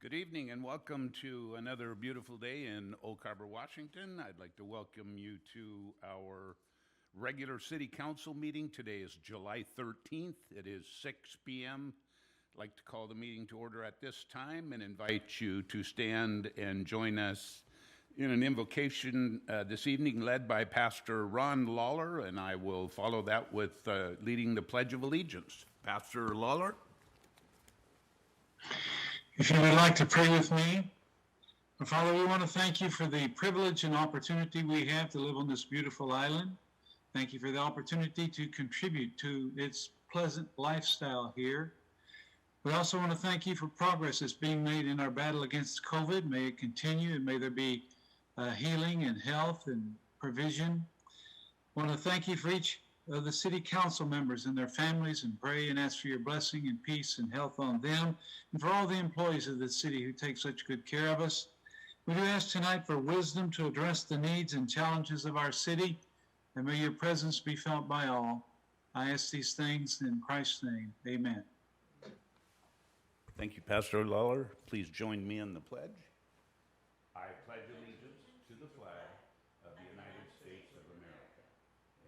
Good evening and welcome to another beautiful day in Oak Harbor, Washington. I'd like to welcome you to our regular city council meeting. Today is July 13th. It is 6 p.m. I'd like to call the meeting to order at this time and invite you to stand and join us in an invocation this evening led by Pastor Ron Lawler, and I will follow that with leading the Pledge of Allegiance. Pastor Lawler? If you would like to pray with me, Father, we want to thank you for the privilege and opportunity we have to live on this beautiful island. Thank you for the opportunity to contribute to its pleasant lifestyle here. We also want to thank you for progress that's being made in our battle against COVID. May it continue and may there be healing and health and provision. I want to thank you for each of the city council members and their families and pray and ask for your blessing and peace and health on them and for all the employees of the city who take such good care of us. We do ask tonight for wisdom to address the needs and challenges of our city, and may your presence be felt by all. I ask these things in Christ's name. Amen. Thank you, Pastor Lawler. Please join me in the pledge. I pledge allegiance to the flag of the United States of America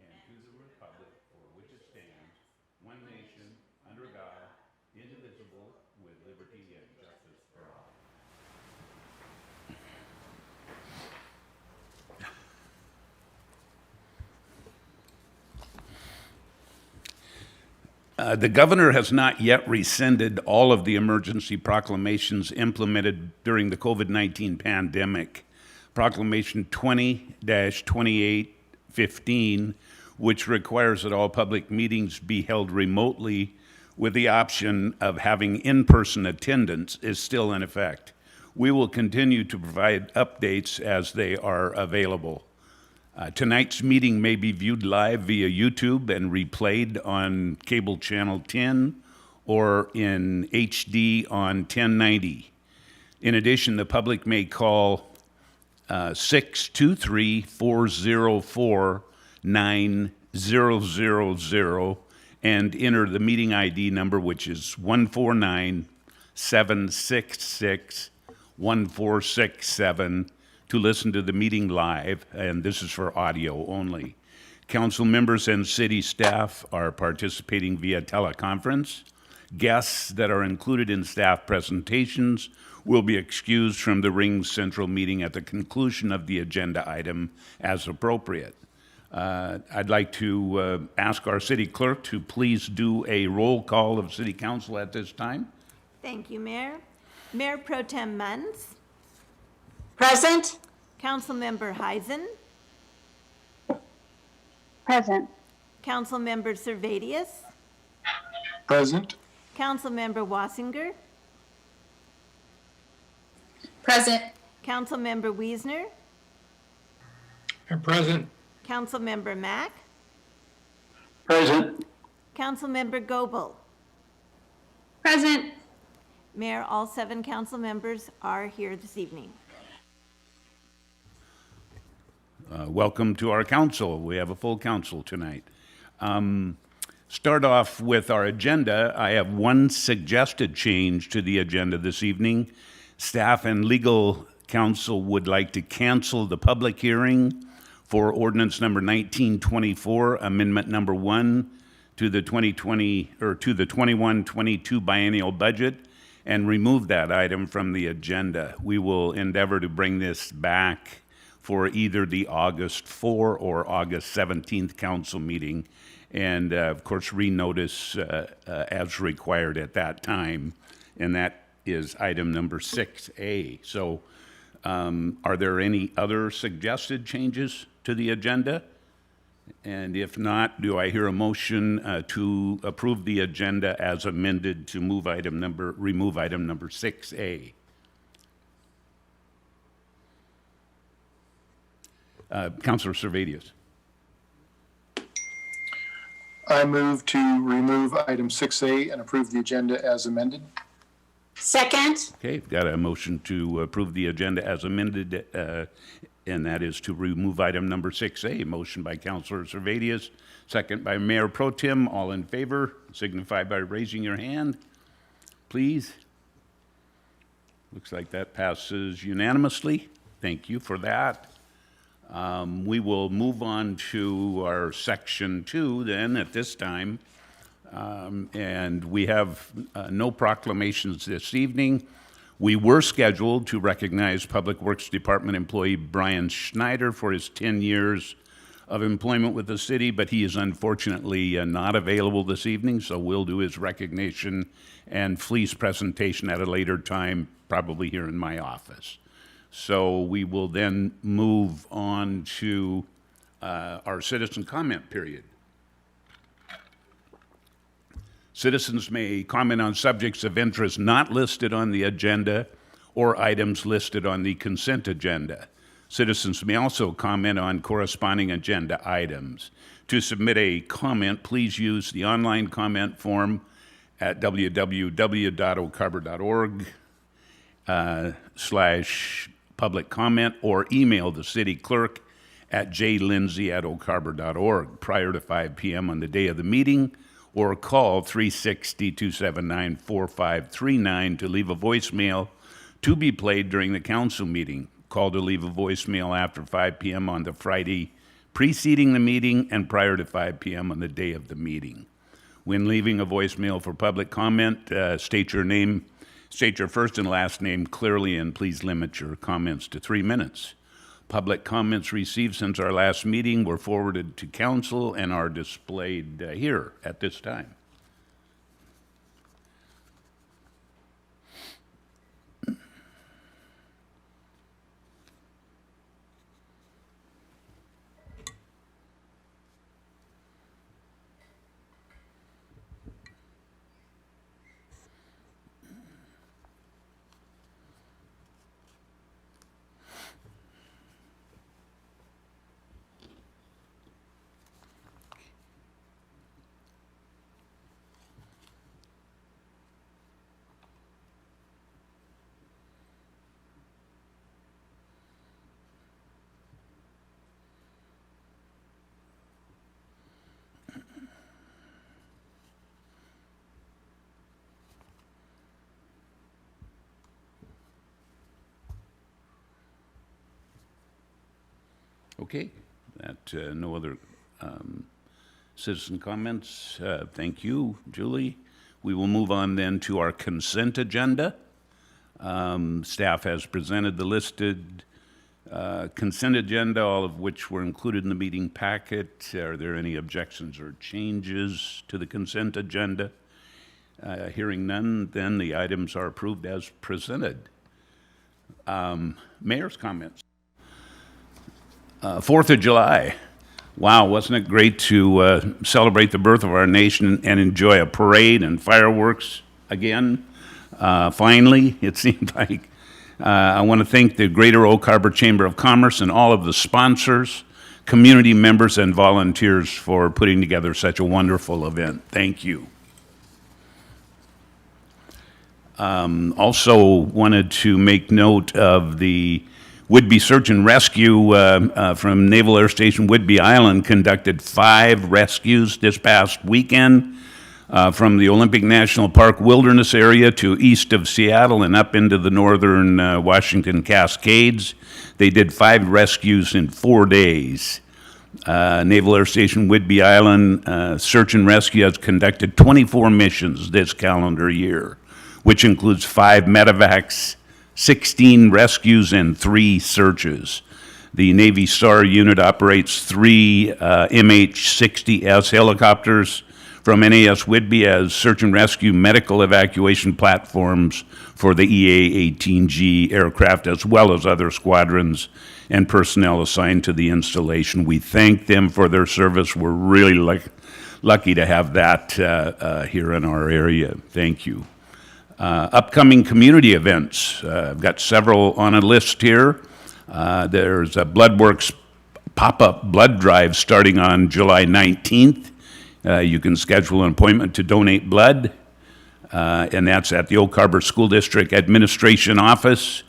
and to the republic for which it stands, one nation, under God, indivisible, with liberty and justice for all. The governor has not yet rescinded all of the emergency proclamations implemented during the COVID-19 pandemic. Proclamation 20-2815, which requires that all public meetings be held remotely with the option of having in-person attendance, is still in effect. We will continue to provide updates as they are available. Tonight's meeting may be viewed live via YouTube and replayed on cable channel 10 or in HD on 1090. In addition, the public may call 623-404-9000 and enter the meeting ID number, which is 149-766-1467, to listen to the meeting live, and this is for audio only. Council members and city staff are participating via teleconference. Guests that are included in staff presentations will be excused from the Ring Central meeting at the conclusion of the agenda item as appropriate. I'd like to ask our city clerk to please do a roll call of city council at this time. Thank you, Mayor. Mayor Pro Tem Munns. Present. Councilmember Heisen. Present. Councilmember Servadius. Present. Councilmember Wassinger. Present. Councilmember Wiesner. Present. Councilmember Mack. Present. Councilmember Goebel. Present. Mayor, all 7 council members are here this evening. Welcome to our council. We have a full council tonight. Start off with our agenda. I have one suggested change to the agenda this evening. Staff and legal counsel would like to cancel the public hearing for ordinance number 1924, amendment number 1 to the 2020 or to the 21-22 biennial budget, and remove that item from the agenda. We will endeavor to bring this back for either the August 4 or August 17th council meeting, and of course renotice as required at that time, and that is item number 6A. So are there any other suggested changes to the agenda? And if not, do I hear a motion to approve the agenda as amended to remove item number 6A? Councilor Servadius. I move to remove item 6A and approve the agenda as amended. Second. Okay, got a motion to approve the agenda as amended, and that is to remove item number 6A. Motion by Councilor Servadius, second by Mayor Pro Tem. All in favor, signify by raising your hand, please. Looks like that passes unanimously. Thank you for that. We will move on to our section 2 then at this time. And we have no proclamations this evening. We were scheduled to recognize Public Works Department employee Brian Schneider for his 10 years of employment with the city, but he is unfortunately not available this evening, so we'll do his recognition and fleece presentation at a later time, probably here in my office. So we will then move on to our citizen comment period. Citizens may comment on subjects of interest not listed on the agenda or items listed on the consent agenda. Citizens may also comment on corresponding agenda items. To submit a comment, please use the online comment form at www.ocarber.org /public comment or email the city clerk at jlindsay@ocarber.org prior to 5 p.m. on the day of the meeting, or call 360-279-4539 to leave a voicemail to be played during the council meeting. Call to leave a voicemail after 5 p.m. on the Friday preceding the meeting and prior to 5 p.m. on the day of the meeting. When leaving a voicemail for public comment, state your name, state your first and last name clearly, and please limit your comments to 3 minutes. Public comments received since our last meeting were forwarded to council and are displayed here at this time. Okay, that no other citizen comments. Thank you, Julie. We will move on then to our consent agenda. Staff has presented the listed consent agenda, all of which were included in the meeting packet. Are there any objections or changes to the consent agenda? Hearing none, then the items are approved as presented. Mayor's comments. 4th of July. Wow, wasn't it great to celebrate the birth of our nation and enjoy a parade and fireworks again? Finally, it seemed like. I want to thank the Greater Oak Harbor Chamber of Commerce and all of the sponsors, community members, and volunteers for putting together such a wonderful event. Thank you. Also wanted to make note of the would-be search and rescue from Naval Air Station Whidbey Island conducted 5 rescues this past weekend from the Olympic National Park wilderness area to east of Seattle and up into the northern Washington Cascades. They did 5 rescues in 4 days. Naval Air Station Whidbey Island Search and Rescue has conducted 24 missions this calendar year, which includes 5 medevacs, 16 rescues, and 3 searches. The Navy SAR unit operates 3 MH-60S helicopters from NAS Whidbey as search and rescue medical evacuation platforms for the EA-18G aircraft, as well as other squadrons and personnel assigned to the installation. We thank them for their service. We're really lucky to have that here in our area. Thank you. Upcoming community events. I've got several on a list here. There's a Bloodworks pop-up blood drive starting on July 19th. You can schedule an appointment to donate blood, and that's at the Oak Harbor School District Administration Office.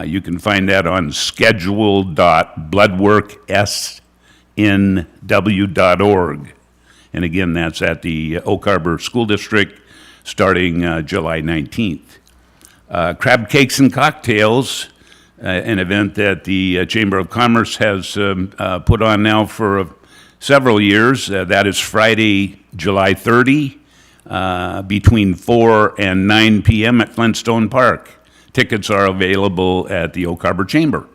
You can find that on schedule.bloodworksnw.org. And again, that's at the Oak Harbor School District starting July 19th. Crab Cakes and Cocktails, an event that the Chamber of Commerce has put on now for several years. That is Friday, July 30, between 4 and 9 p.m. at Flintstone Park. Tickets are available at the Oak Harbor Chamber.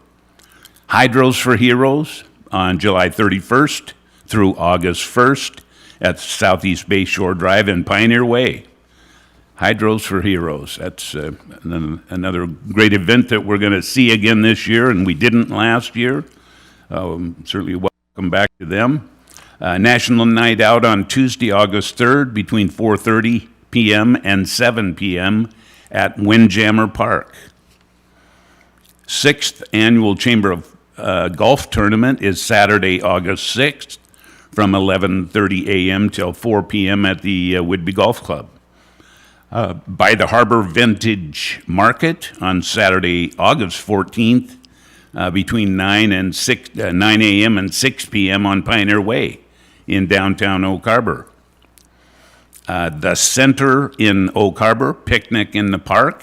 Hydros for Heroes on July 31st through August 1st at Southeast Bay Shore Drive and Pioneer Way. Hydros for Heroes. That's another great event that we're going to see again this year, and we didn't last year. Certainly welcome back to them. National Night Out on Tuesday, August 3rd, between 4:30 p.m. and 7 p.m. at Windjammer Park. 6th Annual Chamber of Golf Tournament is Saturday, August 6th, from 11:30 a.m. till 4 p.m. at the Whidbey Golf Club. By the Harbor Vintage Market on Saturday, August 14th, between 9 a.m. and 6 p.m. on Pioneer Way in downtown Oak Harbor. The Center in Oak Harbor, Picnic in the Park,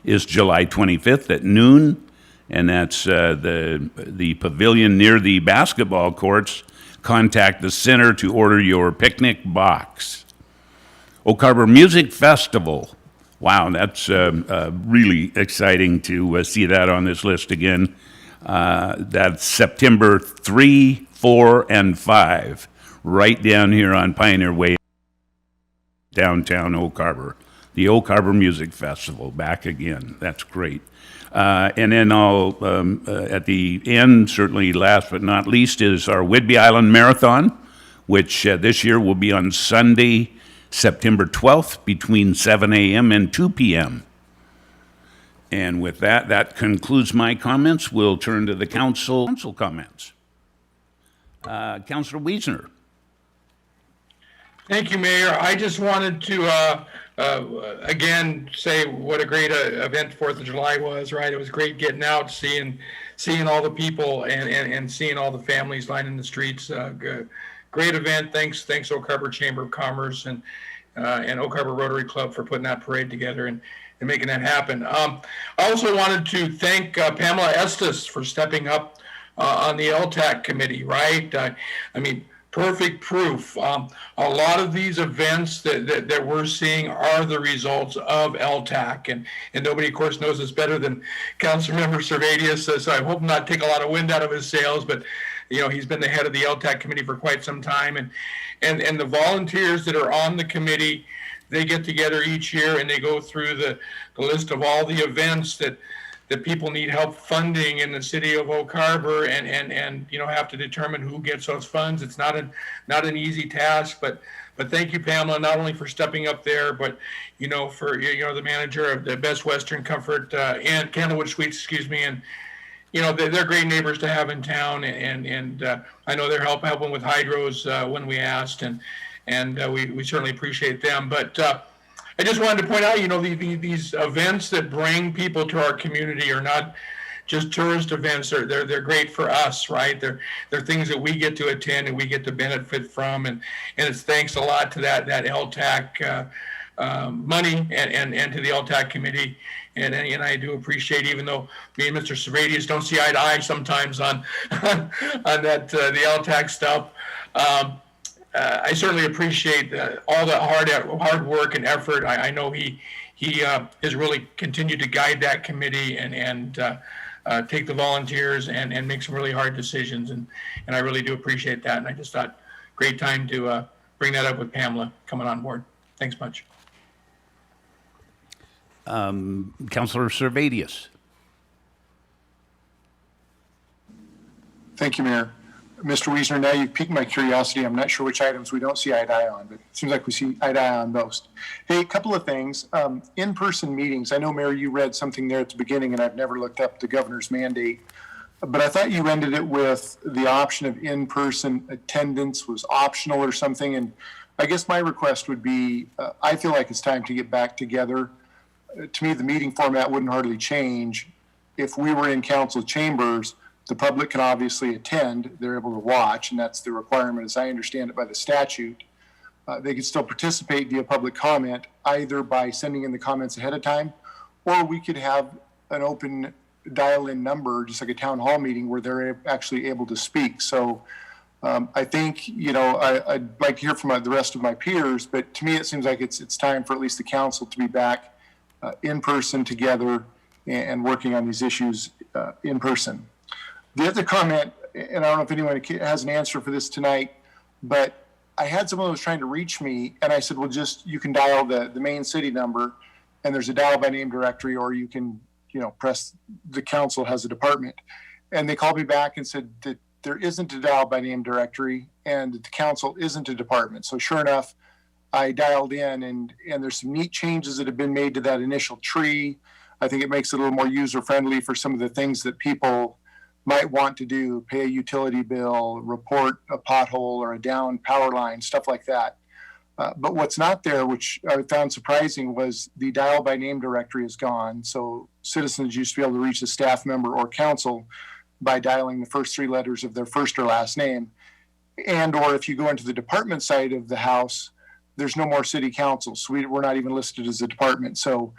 is July 25th at noon, and that's the pavilion near the basketball courts. Contact the center to order your picnic box. Oak Harbor Music Festival. Wow, that's really exciting to see that on this list again. That's September 3, 4, and 5, right down here on Pioneer Way, downtown Oak Harbor. The Oak Harbor Music Festival, back again. That's great. And then I'll, at the end, certainly last but not least, is our Whidbey Island Marathon, which this year will be on Sunday, September 12th, between 7 a.m. and 2 p.m. And with that, that concludes my comments. We'll turn to the council comments. Councilor Wiesner. Thank you, Mayor. I just wanted to, again, say what a great event 4th of July was, right? It was great getting out, seeing all the people and seeing all the families lining the streets. Great event. Thanks, Oak Harbor Chamber of Commerce and Oak Harbor Rotary Club for putting that parade together and making that happen. I also wanted to thank Pamela Estes for stepping up on the LTAC committee, right? I mean, perfect proof. A lot of these events that we're seeing are the results of LTAC, and nobody, of course, knows this better than Councilmember Servatius. So I hope not take a lot of wind out of his sails, but you know, he's been the head of the LTAC committee for quite some time, and the volunteers that are on the committee, they get together each year and they go through the list of all the events that people need help funding in the city of Oak Harbor, and you know, have to determine who gets those funds. It's not an easy task, but thank you, Pamela, not only for stepping up there, but you know, for the manager of the Best Western Comfort and Candlewood Suites, excuse me, and you know, they're great neighbors to have in town, and I know they're helping with hydros when we asked, and we certainly appreciate them. But I just wanted to point out, you know, these events that bring people to our community are not just tourist events. They're great for us, right? They're things that we get to attend and we get to benefit from, and it's thanks a lot to that LTAC money and to the LTAC committee. And I do appreciate, even though me and Mr. Servatius don't see eye to eye sometimes on that the LTAC stuff. I certainly appreciate all the hard work and effort. I know he has really continued to guide that committee and take the volunteers and make some really hard decisions. And I really do appreciate that. And I just thought, great time to bring that up with Pamela coming on board. Thanks much. Councilor Servatius. Thank you, Mayor. Mr. Wiesner, now you've piqued my curiosity. I'm not sure which items we don't see eye to eye on, but it seems like we see eye to eye on most. Hey, a couple of things. In-person meetings. I know, Mayor, you read something there at the beginning, and I've never looked up the governor's mandate, but I thought you ended it with the option of in-person attendance was optional or something. And I guess my request would be, I feel like it's time to get back together. To me, the meeting format wouldn't hardly change. If we were in council chambers, the public can obviously attend, they're able to watch, and that's the requirement as I understand it by the statute. They can still participate via public comment, either by sending in the comments ahead of time or we could have an open dial-in number, just like a town hall meeting where they're actually able to speak. So I think, I'd like to hear from the rest of my peers, but to me, it seems like it's time for at least the council to be back in person together and working on these issues in person. The other comment, and I don't know if anyone has an answer for this tonight, but I had someone who was trying to reach me, and I said, well, you can dial the main city number, and there's a dial by name directory, or you can, press the council has a department. And they called me back and said that there isn't a dial by name directory and that the council isn't a department. So sure enough, I dialed in, and there's some neat changes that have been made to that initial tree. I think it makes it a little more user-friendly for some of the things that people might want to do, pay a utility bill, report a pothole or a down power line, stuff like that. But what's not there, which I found surprising, was the dial by name directory is gone. So citizens used to be able to reach a staff member or council by dialing the first three letters of their first or last name. And or if you go into the department side of the house, there's no more city council. So we're not even listed as a department. So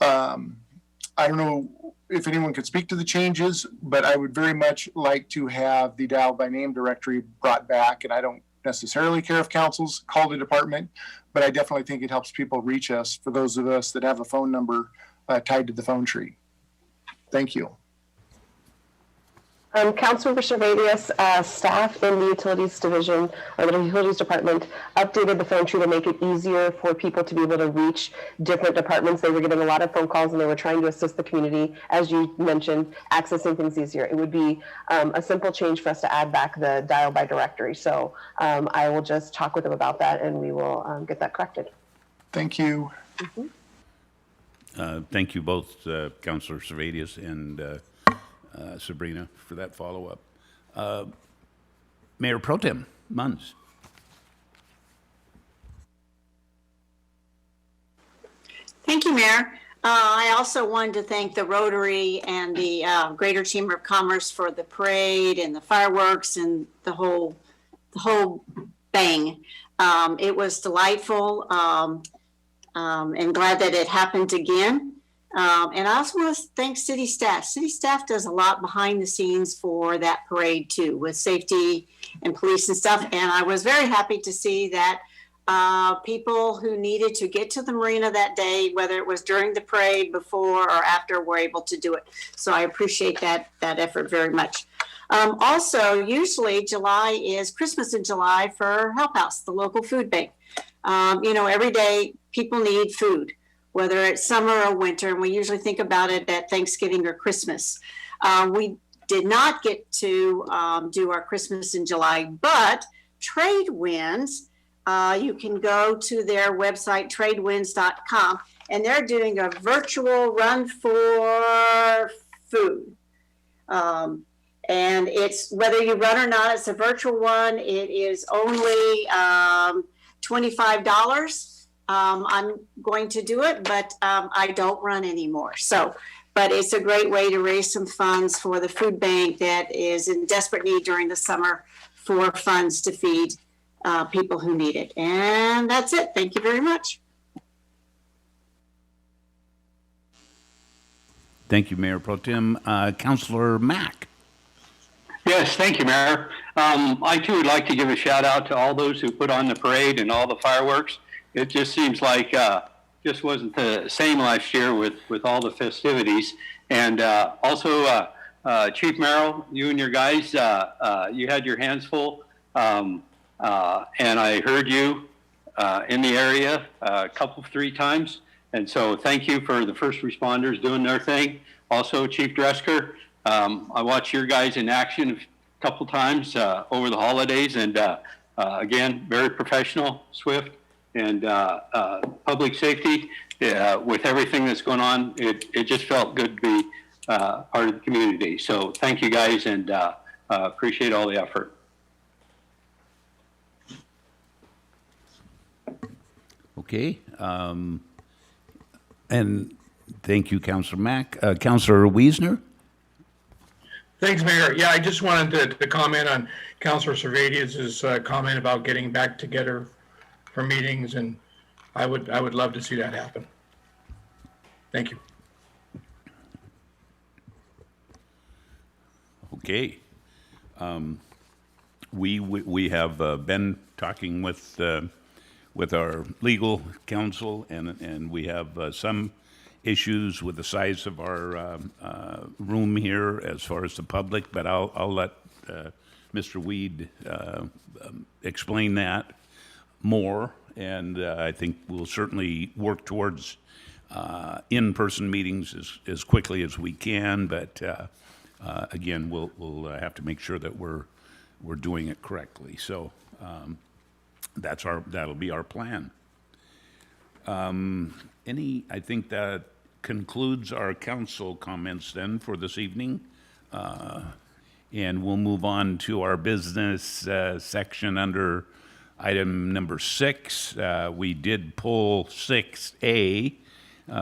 I don't know if anyone could speak to the changes, but I would very much like to have the dial by name directory brought back. And I don't necessarily care if councils call the department, but I definitely think it helps people reach us for those of us that have a phone number tied to the phone tree. Thank you. Councilmember Servatius, staff in the Utilities Division or the Utilities Department updated the phone tree to make it easier for people to be able to reach different departments. They were getting a lot of phone calls and they were trying to assist the community, as you mentioned, accessing things easier. It would be a simple change for us to add back the dial by directory. So I will just talk with them about that and we will get that corrected. Thank you. Mm-hmm. Thank you both, Councilor Servatius and Sabrina, for that follow-up. Mayor Pro Tem Munns. Thank you, Mayor. I also wanted to thank the Rotary and the Greater Chamber of Commerce for the parade and the fireworks and the whole bang. It was delightful and glad that it happened again. And I also want to thank city staff. City staff does a lot behind the scenes for that parade too, with safety and police and stuff. And I was very happy to see that people who needed to get to the marina that day, whether it was during the parade, before or after, were able to do it. So I appreciate that effort very much. Also, usually July is Christmas in July for Help House, the local food bank. Every day people need food, whether it's summer or winter, and we usually think about it at Thanksgiving or Christmas. We did not get to do our Christmas in July, but Tradewinds, you can go to their website, tradewinds.com, and they're doing a virtual run for food. And it's, whether you run or not, it's a virtual one. It is only $25. I'm going to do it, but I don't run anymore. So, but it's a great way to raise some funds for the food bank that is in desperate need during the summer for funds to feed people who need it. And that's it. Thank you very much. Thank you, Mayor Pro Tem. Councilor Mack. Yes, thank you, Mayor. I too would like to give a shout out to all those who put on the parade and all the fireworks. It just seems like just wasn't the same last year with all the festivities. And also, Chief Merrill, you and your guys, you had your hands full. And I heard you in the area three times. And so thank you for the first responders doing their thing. Also, Chief Dresker, I watched your guys in action a couple times over the holidays. And again, very professional, swift. And public safety, with everything that's going on, it just felt good to be part of the community. So thank you guys, and appreciate all the effort. Okay. And thank you, Councilor Mack. Councilor Wiesner? Thanks, Mayor. Yeah, I just wanted to comment on Councilor Servatius' comment about getting back together for meetings, and I would love to see that happen. Thank you. Okay. We have been talking with our legal counsel, and we have some issues with the size of our room here as far as the public, but I'll let Mr. Weed explain that more, and I think we'll certainly work towards in-person meetings as quickly as we can, but again, we'll have to make sure that we're doing it correctly. So that'll be our plan. I think that concludes our council comments then for this evening. And we'll move on to our business section under item number 6. We did pull 6A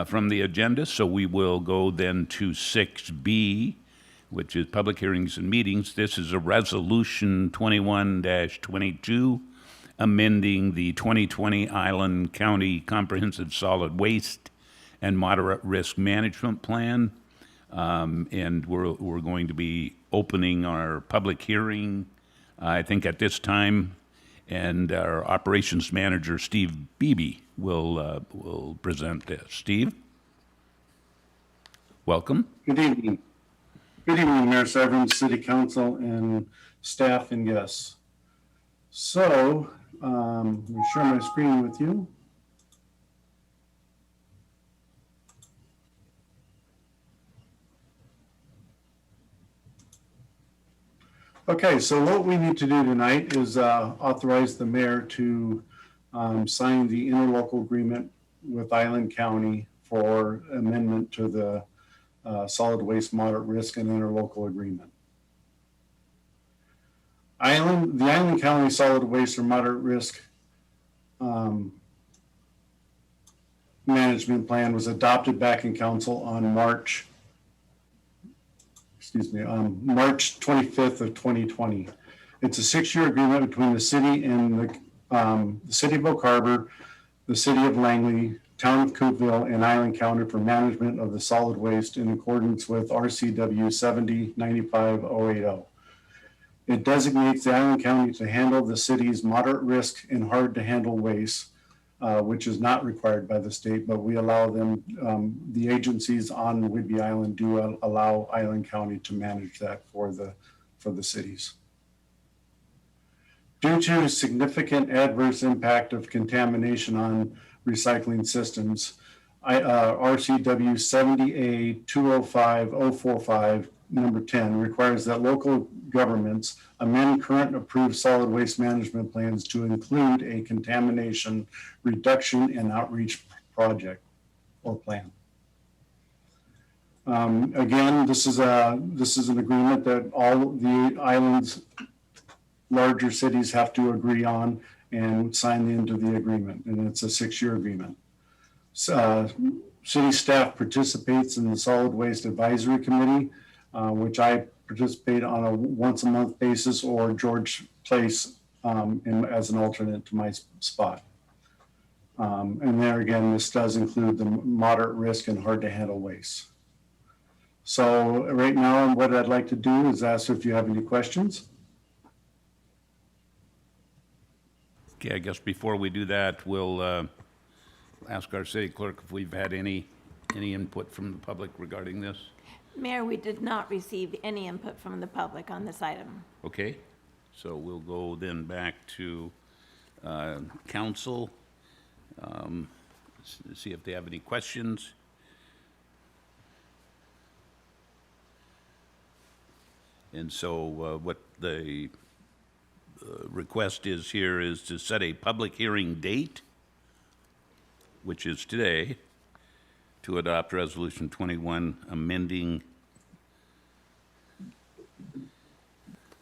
from the agenda, so we will go then to 6B, which is public hearings and meetings. This is a resolution 21-22, amending the 2020 Island County Comprehensive Solid Waste and Moderate Risk Management Plan. And we're going to be opening our public hearing, I think, at this time. And our operations manager, Steve Beebe, will present this. Steve? Welcome. Good evening. Good evening, Mayor Severns, City Council, and staff and guests. So, I'm going to share my screen with you. Okay, so what we need to do tonight is authorize the mayor to sign the interlocal agreement with Island County for amendment to the solid waste moderate risk and interlocal agreement. The Island County solid waste or moderate risk management plan was adopted back in council on March 25th of 2020. It's a 6-year agreement between the city and the city of Oak Harbor, the city of Langley, town of Coopville, and Island County for management of the solid waste in accordance with RCW 70-95-080. It designates the Island County to handle the city's moderate risk and hard to handle waste, which is not required by the state, but we allow them, the agencies on Whidbey Island do allow Island County to manage that for the cities. Due to significant adverse impact of contamination on recycling systems, RCW 70A 205-045 number 10 requires that local governments amend current approved solid waste management plans to include a contamination reduction and outreach project or plan. Again, this is an agreement that all the island's larger cities have to agree on and sign into the agreement, and it's a 6-year agreement. City staff participates in the Solid Waste Advisory Committee, which I participate on a once-a-month basis, or George Place as an alternate to my spot. And there again, this does include the moderate risk and hard to handle waste. So right now, what I'd like to do is ask if you have any questions. Okay, I guess before we do that, we'll ask our city clerk if we've had any input from the public regarding this. Mayor, we did not receive any input from the public on this item. Okay, so we'll go then back to council, see if they have any questions. And so what the request is here is to set a public hearing date, which is today, to adopt Resolution 21 amending.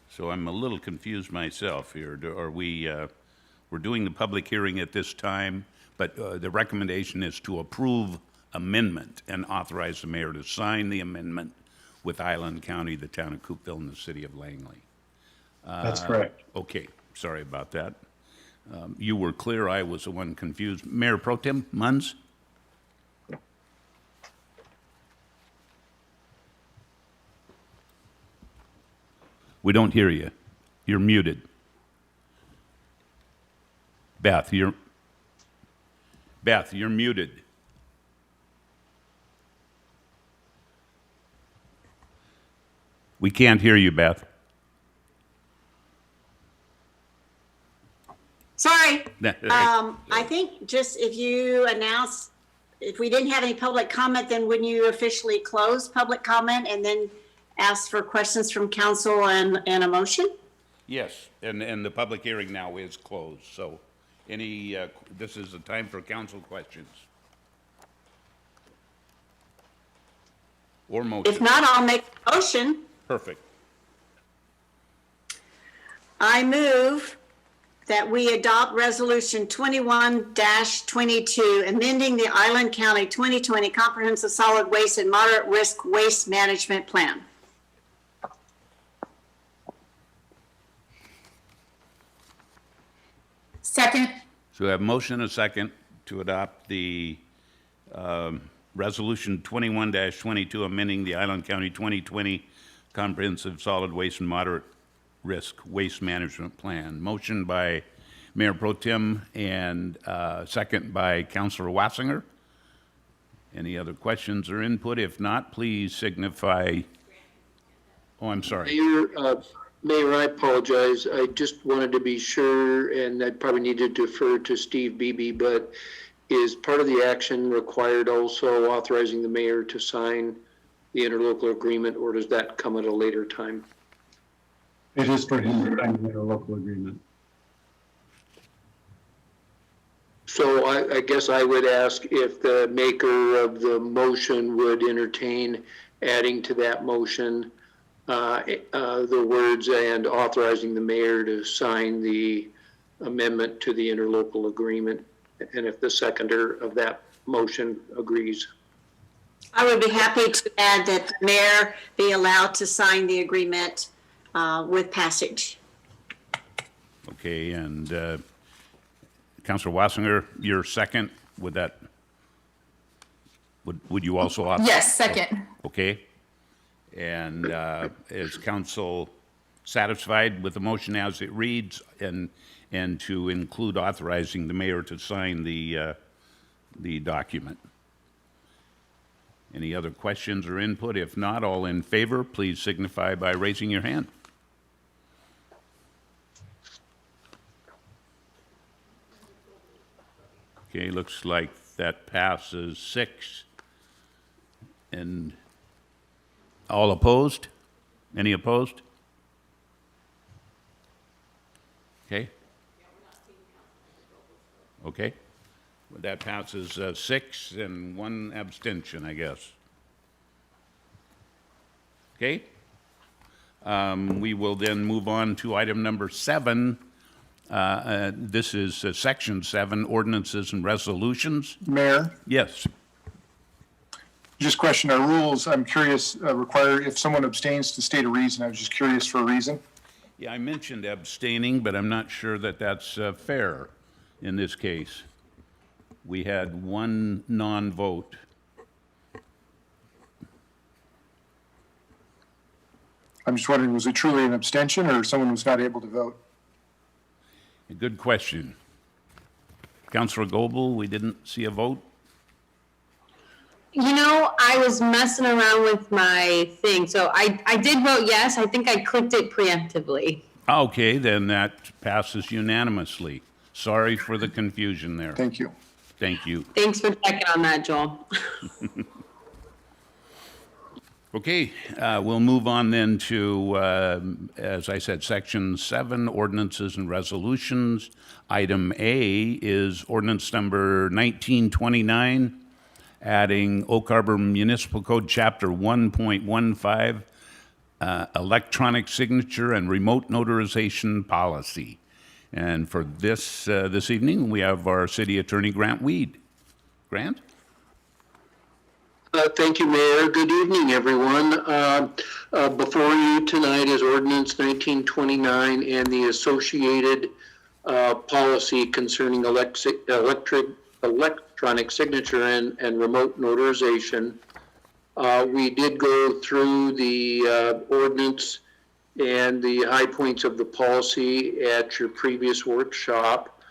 So I'm a little confused myself here. Are we, we're doing the public hearing at this time, but the recommendation is to approve amendment and authorize the mayor to sign the amendment with Island County, the town of Coopville, and the city of Langley. That's correct. Okay, sorry about that. You were clear, I was the one confused. Mayor Pro Tem Munns? We don't hear you. You're muted. Beth, you're muted. We can't hear you, Beth. Sorry. Nah, I think just if you announce, if we didn't have any public comment, then wouldn't you officially close public comment and then ask for questions from council and a motion? Yes, and the public hearing now is closed, so this is the time for council questions. Or motion. If not, I'll make a motion. Perfect. I move that we adopt Resolution 21-22, amending the Island County 2020 Comprehensive Solid Waste and Moderate Risk Waste Management Plan. Second. So we have motion and a second to adopt the Resolution 21-22, amending the Island County 2020 Comprehensive Solid Waste and Moderate Risk Waste Management Plan. Motion by Mayor Pro Tem and second by Councilor Wassinger. Any other questions or input? If not, please signify. Oh, I'm sorry. Mayor, I apologize. I just wanted to be sure, and I probably need to defer to Steve Beebe, but is part of the action required also authorizing the mayor to sign the interlocal agreement, or does that come at a later time? It is for him to sign the interlocal agreement. So I guess I would ask if the maker of the motion would entertain adding to that motion the words "and authorizing the mayor to sign the amendment to the interlocal agreement," and if the seconder of that motion agrees. I would be happy to add that the mayor be allowed to sign the agreement with passage. Okay, and Councilor Wassinger, your second, would you also authorize? Yes, second. Okay. And is council satisfied with the motion as it reads and to include authorizing the mayor to sign the document? Any other questions or input? If not, all in favor, please signify by raising your hand. Okay, looks like that passes 6. And all opposed? Any opposed? Okay. Okay. Well, that passes 6 and 1 abstention, I guess. Okay. We will then move on to item number 7. This is section 7, ordinances and resolutions. Mayor, Yes. just question our rules. I'm curious, require if someone abstains to state a reason. I was just curious for a reason. Yeah, I mentioned abstaining, but I'm not sure that that's fair in this case. We had 1 non-vote. I'm just wondering, was it truly an abstention or someone was not able to vote? A good question. Councilor Goebel, we didn't see a vote? You know, I was messing around with my thing, so I did vote yes. I think I clicked it preemptively. Okay, then that passes unanimously. Sorry for the confusion there. Thank you. Thank you. Thanks for checking on that, Joel. Okay, we'll move on then to, as I said, section 7, ordinances and resolutions. Item A is ordinance number 1929, adding Oak Harbor Municipal Code Chapter 1.15, electronic signature and remote notarization policy. And for this evening, we have our city attorney, Grant Weed. Grant? Thank you, Mayor. Good evening, everyone. Before you tonight is Ordinance 1929 and the associated policy concerning electronic signature and remote notarization. We did go through the ordinance and the high points of the policy at your previous workshop.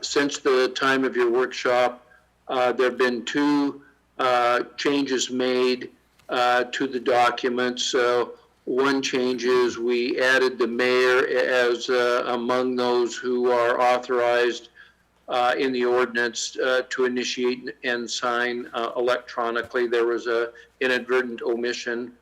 Since the time of your workshop, there have been two changes made to the document. So one change is we added the mayor as among those who are authorized in the ordinance to initiate and sign electronically. There was an inadvertent omission.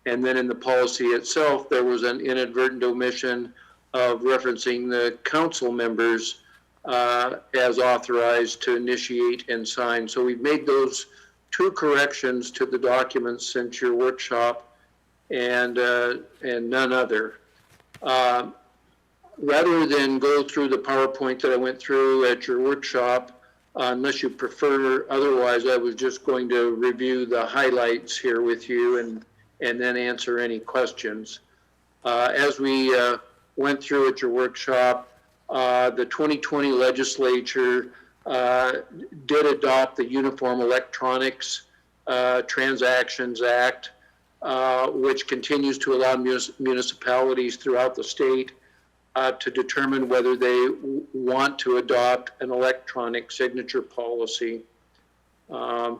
And then in the policy itself, there was an inadvertent omission of referencing the council members as authorized to initiate and sign. So we've made those two corrections to the documents since your workshop, and none other. Rather than go through the PowerPoint that I went through at your workshop, unless you prefer otherwise, I was just going to review the highlights here with you and then answer any questions. As we went through at your workshop, the 2020 legislature did adopt the Uniform Electronics Transactions Act, which continues to allow municipalities throughout the state to determine whether they want to adopt an electronic signature policy. Some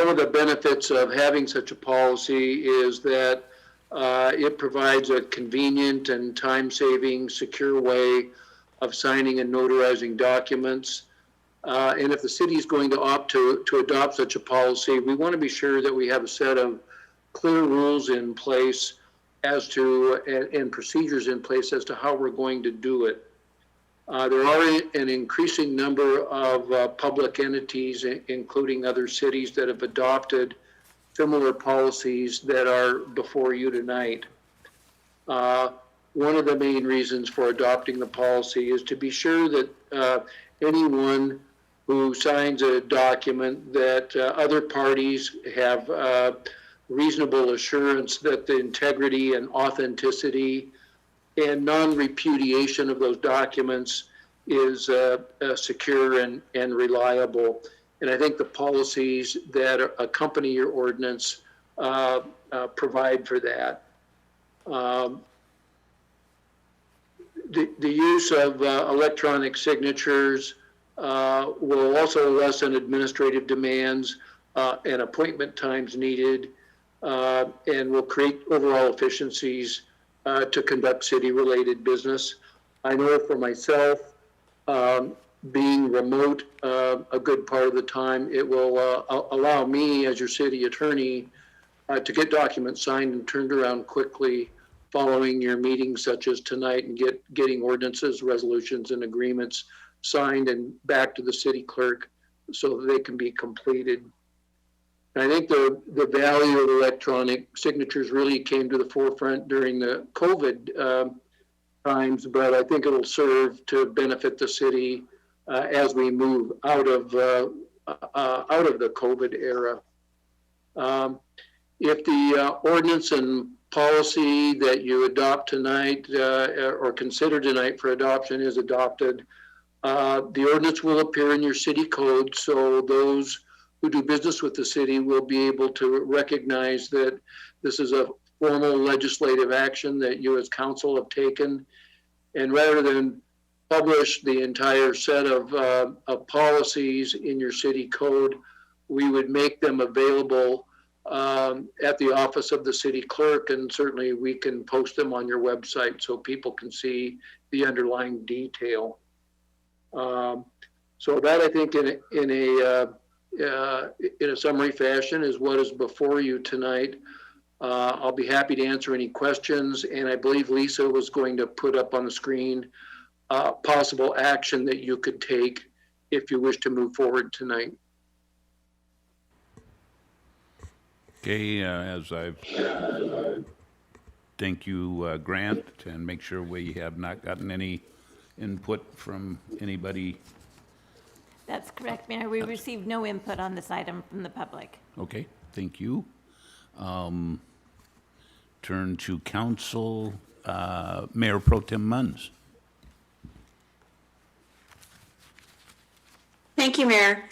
of the benefits of having such a policy is that it provides a convenient and time-saving, secure way of signing and notarizing documents. And if the city is going to opt to adopt such a policy, we want to be sure that we have a set of clear rules in place as to, and procedures in place as to how we're going to do it. There are an increasing number of public entities, including other cities, that have adopted similar policies that are before you tonight. One of the main reasons for adopting the policy is to be sure that anyone who signs a document that other parties have reasonable assurance that the integrity and authenticity and non-repudiation of those documents is secure and reliable. And I think the policies that accompany your ordinance provide for that. The use of electronic signatures will also lessen administrative demands and appointment times needed, and will create overall efficiencies to conduct city-related business. I know for myself, being remote a good part of the time, it will allow me as your city attorney to get documents signed and turned around quickly following your meetings such as tonight, and getting ordinances, resolutions, and agreements signed and back to the city clerk so that they can be completed. And I think the value of electronic signatures really came to the forefront during the COVID times, but I think it'll serve to benefit the city as we move out of the COVID era. If the ordinance and policy that you adopt tonight or consider tonight for adoption is adopted, the ordinance will appear in your city code, so those who do business with the city will be able to recognize that this is a formal legislative action that you as council have taken. And rather than publish the entire set of policies in your city code, we would make them available at the office of the city clerk, and certainly we can post them on your website so people can see the underlying detail. So that, I think, in a summary fashion, is what is before you tonight. I'll be happy to answer any questions, and I believe Lisa was going to put up on the screen possible action that you could take if you wish to move forward tonight. Okay, as I've, thank you, Grant, and make sure we have not gotten any input from anybody. That's correct, Mayor. We received no input on this item from the public. Okay, thank you. Turn to council, Mayor Pro Tem Munns. Thank you, Mayor.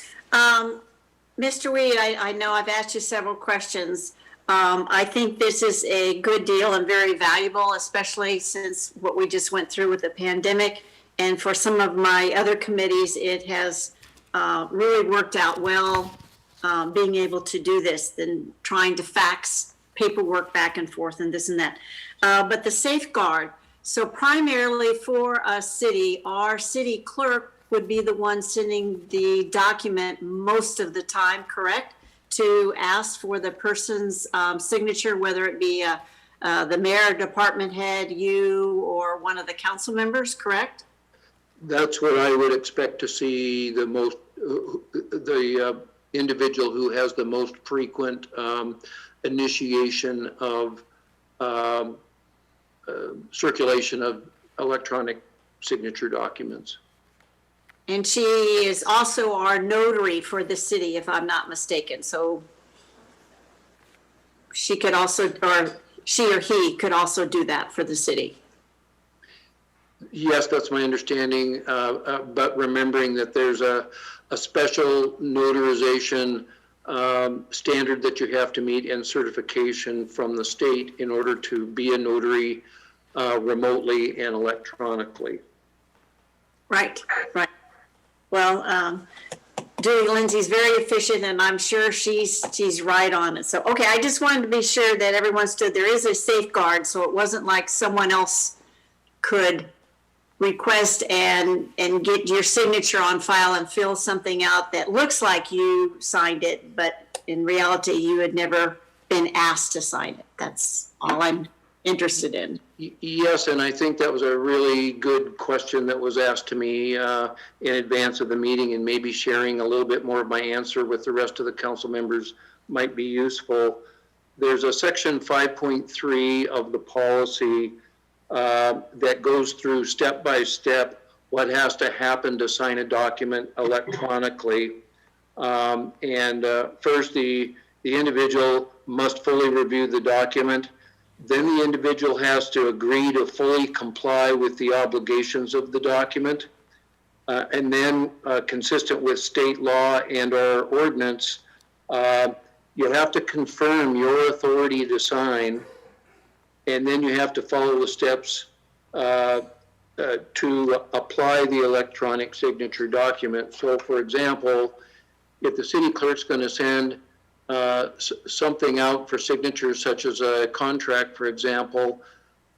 Mr. Weed, I know I've asked you several questions. I think this is a good deal and very valuable, especially since what we just went through with the pandemic. And for some of my other committees, it has really worked out well, being able to do this than trying to fax paperwork back and forth and this and that. But the safeguard, so primarily for a city, our city clerk would be the one sending the document most of the time, correct? To ask for the person's signature, whether it be the mayor, department head, you, or one of the council members, correct? That's what I would expect to see the most, the individual who has the most frequent initiation of circulation of electronic signature documents. And she is also our notary for the city, if I'm not mistaken. So she could also, or she or he could also do that for the city. Yes, that's my understanding, but remembering that there's a special notarization standard that you have to meet and certification from the state in order to be a notary remotely and electronically. Right, right. Well, Julie Lindsay's very efficient, and I'm sure she's right on it. So, okay, I just wanted to be sure that everyone stood. There is a safeguard, so it wasn't like someone else could request and get your signature on file and fill something out that looks like you signed it, but in reality, you had never been asked to sign it. That's all I'm interested in. Yes, and I think that was a really good question that was asked to me in advance of the meeting, and maybe sharing a little bit more of my answer with the rest of the council members might be useful. There's a section 5.3 of the policy that goes through step by step what has to happen to sign a document electronically. First, the individual must fully review the document. Then the individual has to agree to fully comply with the obligations of the document. And then, consistent with state law and our ordinance, you have to confirm your authority to sign, and then you have to follow the steps to apply the electronic signature document. So, for example, if the city clerk's going to send something out for signatures, such as a contract, for example,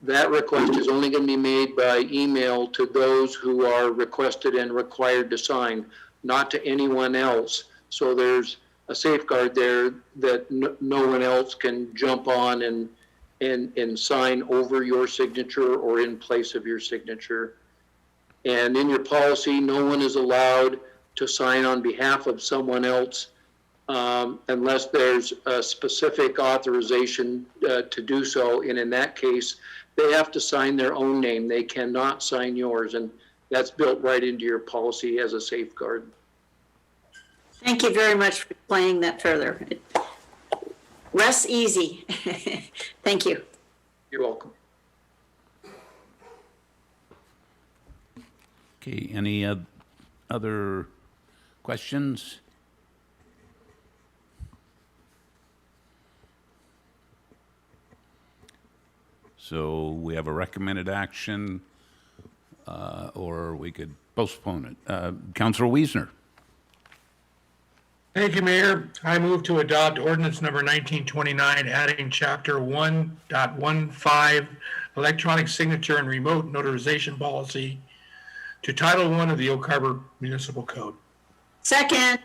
that request is only going to be made by email to those who are requested and required to sign, not to anyone else. So there's a safeguard there that no one else can jump on and sign over your signature or in place of your signature. And in your policy, no one is allowed to sign on behalf of someone else unless there's a specific authorization to do so. And in that case, they have to sign their own name. They cannot sign yours. And that's built right into your policy as a safeguard. Thank you very much for explaining that further. Less easy. Thank you. You're welcome. Okay, any other questions? So we have a recommended action, or we could postpone it. Councilor Wiesner. Thank you, Mayor. I move to adopt ordinance number 1929, adding chapter 1.15, electronic signature and remote notarization policy to Title I of the Oak Harbor Municipal Code. Second.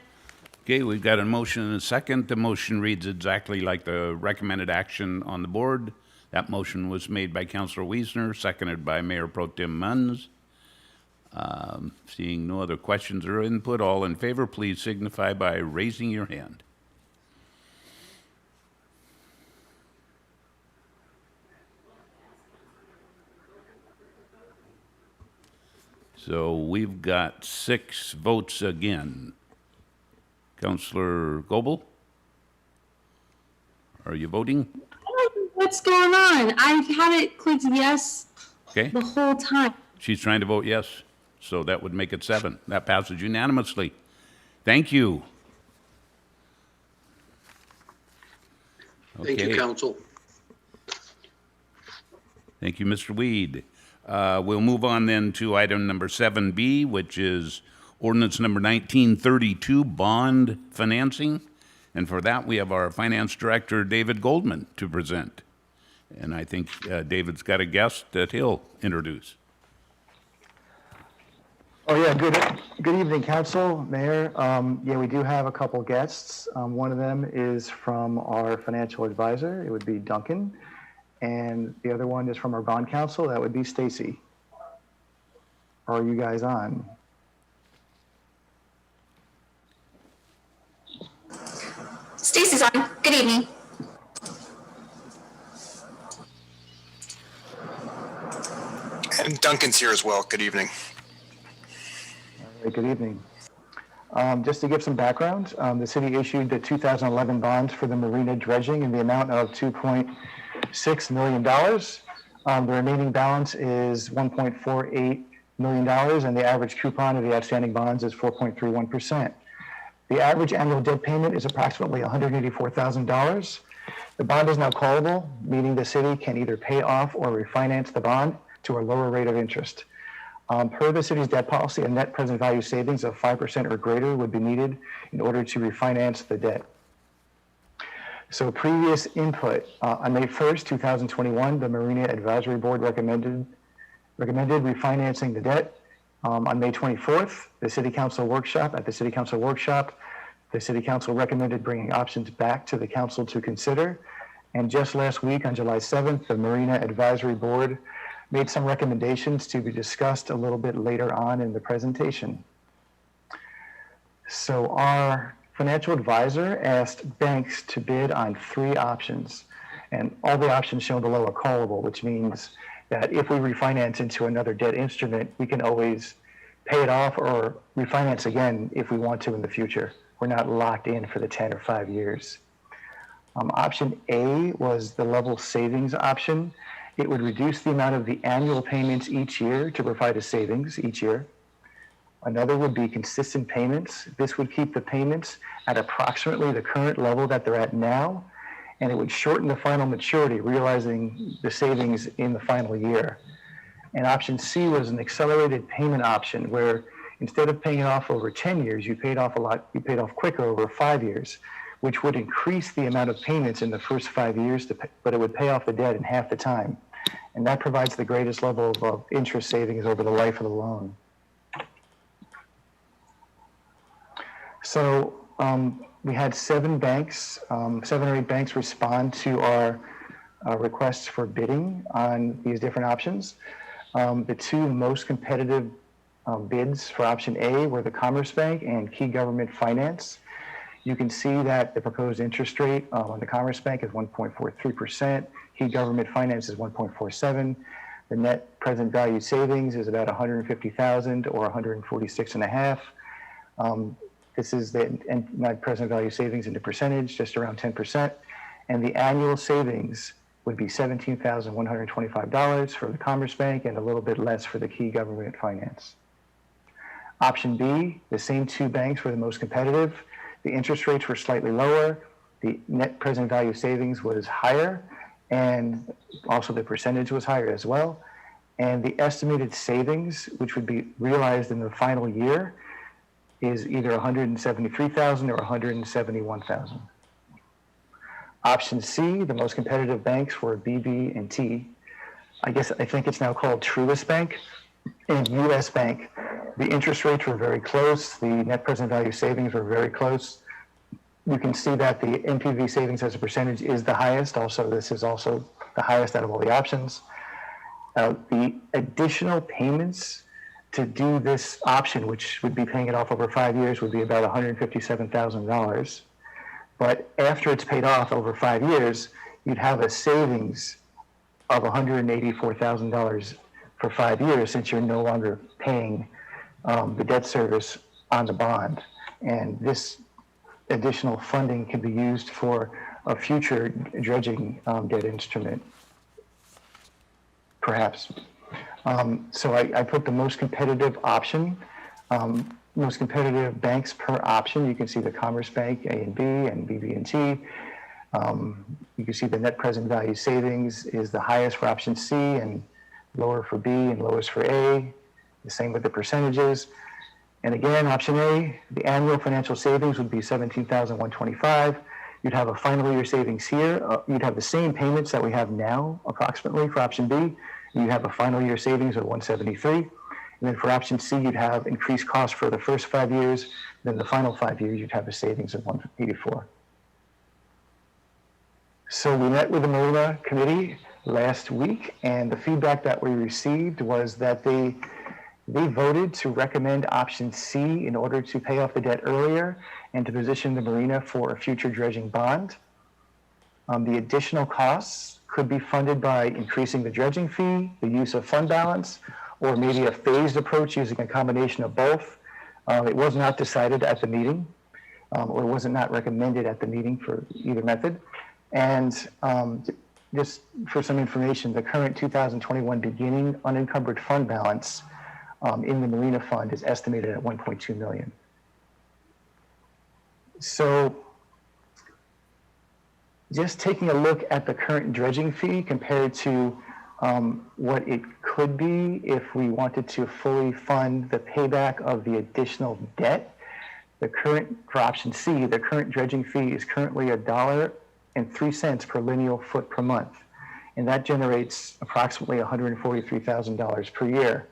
Okay, we've got a motion and a second. The motion reads exactly like the recommended action on the board. That motion was made by Councilor Wiesner, seconded by Mayor Pro Tem Munns. Seeing no other questions or input, all in favor, please signify by raising your hand. So we've got 6 votes again. Councilor Goebel, are you voting? What's going on? I've had it clicked yes Okay, the whole time. she's trying to vote yes, so that would make it 7. That passes unanimously. Thank you. Thank you, Okay. council. Thank you, Mr. Weed. We'll move on then to item number 7B, which is ordinance number 1932, bond financing. And for that, we have our Finance Director, David Goldman, to present. And I think David's got a guest that he'll introduce. Oh, yeah, good evening, council, mayor. Yeah, we do have a couple guests. One of them is from our financial advisor. It would be Duncan. And the other one is from our bond counsel. That would be Stacy. Are you guys on? Stacy's on. Good evening. And Duncan's here as well. Good evening. All right, good evening. Just to give some background, the city issued the 2011 bonds for the marina dredging in the amount of $2.6 million. The remaining balance is $1.48 million, and the average coupon of the outstanding bonds is 4.31%. The average annual debt payment is approximately $184,000. The bond is now callable, meaning the city can either pay off or refinance the bond to a lower rate of interest. Per the city's debt policy, a net present value savings of 5% or greater would be needed in order to refinance the debt. So previous input, on May 1st, 2021, the Marina Advisory Board recommended refinancing the debt. On May 24th, the City Council workshop, the City Council recommended bringing options back to the council to consider. And just last week, on July 7th, the Marina Advisory Board made some recommendations to be discussed a little bit later on in the presentation. So our financial advisor asked banks to bid on 3 options, and all the options shown below are callable, which means that if we refinance into another debt instrument, we can always pay it off or refinance again if we want to in the future. We're not locked in for the 10 or 5 years. Option A was the level savings option. It would reduce the amount of the annual payments each year to provide a savings each year. Another would be consistent payments. This would keep the payments at approximately the current level that they're at now, and it would shorten the final maturity, realizing the savings in the final year. And option C was an accelerated payment option where instead of paying it off over 10 years, you paid off quicker over 5 years, which would increase the amount of payments in the first 5 years, but it would pay off the debt in half the time. And that provides the greatest level of interest savings over the life of the loan. So we had 7 or 8 banks respond to our requests for bidding on these different options. The 2 most competitive bids for option A were the Commerce Bank and Key Government Finance. You can see that the proposed interest rate on the Commerce Bank is 1.43%. Key Government Finance is 1.47. The net present value savings is about $150,000 or $146.5. This is the net present value savings into percentage, just around 10%. And the annual savings would be $17,125 for the Commerce Bank and a little bit less for the Key Government Finance. Option B, the same 2 banks were the most competitive. The interest rates were slightly lower. The net present value savings was higher, and also the percentage was higher as well. And the estimated savings, which would be realized in the final year, is either $173,000 or $171,000. Option C, the most competitive banks were BB&T. I think it's now called Truist Bank and US Bank. The interest rates were very close. The net present value savings were very close. You can see that the NPV savings as a percentage is the highest. Also, this is also the highest out of all the options. The additional payments to do this option, which would be paying it off over 5 years, would be about $157,000. But after it's paid off over 5 years, you'd have a savings of $184,000 for 5 years, since you're no longer paying the debt service on the bond. And this additional funding can be used for a future dredging debt instrument, perhaps. So I put the most competitive option, most competitive banks per option. You can see the Commerce Bank, A and B, and BB&T. You can see the net present value savings is the highest for option C and lower for B and lowest for A. The same with the percentages. And again, option A, the annual financial savings would be $17,125. You'd have a final year savings here. You'd have the same payments that we have now, approximately, for option B. You'd have a final year savings of $173. And then for option C, you'd have increased costs for the first 5 years. Then the final 5 years, you'd have a savings of $184. So we met with the Marina Committee last week, and the feedback that we received was that they voted to recommend option C in order to pay off the debt earlier and to position the marina for a future dredging bond. The additional costs could be funded by increasing the dredging fee, the use of fund balance, or maybe a phased approach using a combination of both. It was not decided at the meeting, or was not recommended at the meeting for either method. And just for some information, the current 2021 beginning unencumbered fund balance in the Marina Fund is estimated at $1.2 million. So just taking a look at the current dredging fee compared to what it could be if we wanted to fully fund the payback of the additional debt, the current, for option C, the current dredging fee is currently $1.03 per lineal foot per month. And that generates approximately $143,000 per year.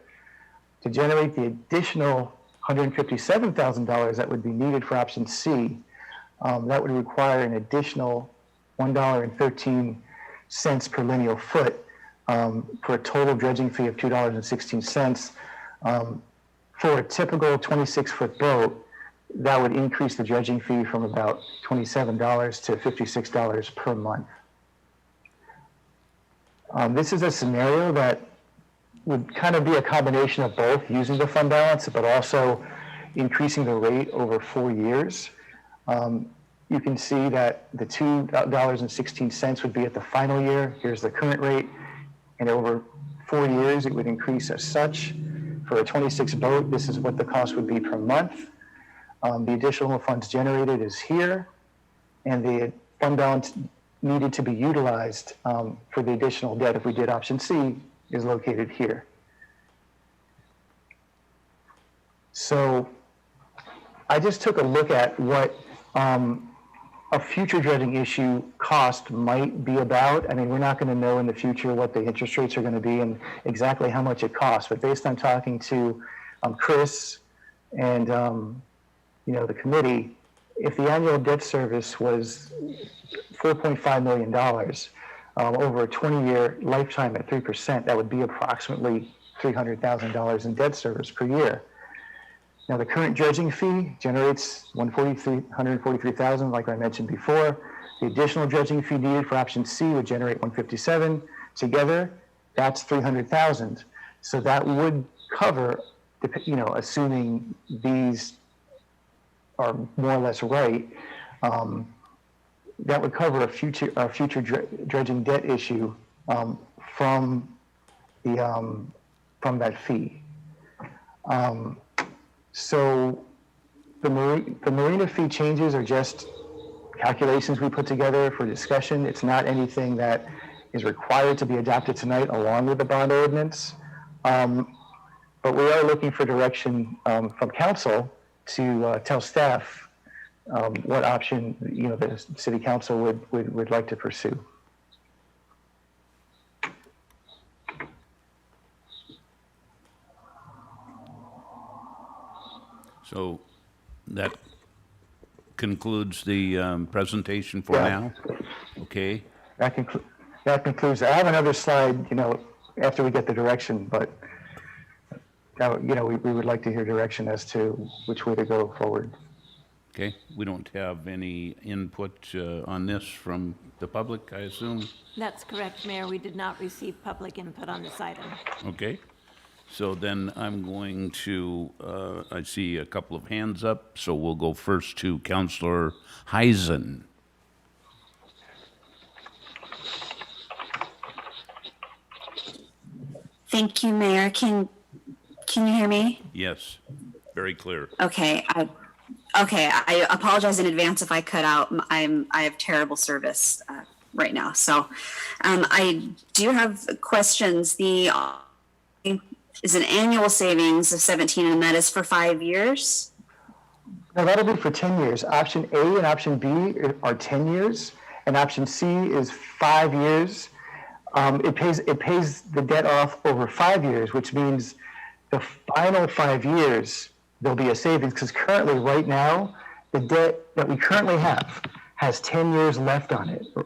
To generate the additional $157,000 that would be needed for option C, that would require an additional $1.13 per lineal foot for a total dredging fee of $2.16. For a typical 26-foot boat, that would increase the dredging fee from about $27 to $56 per month. This is a scenario that would kind of be a combination of both, using the fund balance, but also increasing the rate over 4 years. You can see that the $2.16 would be at the final year. Here's the current rate. And over 4 years, it would increase as such. For a 26 boat, this is what the cost would be per month. The additional funds generated is here. And the fund balance needed to be utilized for the additional debt, if we did option C, is located here. So I just took a look at what a future dredging issue cost might be about. I mean, we're not going to know in the future what the interest rates are going to be and exactly how much it costs, but based on talking to Chris and the committee, if the annual debt service was $4.5 million over a 20-year lifetime at 3%, that would be approximately $300,000 in debt service per year. Now, the current dredging fee generates $143,000, like I mentioned before. The additional dredging fee needed for option C would generate $157,000. Together, that's $300,000. So that would cover, assuming these are more or less right, that would cover a future dredging debt issue from that fee. So the marina fee changes are just calculations we put together for discussion. It's not anything that is required to be adopted tonight along with the bond ordinance. But we are looking for direction from council to tell staff what option the city council would like to pursue. So that concludes the presentation for now. Okay. That concludes. I have another slide, after we get the direction, but we would like to hear direction as to which way to go forward. Okay. We don't have any input on this from the public, I assume? That's correct, Mayor. We did not receive public input on this item. Okay. So then I'm going to, I see a couple of hands up, so we'll go first to Councilor Heisen. Thank you, Mayor. Can you hear me? Yes, very clear. Okay. Okay, I apologize in advance if I cut out. I have terrible service right now. So I do have questions. The is an annual savings of 17, and that is for 5 years. No, that'll be for 10 years. Option A and option B are 10 years, and option C is 5 years. It pays the debt off over 5 years, which means the final 5 years there'll be a savings, because currently, right now, the debt that we currently have has 10 years left on it, or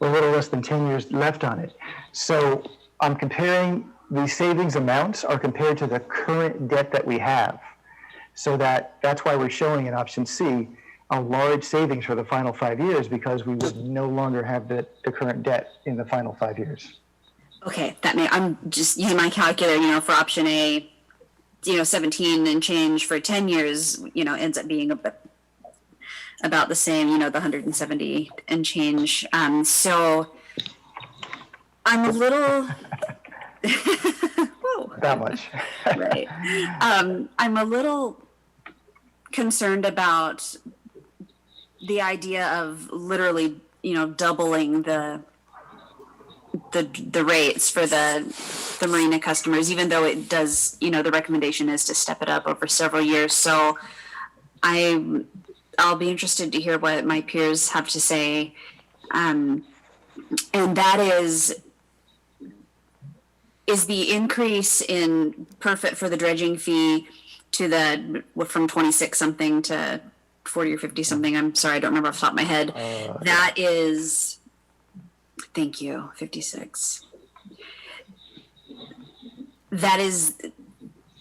a little less than 10 years left on it. So I'm comparing the savings amounts are compared to the current debt that we have. So that's why we're showing in option C a large savings for the final 5 years, because we would no longer have the current debt in the final 5 years. Okay, I'm just using my calculator, for option A, 17 and change for 10 years, ends up being about the same, the 170 and change. So I'm a little, whoa. That much. Right. I'm a little concerned about the idea of literally, doubling the rates for the marina customers, even though it does, the recommendation is to step it up over several years. So I'll be interested to hear what my peers have to say. And that is the increase in perfect for the dredging fee to from 26 something to 40 or 50 something. I'm sorry, I don't remember off the top of my head. That is, thank you, 56. That is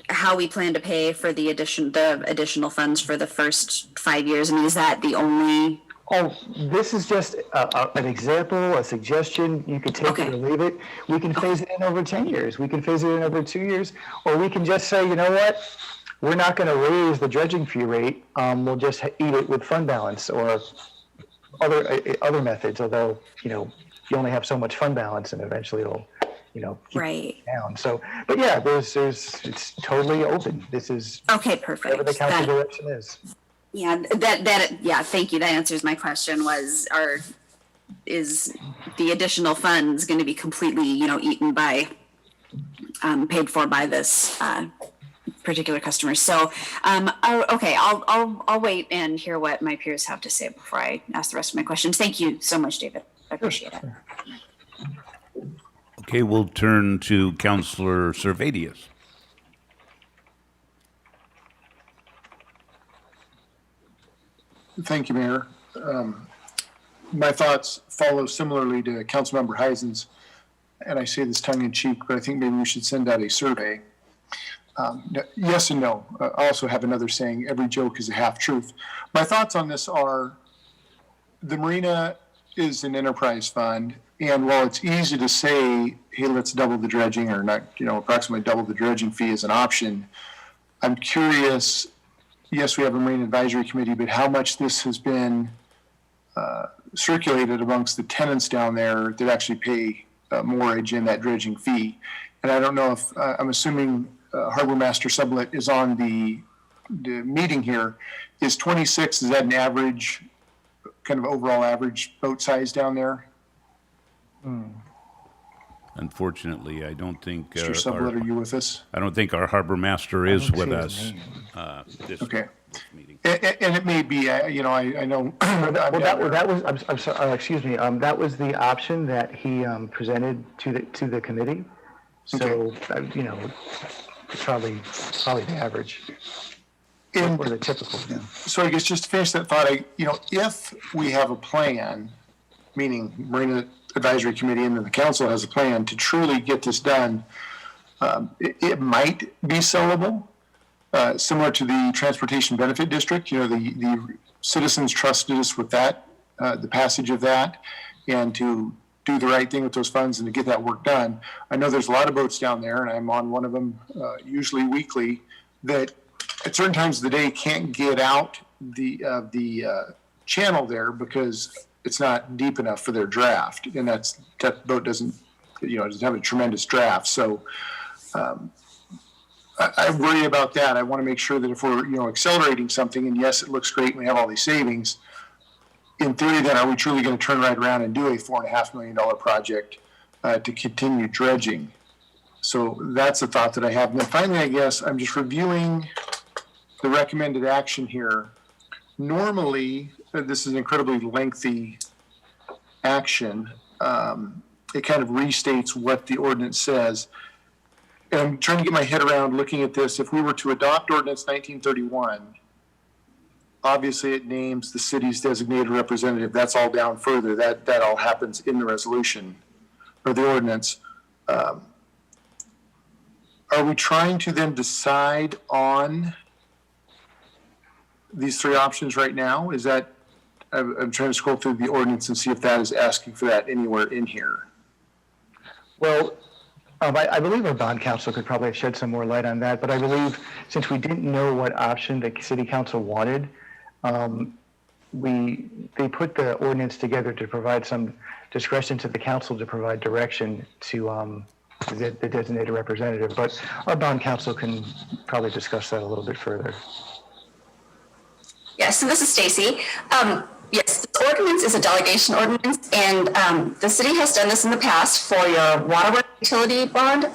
how we plan to pay for the additional funds for the first 5 years. I mean, is that the only? Oh, this is just an example, a suggestion. You could take it or leave it. We can phase it in over 10 years. We can phase it in over 2 years. Or we can just say, you know what? We're not going to raise the dredging fee rate. We'll just eat it with fund balance or other methods, although, you only have so much fund balance and eventually it'll, keep right down. So, but yeah, it's totally open. This is okay, perfect. Whatever the council direction is. Yeah, thank you. That answers my question. Is the additional funds going to be completely, eaten by, paid for by this particular customer? So, okay, I'll wait and hear what my peers have to say before I ask the rest of my questions. Thank you so much, David. I appreciate it. Okay, we'll turn to Councilor Servadius. Thank you, Mayor. My thoughts follow similarly to Councilmember Heisen's, and I say this tongue in cheek, but I think maybe we should send out a survey. Yes and no. I also have another saying, every joke is a half truth. My thoughts on this are, the marina is an enterprise fund, and while it's easy to say, hey, let's double the dredging, or not, approximately double the dredging fee as an option, I'm curious, yes, we have a Marine Advisory Committee, but how much this has been circulated amongst the tenants down there that actually pay mortgage and that dredging fee. And I don't know if, I'm assuming Harbor Master Sublette is on the meeting here. Is 26, is that an average, kind of overall average boat size down there? Unfortunately, I don't think. Mr. Sublette, are you with us? I don't think our harbor master is with us. Okay. Meeting. And it may be, I know. That was, I'm sorry, excuse me, that was the option that he presented to the committee. So, it's probably the average. Or the typical, yeah. So I guess just to finish that thought, if we have a plan, meaning Marina Advisory Committee and then the council has a plan to truly get this done, it might be sellable, similar to the Transportation Benefit District. The citizens trusted us with that, the passage of that, and to do the right thing with those funds and to get that work done. I know there's a lot of boats down there, and I'm on one of them usually weekly, that at certain times of the day can't get out the channel there because it's not deep enough for their draft, and that boat doesn't have a tremendous draft. So I worry about that. I want to make sure that if we're, accelerating something, and yes, it looks great and we have all these savings, in theory, then are we truly going to turn right around and do a $4.5 million project to continue dredging? So that's a thought that I have. And then finally, I guess I'm just reviewing the recommended action here. Normally, this is an incredibly lengthy action. It kind of restates what the ordinance says. And I'm trying to get my head around looking at this. If we were to adopt Ordinance 1931, obviously it names the city's designated representative. That's all down further. That all happens in the resolution or the ordinance. Are we trying to then decide on these three options right now? Is that, I'm trying to scroll through the ordinance and see if that is asking for that anywhere in here. Well, I believe our bond counsel could probably shed some more light on that, but I believe since we didn't know what option the city council wanted, they put the ordinance together to provide some discretion to the council to provide direction to the designated representative. But our bond counsel can probably discuss that a little bit further. Yes, so this is Stacy. Yes, this ordinance is a delegation ordinance, and the city has done this in the past for your water utility bonds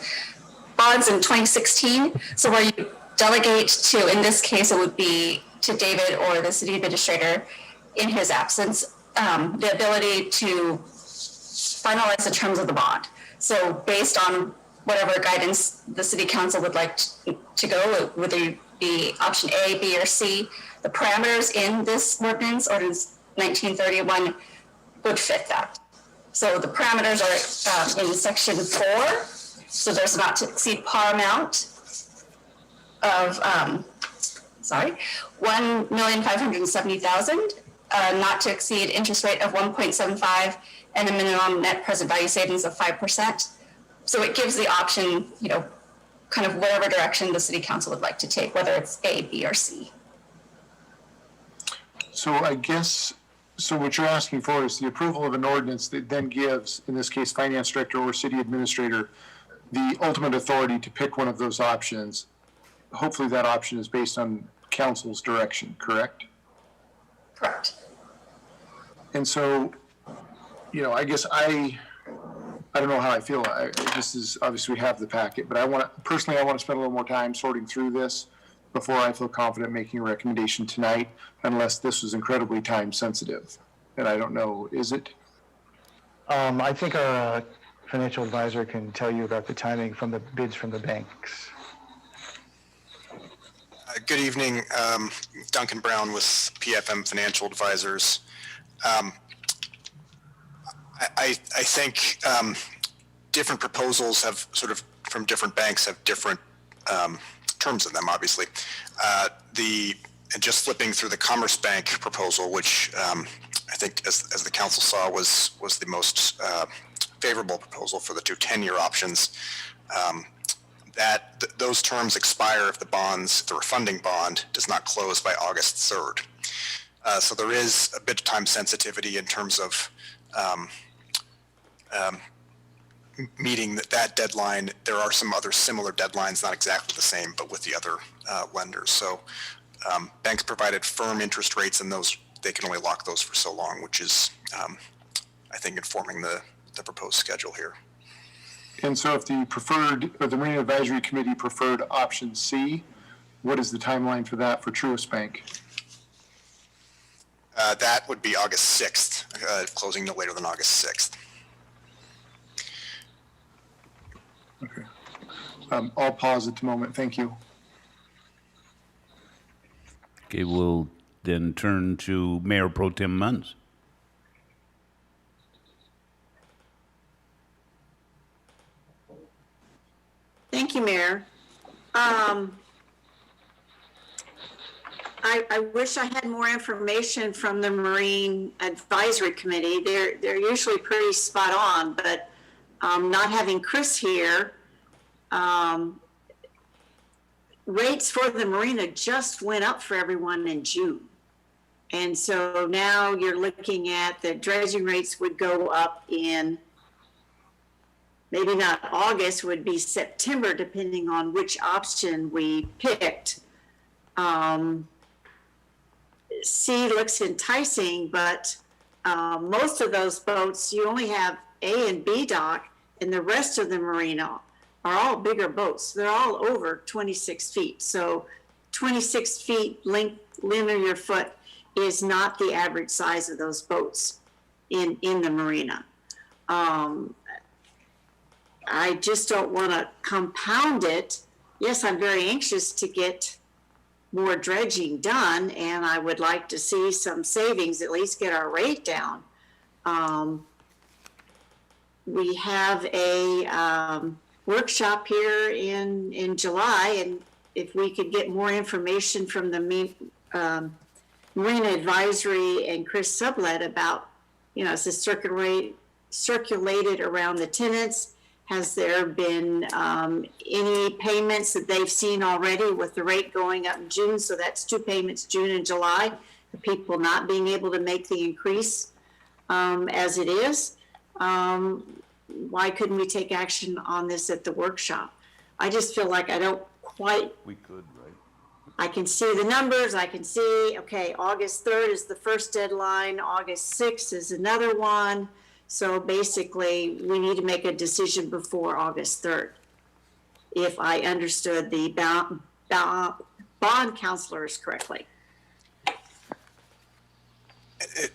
in 2016. So where you delegate to, in this case, it would be to David or the city administrator in his absence, the ability to finalize the terms of the bond. So based on whatever guidance the city council would like to go, whether it be option A, B, or C, the parameters in this ordinance 1931 would fit that. So the parameters are in section 4. So there's not to exceed par amount of, $1,570,000, not to exceed interest rate of 1.75, and a minimum net present value savings of 5%. So it gives the option, kind of whatever direction the city council would like to take, whether it's A, B, or C. So I guess, what you're asking for is the approval of an ordinance that then gives, in this case, finance director or city administrator, the ultimate authority to pick one of those options. Hopefully that option is based on council's direction, correct? Correct. And so, I guess I don't know how I feel. This is, obviously we have the packet, but I want to spend a little more time sorting through this before I feel confident making a recommendation tonight, unless this was incredibly time sensitive. And I don't know, is it? I think our financial advisor can tell you about the timing from the bids from the banks. Good evening, Duncan Brown with PFM Financial Advisors. I think different proposals have sort of, from different banks, have different terms in them, obviously. And just flipping through the Commerce Bank proposal, which I think, as the council saw, was the most favorable proposal for the two 10-year options. Those terms expire if the refunding bond does not close by August 3rd. So there is a bit of time sensitivity in terms of meeting that deadline. There are some other similar deadlines, not exactly the same, but with the other lenders. So banks provided firm interest rates, and those, they can only lock those for so long, which is, I think, informing the proposed schedule here. And so if the Marine Advisory Committee preferred option C, what is the timeline for that for Truist Bank? That would be August 6th, closing no later than August 6th. Okay. I'll pause at the moment. Thank you. Okay, we'll then turn to Mayor Pro Tem Munns. Thank you, Mayor. I wish I had more information from the Marine Advisory Committee. They're usually pretty spot on, but not having Chris here, rates for the marina just went up for everyone in June. And so now you're looking at the dredging rates would go up in maybe not August, would be September, depending on which option we picked. C looks enticing, but most of those boats, you only have A and B dock, and the rest of the marina are all bigger boats. They're all over 26 feet. So 26 feet linear foot is not the average size of those boats in the marina. I just don't want to compound it. Yes, I'm very anxious to get more dredging done, and I would like to see some savings, at least get our rate down. We have a workshop here in July, and if we could get more information from the Marina Advisory and Chris Sublet about, is this circulated around the tenants? Has there been any payments that they've seen already with the rate going up in June? So that's 2 payments, June and July, the people not being able to make the increase as it is. Why couldn't we take action on this at the workshop? I just feel like I don't quite. We could, right? I can see the numbers. I can see, okay, August 3rd is the first deadline. August 6th is another one. So basically, we need to make a decision before August 3rd, if I understood the bond counselors correctly.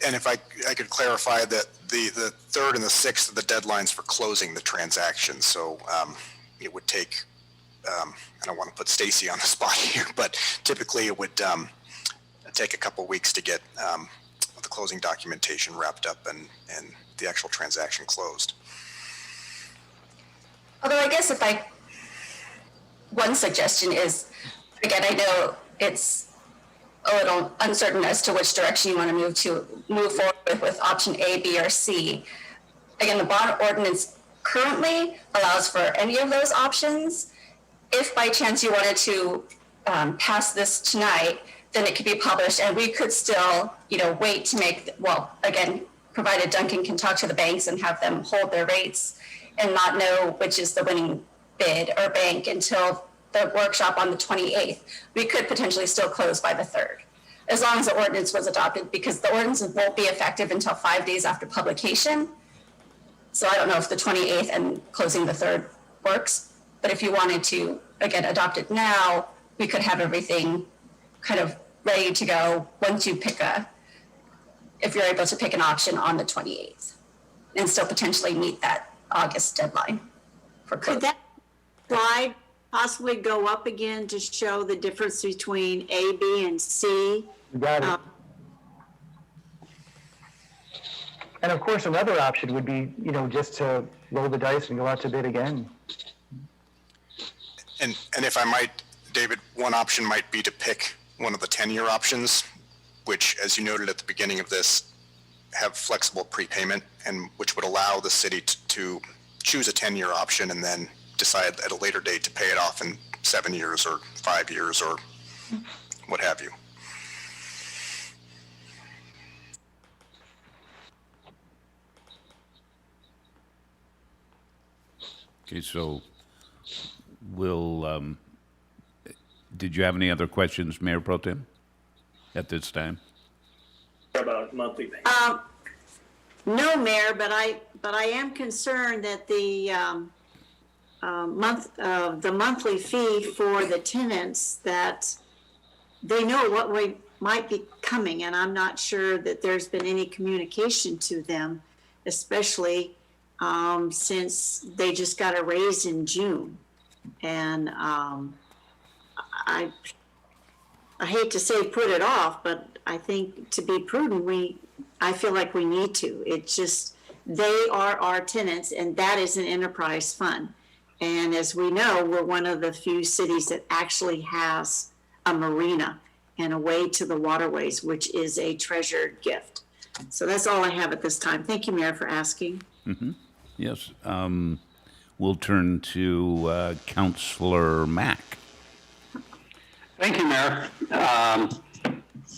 And if I could clarify that the 3rd and the 6th are the deadlines for closing the transaction. So it would take, I don't want to put Stacy on the spot here, but typically it would take a couple weeks to get the closing documentation wrapped up and the actual transaction closed. Although I guess one suggestion is, again, I know it's a little uncertain as to which direction you want to move forward with option A, B, or C. Again, the bond ordinance currently allows for any of those options. If by chance you wanted to pass this tonight, then it could be published, and we could still, wait to make, again, provided Duncan can talk to the banks and have them hold their rates and not know which is the winning bid or bank until the workshop on the 28th. We could potentially still close by the 3rd, as long as the ordinance was adopted, because the ordinance won't be effective until 5 days after publication. So I don't know if the 28th and closing the 3rd works, but if you wanted to, again, adopt it now, we could have everything kind of ready to go once you if you're able to pick an option on the 28th and still potentially meet that August deadline for close. Could that slide possibly go up again to show the difference between A, B, and C? Got it. And of course, another option would be, just to roll the dice and go out to bid again. And if I might, David, one option might be to pick one of the 10-year options, which, as you noted at the beginning of this, have flexible prepayment, and which would allow the city to choose a 10-year option and then decide at a later date to pay it off in 7 years or 5 years or what have you. Okay, so did you have any other questions, Mayor Pro Tem, at this time? About monthly payment. No, Mayor, but I am concerned that the monthly fee for the tenants, that they know what might be coming, and I'm not sure that there's been any communication to them, especially since they just got a raise in June. And I hate to say put it off, but I think to be prudent, I feel like we need to. It's just, they are our tenants, and that is an enterprise fund. And as we know, we're one of the few cities that actually has a marina and a way to the waterways, which is a treasured gift. So that's all I have at this time. Thank you, Mayor, for asking. Mm-hmm. Yes. We'll turn to Councilor Mack. Thank you, Mayor.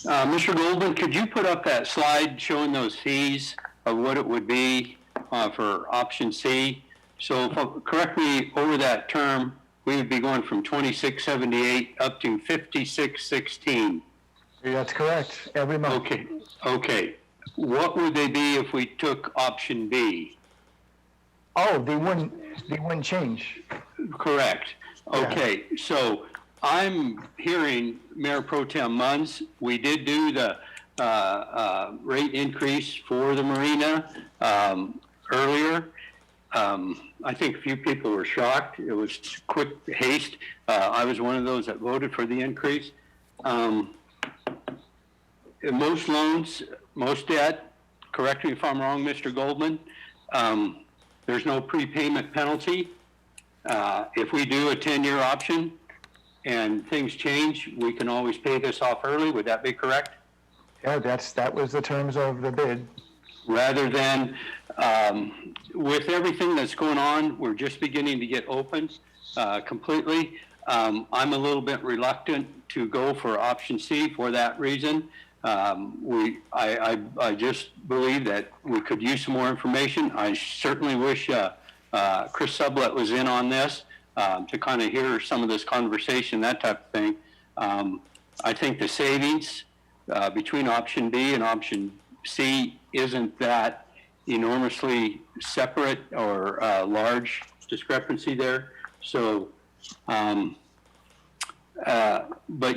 Mr. Goldman, could you put up that slide showing those fees of what it would be for option C, So correct me, over that term, we would be going from 2678 up to 5616. That's correct, every month. Okay. What would they be if we took option B? Oh, they wouldn't change. Correct. Okay, so I'm hearing Mayor Pro Tem Munns, we did do the rate increase for the marina earlier. I think a few people were shocked. It was quick haste. I was one of those that voted for the increase. Most loans, most debt, correct me if I'm wrong, Mr. Goldman, there's no prepayment penalty. If we do a 10-year option and things change, we can always pay this off early. Would that be correct? Yeah, that was the terms of the bid. Rather than, with everything that's going on, we're just beginning to get open completely. I'm a little bit reluctant to go for option C for that reason. I just believe that we could use some more information. I certainly wish Chris Sublett was in on this to kind of hear some of this conversation, that type of thing. I think the savings between option B and option C isn't that enormously separate or large discrepancy there. So, but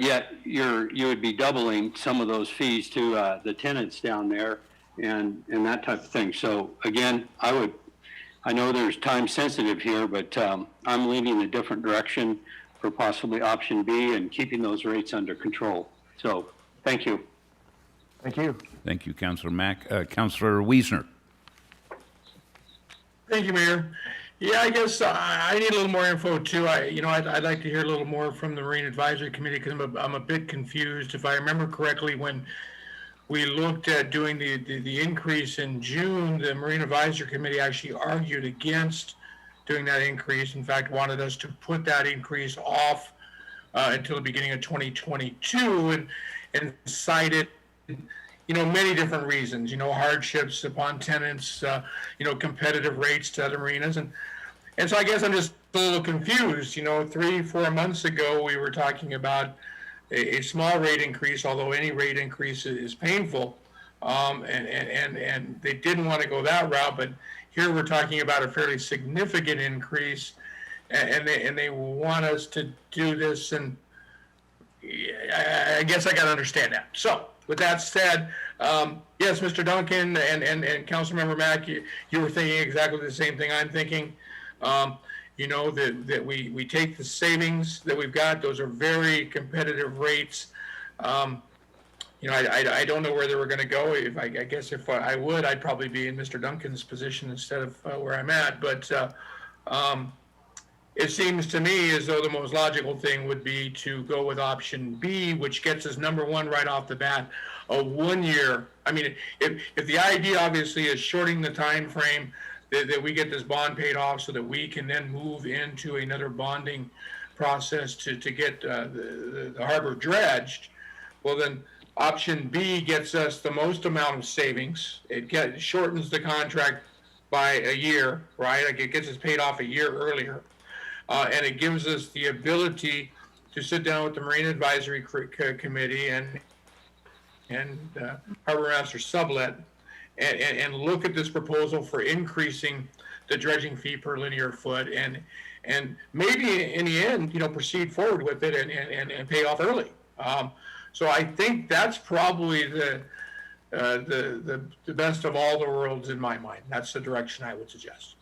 yet you would be doubling some of those fees to the tenants down there and that type of thing. So again, I know there's time sensitive here, but I'm leaning a different direction for possibly option B and keeping those rates under control. So thank you. Thank you. Thank you, Councilor Mack. Councilor Wiesner. Thank you, Mayor. Yeah, I guess I need a little more info too. I'd like to hear a little more from the Marine Advisory Committee because I'm a bit confused. If I remember correctly, when we looked at doing the increase in June, the Marine Advisory Committee actually argued against doing that increase. In fact, wanted us to put that increase off until the beginning of 2022 and cited many different reasons, hardships upon tenants, competitive rates to other marinas. And so I guess I'm just a little confused. 3-4 months ago, we were talking about a small rate increase, although any rate increase is painful. And they didn't want to go that route, but here we're talking about a fairly significant increase and they want us to do this. And I guess I got to understand that. So, with that said, yes, Mr. Duncan and Councilmember Mack, you were thinking exactly the same thing I'm thinking. That we take the savings that we've got; those are very competitive rates. I don't know where they were going to go. I guess if I would, I'd probably be in Mr. Duncan's position instead of where I'm at. But it seems to me as though the most logical thing would be to go with option B, which gets us number one right off the bat, a 1 year. I mean, if the idea obviously is shorting the time frame that we get this bond paid off so that we can then move into another bonding process to get the harbor dredged, well then option B gets us the most amount of savings. It shortens the contract by a year, right? Like it gets us paid off a year earlier. And it gives us the ability to sit down with the Marine Advisory Committee and Harbor Master Sublett and look at this proposal for increasing the dredging fee per linear foot and maybe in the end, proceed forward with it and pay off early. So I think that's probably the best of all the worlds in my mind. That's the direction I would suggest.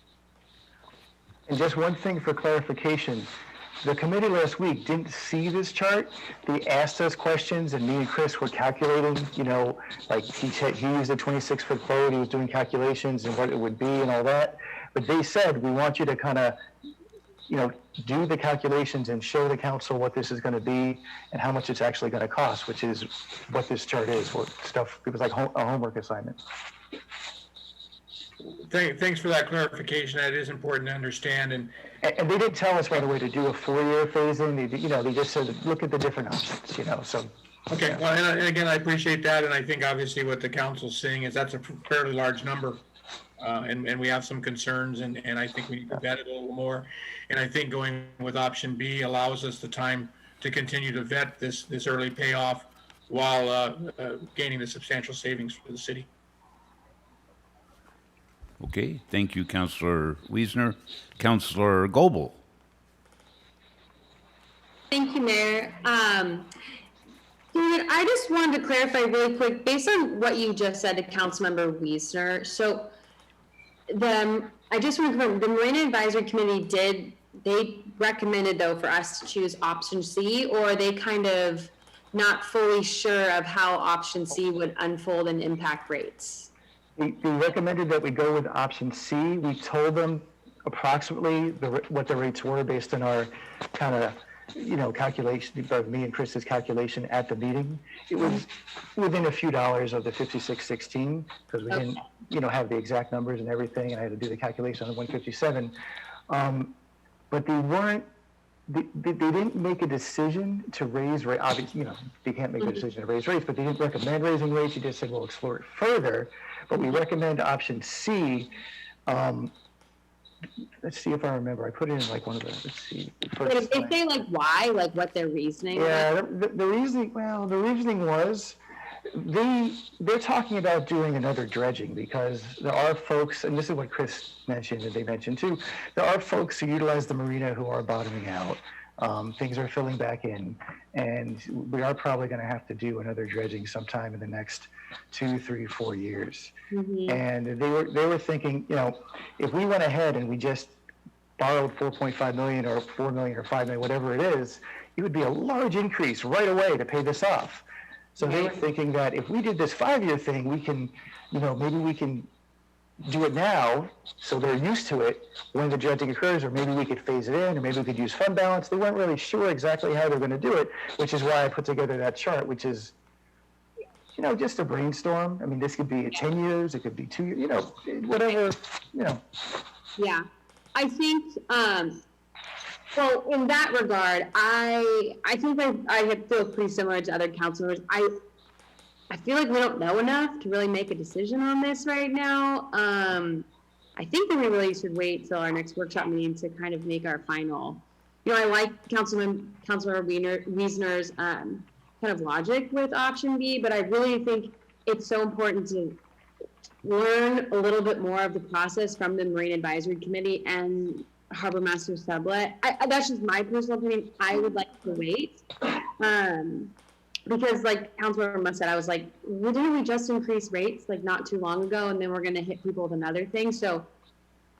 And just one thing for clarification, the committee last week didn't see this chart. They asked us questions and me and Chris were calculating, like he used a 26-foot boat, he was doing calculations and what it would be and all that. But they said, we want you to kind of, do the calculations and show the council what this is going to be and how much it's actually going to cost, which is what this chart is, it was like a homework assignment. Thanks for that clarification. That is important to understand. And they didn't tell us right away to do a 4-year phase-in. They just said, look at the different options, so. Okay, well, and again, I appreciate that. And I think obviously what the council's saying is that's a fairly large number. and we have some concerns, and I think we need to vet it a little more. And I think going with option B allows us the time to continue to vet this early payoff while gaining the substantial savings for the city. Okay, thank you, Councilor Wiesner. Councilor Goebel. Thank you, Mayor. David, I just wanted to clarify really quick, based on what you just said to Councilmember Wiesner. So I just want to confirm, the Marina Advisory Committee they recommended though for us to choose option C, or are they kind of not fully sure of how option C would unfold and impact rates? We recommended that we go with option C. We told them approximately what the rates were based on our kind of, calculation, me and Chris's calculation at the meeting. It was within a few dollars of the 56.16 because we didn't, have the exact numbers and everything, and I had to do the calculation on the 157. But they didn't make a decision to raise rates. Obviously, they can't make a decision to raise rates, but they didn't recommend raising rates. They just said, we'll explore it further. But we recommend option C. Let's see if I remember. I put it in like one of the, let's see. But if they say like why, like what their reasoning was? Yeah, the reasoning was they're talking about doing another dredging because there are folks, and this is what Chris mentioned and they mentioned too, there are folks who utilize the marina who are bottoming out. Things are filling back in, and we are probably going to have to do another dredging sometime in the next 2, 3, 4 years. Mm-hmm. And they were thinking, if we went ahead and we just borrowed 4.5 million or 4 million or 5 million, whatever it is, it would be a large increase right away to pay this off. So they were thinking that if we did this 5-year thing, we can, maybe we can do it now so they're used to it when the dredging occurs, or maybe we could phase it in, or maybe we could use fund balance. They weren't really sure exactly how they're going to do it, which is why I put together that chart, which is, just a brainstorm. I mean, this could be 10 years, it could be 2 years, whatever, Yeah, I think, well, in that regard, I think I feel pretty similar to other council members. I feel like we don't know enough to really make a decision on this right now. I think that we really should wait till our next workshop meeting to kind of make our final. I like Councilor Wiesner's kind of logic with option B, but I really think it's so important to learn a little bit more of the process from the Marine Advisory Committee and Harbor Master Sublet. That's just my personal opinion. I would like to wait. Because like Councilmember Muss said, I was like, didn't we just increase rates like not too long ago, and then we're going to hit people with another thing? So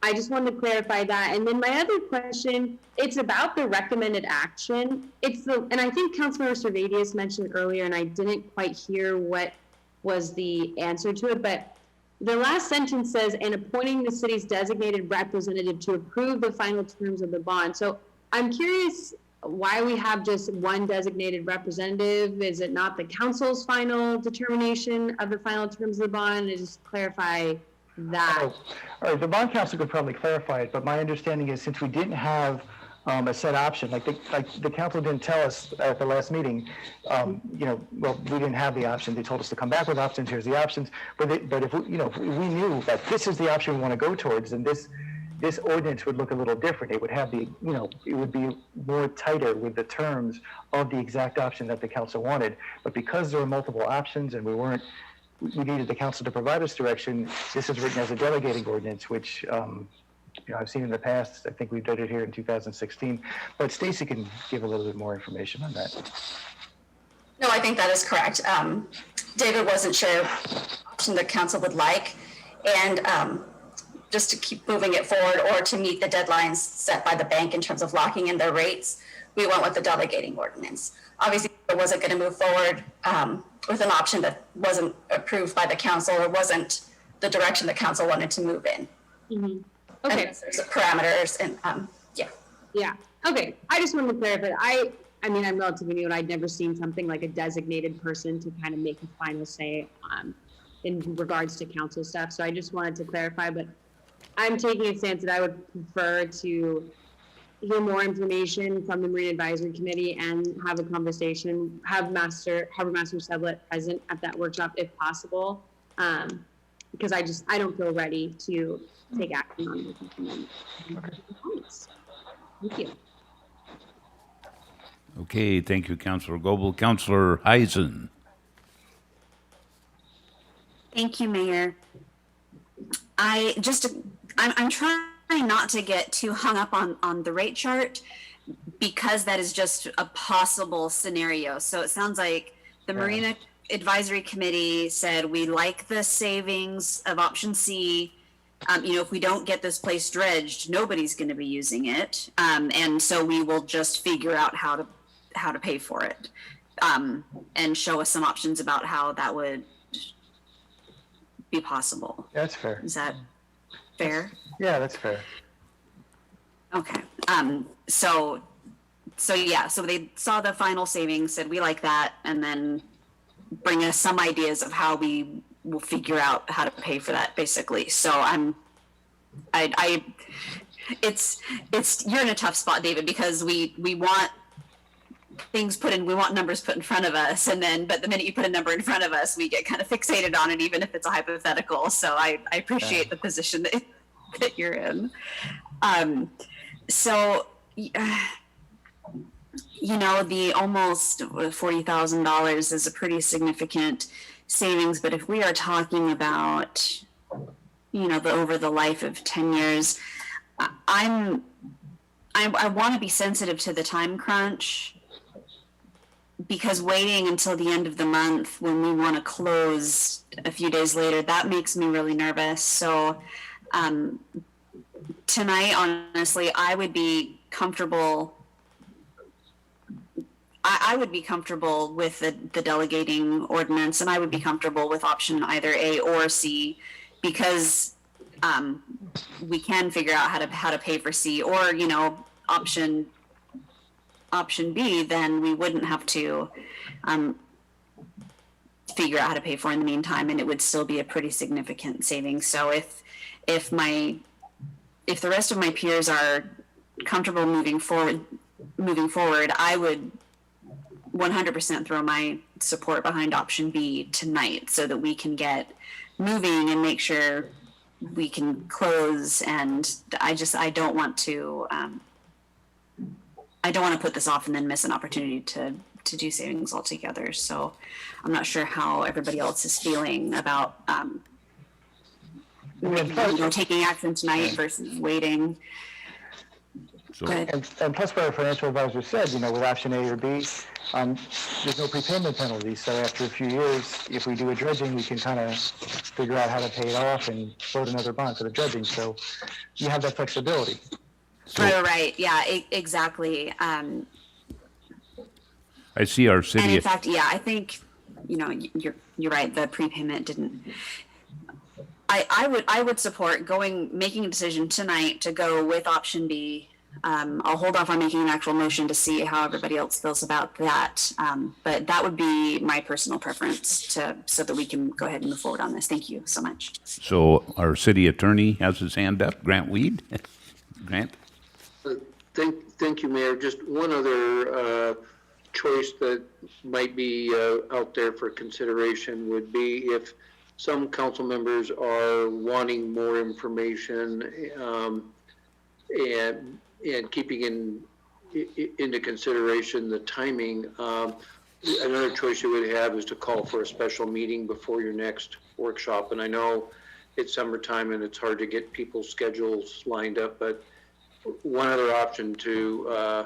I just wanted to clarify that. And then my other question, it's about the recommended action. And I think Councilmember Servadius mentioned it earlier, and I didn't quite hear what was the answer to it, but the last sentence says, and appointing the city's designated representative to approve the final terms of the bond. So I'm curious why we have just one designated representative. Is it not the council's final determination of the final terms of the bond? And just clarify that. All right, the bond council could probably clarify it, but my understanding is since we didn't have a set option, like the council didn't tell us at the last meeting, we didn't have the option. They told us to come back with options. Here's the options. But if we we knew that this is the option we want to go towards, then this ordinance would look a little different. It would have it would be more tighter with the terms of the exact option that the council wanted. But because there were multiple options and we needed the council to provide us direction, this is written as a delegating ordinance, which I've seen in the past. I think we did it here in 2016. But Stacy can give a little bit more information on that. No, I think that is correct. David wasn't sure what option the council would like, and just to keep moving it forward or to meet the deadlines set by the bank in terms of locking in their rates, we went with the delegating ordinance. Obviously, it wasn't going to move forward with an option that wasn't approved by the council or wasn't the direction the council wanted to move in. Mm-hmm. Okay. And there's parameters and yeah. Yeah. Okay. I just wanted to clarify. I mean, I'm relatively new and I'd never seen something like a designated person to kind of make a final say in regards to council stuff. So I just wanted to clarify, but I'm taking a stance that I would prefer to hear more information from the Marine Advisory Committee and have a conversation, have Harbor Master Sublet present at that workshop if possible. because I don't feel ready to take action on it. Thank you. Okay, thank you, Councilor Goebel. Councilor Heisen. Thank you, Mayor. I'm trying not to get too hung up on the rate chart because that is just a possible scenario. So it sounds like the Marina Advisory Committee said we like the savings of option C. If we don't get this place dredged, nobody's going to be using it, and so we will just figure out how to pay for it, and show us some options about how that would be possible. That's fair. Is that fair? Yeah, that's fair. Okay. So they saw the final savings, said we like that, and then bring us some ideas of how we will figure out how to pay for that, basically. So you're in a tough spot, David, because we want we want numbers put in front of us, but the minute you put a number in front of us, we get kind of fixated on it, even if it's a hypothetical. So I appreciate the position that you're in. The almost $40,000 is a pretty significant savings, but if we are talking about, over the life of 10 years, I want to be sensitive to the time crunch, because waiting until the end of the month when we want to close a few days later, that makes me really nervous. So tonight, honestly, I would be comfortable with the delegating ordinance, and I would be comfortable with option either A or C, because we can figure out how to pay for C, or option B, then we wouldn't have to figure out how to pay for in the meantime, and it would still be a pretty significant savings. So if the rest of my peers are comfortable moving forward, I would 100% throw my support behind option B tonight, so that we can get moving and make sure we can close. And I don't want to put this off and then miss an opportunity to do savings altogether. So I'm not sure how everybody else is feeling about taking action tonight versus waiting. So, And plus, what our financial advisor said, with option A or B, there's no prepayment penalty. So after a few years, if we do a dredging, we can kind of figure out how to pay it off and float another bond for the dredging. So you have that flexibility. Right. Yeah, exactly. I see our city. And in fact, yeah, I think, you're right. The prepayment didn't. I would support making a decision tonight to go with option B. I'll hold off on making an actual motion to see how everybody else feels about that. But that would be my personal preference so that we can go ahead and move forward on this. Thank you so much. So our city attorney has his hand up, Grant Weed. Grant? Thank you, Mayor. Just one other choice that might be out there for consideration would be if some council members are wanting more information and keeping into consideration the timing. Another choice you would have is to call for a special meeting before your next workshop. And I know it's summertime and it's hard to get people's schedules lined up, but one other option to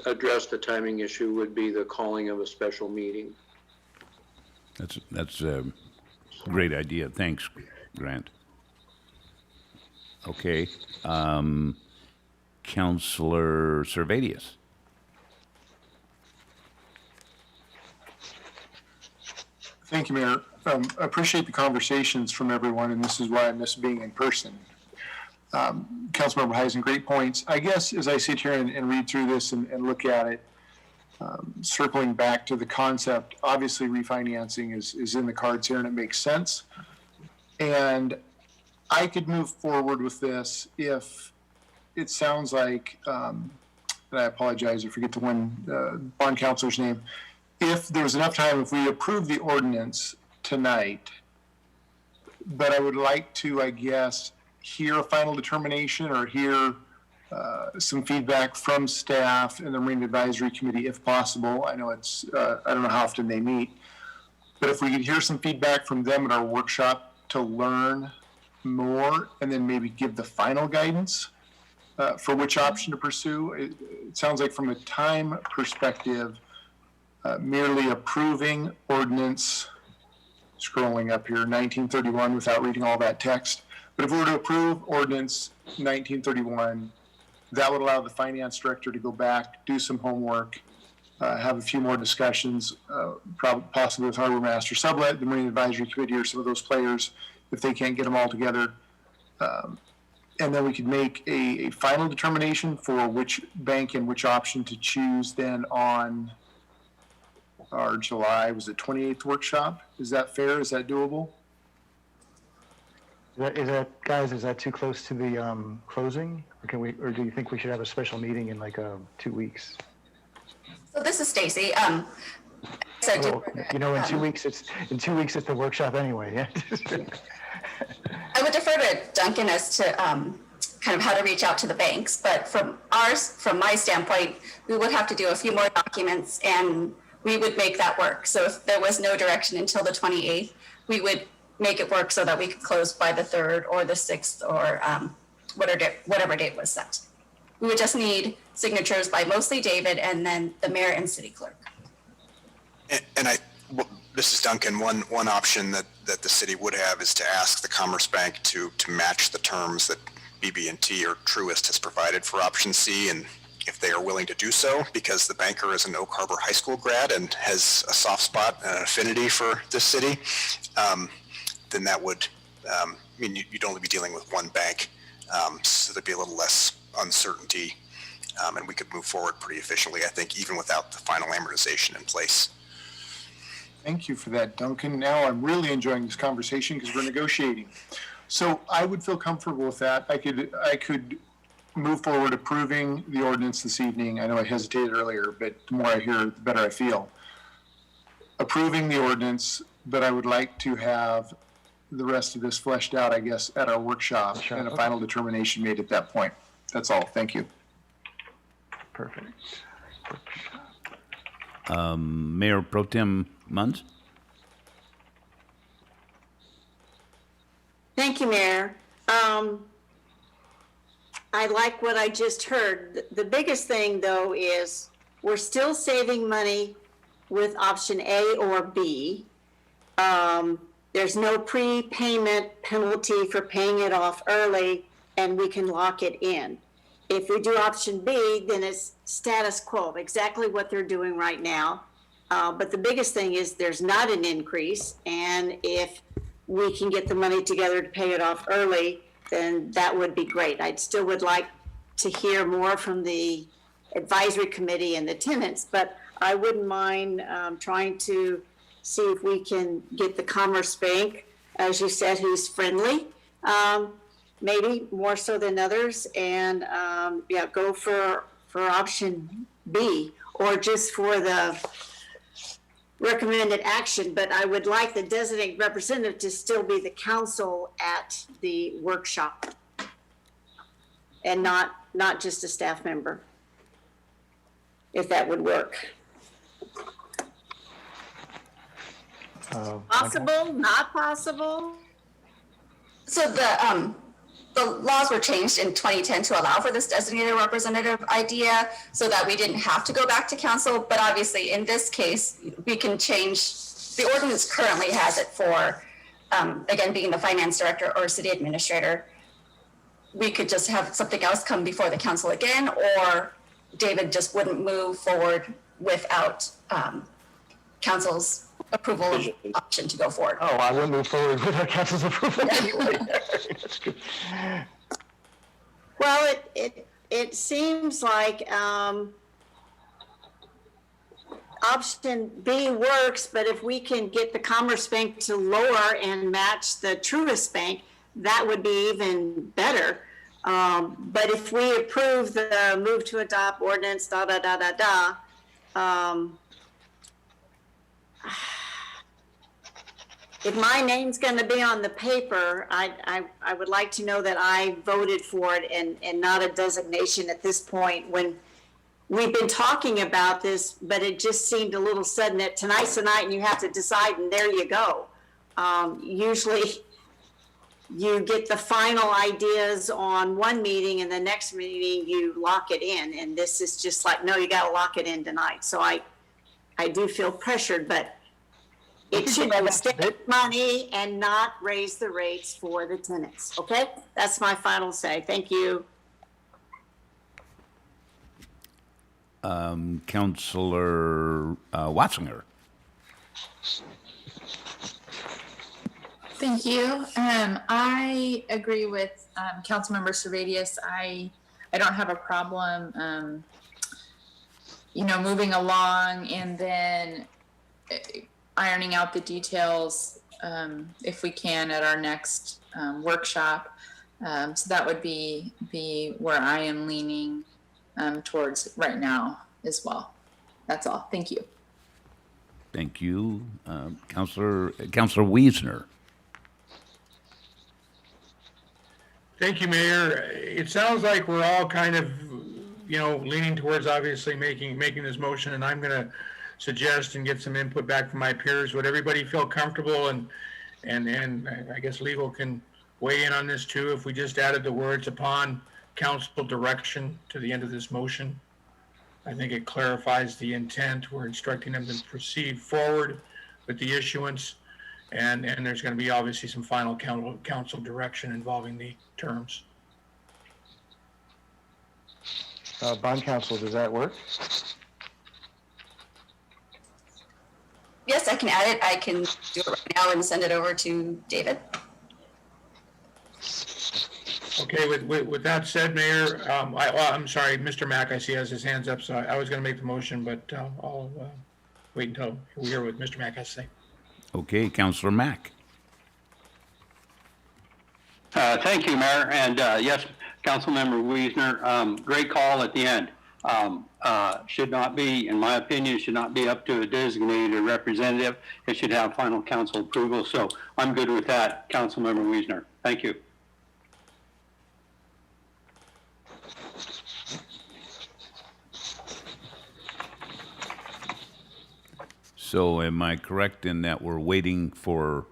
address the timing issue would be the calling of a special meeting. That's a great idea. Thanks, Grant. Okay. Councilor Servadius. Thank you, Mayor. I appreciate the conversations from everyone, and this is why I miss being in person. Councilmember Heisen, great points. I guess as I sit here and read through this and look at it, circling back to the concept, obviously refinancing is in the cards here and it makes sense. And I could move forward with this if it sounds like, and I apologize, I forget the one bond counselor's name. If there was enough time, if we approve the ordinance tonight, but I would like to, I guess, hear a final determination or hear some feedback from staff and the Marine Advisory Committee if possible. I know it's, I don't know how often they meet, but if we could hear some feedback from them at our workshop to learn more and then maybe give the final guidance for which option to pursue. It sounds like from a time perspective, merely approving ordinance, scrolling up here, 1931 without reading all that text. But if we were to approve ordinance 1931, that would allow the finance director to go back, do some homework, have a few more discussions, possibly with Harbor Master Sublet, the Marine Advisory Committee, or some of those players, if they can't get them all together. And then we could make a final determination for which bank and which option to choose then on our July, was it 28th workshop? Is that fair? Is that doable? Guys, is that too close to the closing? Or do you think we should have a special meeting in like 2 weeks? So this is Stacy. Oh, in 2 weeks it's the workshop anyway. Yeah. I would defer to Duncan as to kind of how to reach out to the banks, but from my standpoint, we would have to do a few more documents and we would make that work. So if there was no direction until the 28th, we would make it work so that we could close by the 3rd or the 6th or whatever date was set. We would just need signatures by mostly David and then the mayor and city clerk. This is Duncan. One option that the city would have is to ask the Commerce Bank to match the terms that BB&T or Truist has provided for option C, and if they are willing to do so, because the banker is an Oak Harbor High School grad and has a soft spot and an affinity for this city, then that would mean you'd only be dealing with one bank, so there'd be a little less uncertainty, and we could move forward pretty efficiently, I think, even without the final amortization in place. Thank you for that, Duncan. Now I'm really enjoying this conversation because we're negotiating. So I would feel comfortable with that. I could move forward approving the ordinance this evening. I know I hesitated earlier, but the more I hear, the better I feel. Approving the ordinance, but I would like to have the rest of this fleshed out, I guess, at our workshop and a final determination made at that point. That's all. Thank you. Perfect. Mayor Pro Tem Munns? Thank you, Mayor. I like what I just heard. The biggest thing, though, is we're still saving money with option A or B. There's no prepayment penalty for paying it off early, and we can lock it in. If we do option B, then it's status quo, exactly what they're doing right now. But the biggest thing is there's not an increase, and if we can get the money together to pay it off early, then that would be great. I still would like to hear more from the advisory committee and the tenants, but I wouldn't mind trying to see if we can get the Commerce Bank, as you said, who's friendly, maybe more so than others, and go for option B, or just for the recommended action. But I would like the designated representative to still be the council at the workshop, and not just a staff member, if that would work. Possible, not possible? So the laws were changed in 2010 to allow for this designated representative idea so that we didn't have to go back to council. But obviously in this case, we can change, the ordinance currently has it for, again, being the finance director or city administrator. We could just have something else come before the council again, or David just wouldn't move forward without council's approval of the option to go forward. Oh, I wouldn't move forward without council's approval anyway. That's good. Well, it seems like option B works, but if we can get the Commerce Bank to lower and match the Truist Bank, that would be even better. But if we approve the move to adopt ordinance, if my name's going to be on the paper, I would like to know that I voted for it and not a designation at this point when we've been talking about this, but it just seemed a little sudden that tonight's the night and you have to decide and there you go. Usually you get the final ideas on one meeting and the next meeting you lock it in. And this is just like, no, you got to lock it in tonight. So I do feel pressured, but it should save money and not raise the rates for the tenants. Okay, that's my final say. Thank you. Councilor Watzinger. Thank you. I agree with Councilmember Servadius. I don't have a problem, moving along and then ironing out the details if we can at our next workshop. So that would be where I am leaning towards right now as well. That's all. Thank you. Thank you. Councilor Wiesner. Thank you, Mayor. It sounds like we're all kind of, leaning towards obviously making this motion, and I'm going to suggest and get some input back from my peers. Would everybody feel comfortable, and I guess legal can weigh in on this too, if we just added the words upon council direction to the end of this motion? I think it clarifies the intent. We're instructing them to proceed forward with the issuance, and there's going to be obviously some final council direction involving the terms. Bond counsel, does that work? Yes, I can add it. I can do it right now and send it over to David. Okay, with that said, Mayor, I'm sorry, Mr. Mack, I see has his hands up, so I was going to make the motion, but I'll wait until we hear what Mr. Mack has to say. Okay, Councilor Mack. Thank you, Mayor. And yes, Councilmember Wiesner, great call at the end. Should not be, in my opinion, should not be up to a designated representative. It should have final council approval. So I'm good with that, Councilmember Wiesner. Thank you. So am I correct in that we're waiting for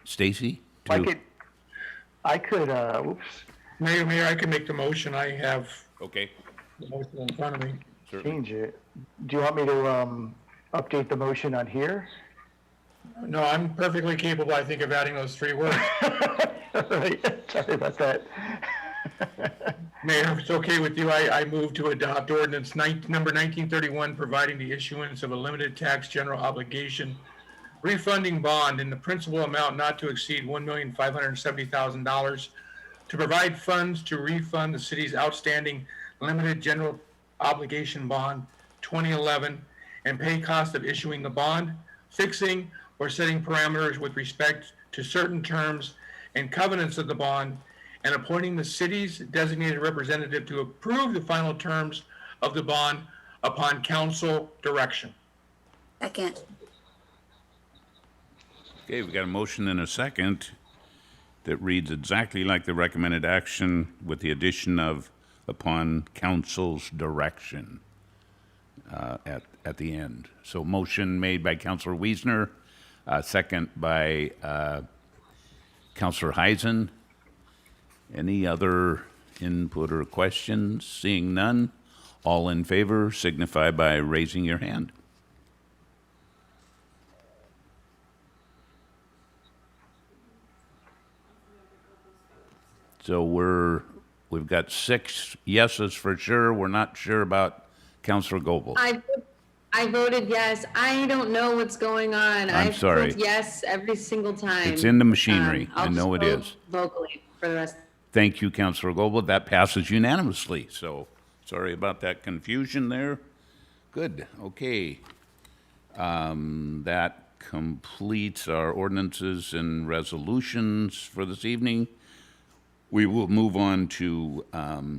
Stacy? I could, oops. Mayor, I can make the motion. I have Okay. the motion in front of me. Change it. Do you want me to update the motion on here? No, I'm perfectly capable, I think, of adding those three words. Right. Sorry about that. Mayor, if it's okay with you, I move to adopt ordinance number 1931, providing the issuance of a limited tax general obligation refunding bond in the principal amount not to exceed $1,570,000 to provide funds to refund the city's outstanding limited general obligation bond 2011 and pay cost of issuing the bond, fixing or setting parameters with respect to certain terms and covenants of the bond, and appointing the city's designated representative to approve the final terms of the bond upon council direction. Second. Okay, we got a motion and a second that reads exactly like the recommended action with the addition of upon council's direction at the end. So motion made by Councilor Wiesner, second by Councilor Heisen. Any other input or questions? Seeing none, all in favor signify by raising your hand. So we've got 6 yeses for sure. We're not sure about Councilor Goebel. I voted yes. I don't know what's going on. I'm sorry. I vote yes every single time. It's in the machinery. I I'll know it vote is. vocally for the rest. Thank you, Councilor Goebel. That passes unanimously. So sorry about that confusion there. Good. Okay. That completes our ordinances and resolutions for this evening. We will move on to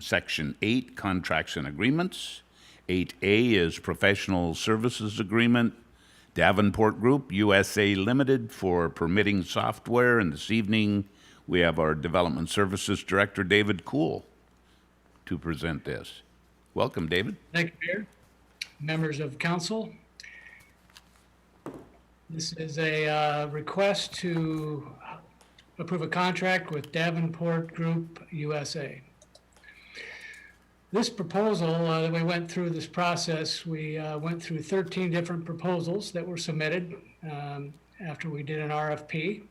Section 8, Contracts and Agreements. 8A is Professional Services Agreement. Davenport Group USA Limited for permitting software. And this evening, we have our Development Services Director, David Cool, to present this. Welcome, David. Thank you, Mayor. Members of council. This is a request to approve a contract with Davenport Group USA. This proposal, that we went through this process, we went through 13 different proposals that were submitted after we did an RFP.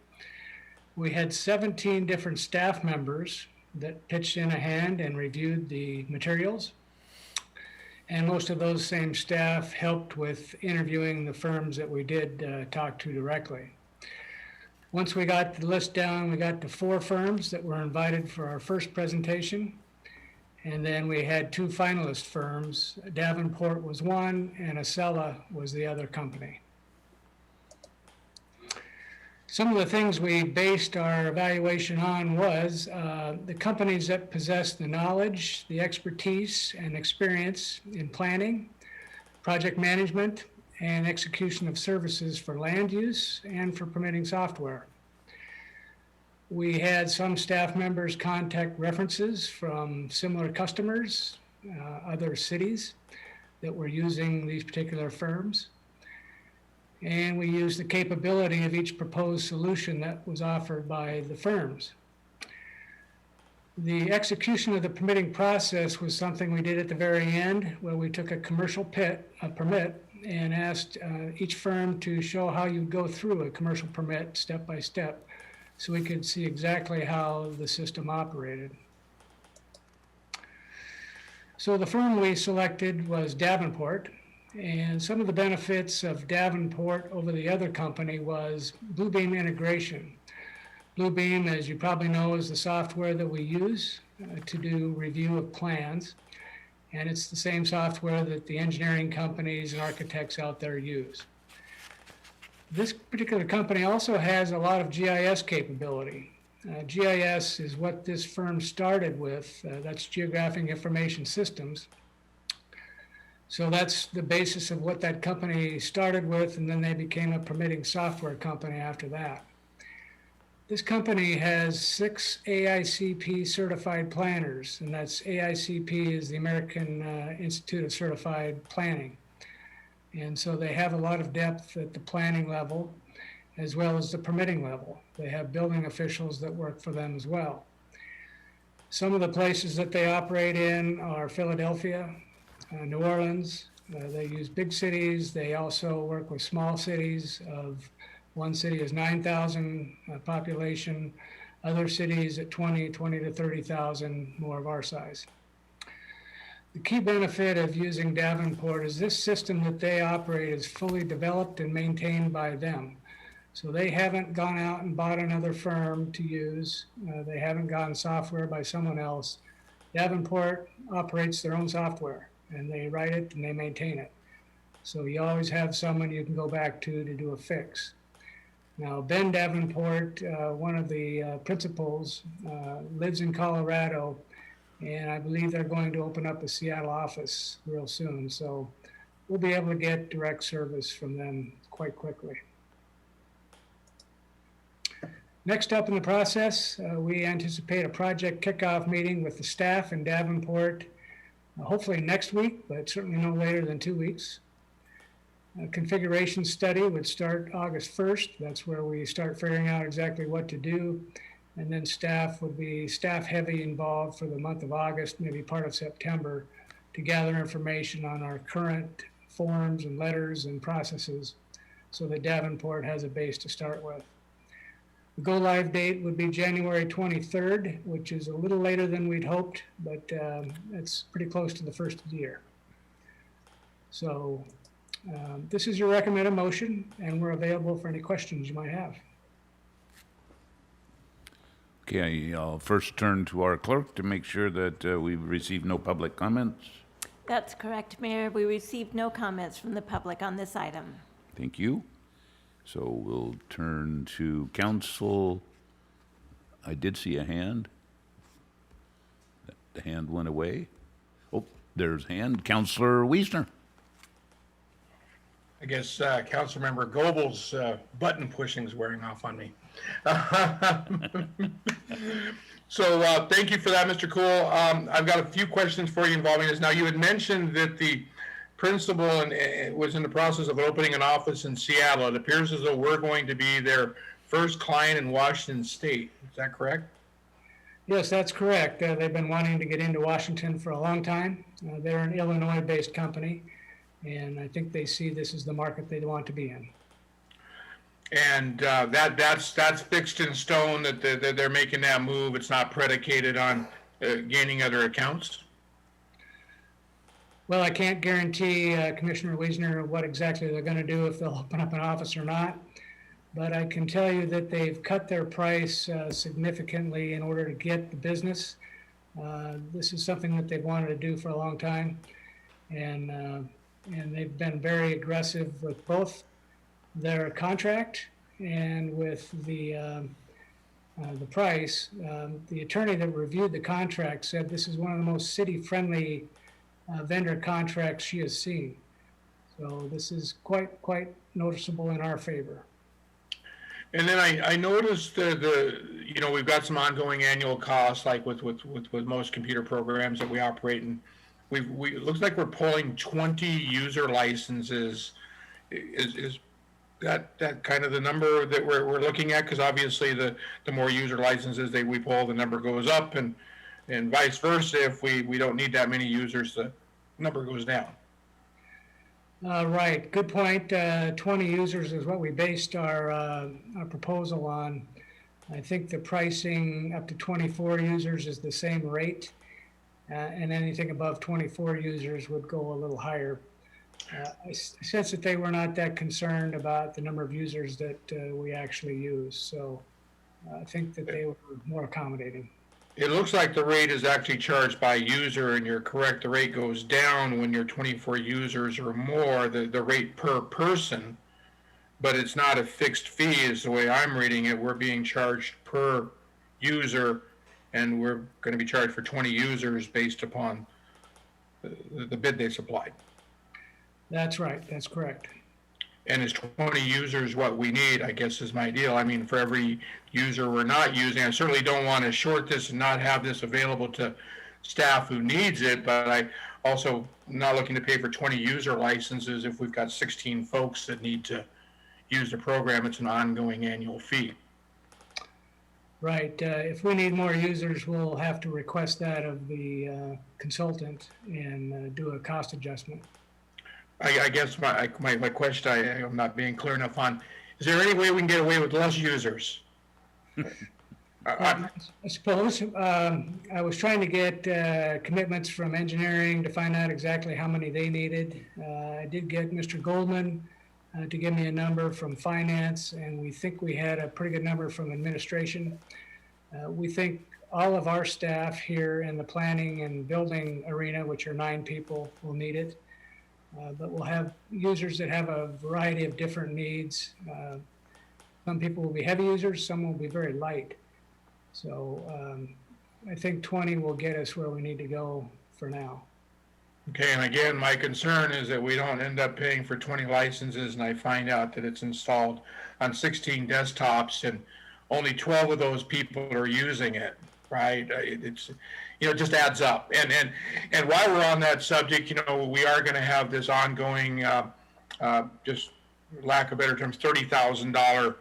We had 17 different staff members that pitched in a hand and reviewed the materials. And most of those same staff helped with interviewing the firms that we did talk to directly. Once we got the list down, we got to 4 firms that were invited for our first presentation. And then we had 2 finalist firms. Davenport was one, and Acela was the other company. Some of the things we based our evaluation on was the companies that possess the knowledge, the expertise, and experience in planning, project management, and execution of services for land use and for permitting software. We had some staff members contact references from similar customers, other cities that were using these particular firms. And we used the capability of each proposed solution that was offered by the firms. The execution of the permitting process was something we did at the very end, where we took a commercial permit and asked each firm to show how you go through a commercial permit step by step, so we could see exactly how the system operated. So the firm we selected was Davenport, and some of the benefits of Davenport over the other company was Bluebeam integration. Bluebeam, as you probably know, is the software that we use to do review of plans, and it's the same software that the engineering companies and architects out there use. This particular company also has a lot of GIS capability. GIS is what this firm started with. That's Geographic Information Systems. So that's the basis of what that company started with, and then they became a permitting software company after that. This company has 6 AICP certified planners, and that's AICP is the American Institute of Certified Planning. And so they have a lot of depth at the planning level as well as the permitting level. They have building officials that work for them as well. Some of the places that they operate in are Philadelphia, New Orleans. They use big cities. They also work with small cities. One city is 9,000 population, other cities at 20 to 30,000, more of our size. The key benefit of using Davenport is this system that they operate is fully developed and maintained by them. So they haven't gone out and bought another firm to use. They haven't gotten software by someone else. Davenport operates their own software, and they write it and they maintain it. So you always have someone you can go back to do a fix. Now, Ben Davenport, one of the principals, lives in Colorado, and I believe they're going to open up a Seattle office real soon. So we'll be able to get direct service from them quite quickly. Next up in the process, we anticipate a project kickoff meeting with the staff in Davenport, hopefully next week, but certainly no later than 2 weeks. A configuration study would start August 1st. That's where we start figuring out exactly what to do. And then staff would be staff heavy involved for the month of August, maybe part of September, to gather information on our current forms and letters and processes so that Davenport has a base to start with. The go live date would be January 23rd, which is a little later than we'd hoped, but it's pretty close to the first of the year. So this is your recommended motion, and we're available for any questions you might have. Okay, I'll first turn to our clerk to make sure that we've received no public comments. That's correct, Mayor. We received no comments from the public on this item. Thank you. So we'll turn to council. I did see a hand. The hand went away. Oh, there's a hand. Councilor Wiesner. I guess Councilmember Goebel's button pushing is wearing off on me. So thank you for that, Mr. Cool. I've got a few questions for you involving this. Now, you had mentioned that the principal was in the process of opening an office in Seattle. It appears as though we're going to be their first client in Washington State. Is that correct? Yes, that's correct. They've been wanting to get into Washington for a long time. They're an Illinois-based company, and I think they see this as the market they want to be in. And that's fixed in stone that they're making that move. It's not predicated on gaining other accounts. Well, I can't guarantee Commissioner Wiesner what exactly they're going to do, if they'll open up an office or not. But I can tell you that they've cut their price significantly in order to get the business. This is something that they've wanted to do for a long time, and they've been very aggressive with both their contract and with the price. The attorney that reviewed the contract said this is one of the most city-friendly vendor contracts she has seen. So this is quite noticeable in our favor. And then I noticed you know, we've got some ongoing annual costs, like with most computer programs that we operate in. It looks like we're pulling 20 user licenses. Is that kind of the number that we're looking at? Because obviously the more user licenses we pull, the number goes up, and vice versa. If we don't need that many users, the number goes down. Right, good point. 20 users is what we based our proposal on. I think the pricing up to 24 users is the same rate, and anything above 24 users would go a little higher. I sense that they were not that concerned about the number of users that we actually use, so I think that they were more accommodating. It looks like the rate is actually charged by user, and you're correct, the rate goes down when you're 24 users or more, the rate per person, but it's not a fixed fee is the way I'm reading it. We're being charged per user, and we're going to be charged for 20 users based upon the bid they supplied. That's right, that's correct. And is 20 users what we need, I guess, is my deal. I mean, for every user we're not using, I certainly don't want to short this and not have this available to staff who needs it, but I also not looking to pay for 20 user licenses if we've got 16 folks that need to use the program. It's an ongoing annual fee. Right, if we need more users, we'll have to request that of the consultant and do a cost adjustment. I guess my question I'm not being clear enough on, is there any way we can get away with less users? I suppose. I was trying to get commitments from engineering to find out exactly how many they needed. I did get Mr. Goldman to give me a number from finance, and we think we had a pretty good number from administration. We think all of our staff here in the planning and building arena, which are 9 people, will need it. But we'll have users that have a variety of different needs. Some people will be heavy users, some will be very light. So I think 20 will get us where we need to go for now. Okay, and again, my concern is that we don't end up paying for 20 licenses and I find out that it's installed on 16 desktops and only 12 of those people are using it, right? It's, you know, it just adds up. And while we're on that subject, you know, we are going to have this ongoing, just lack of better terms, $30,000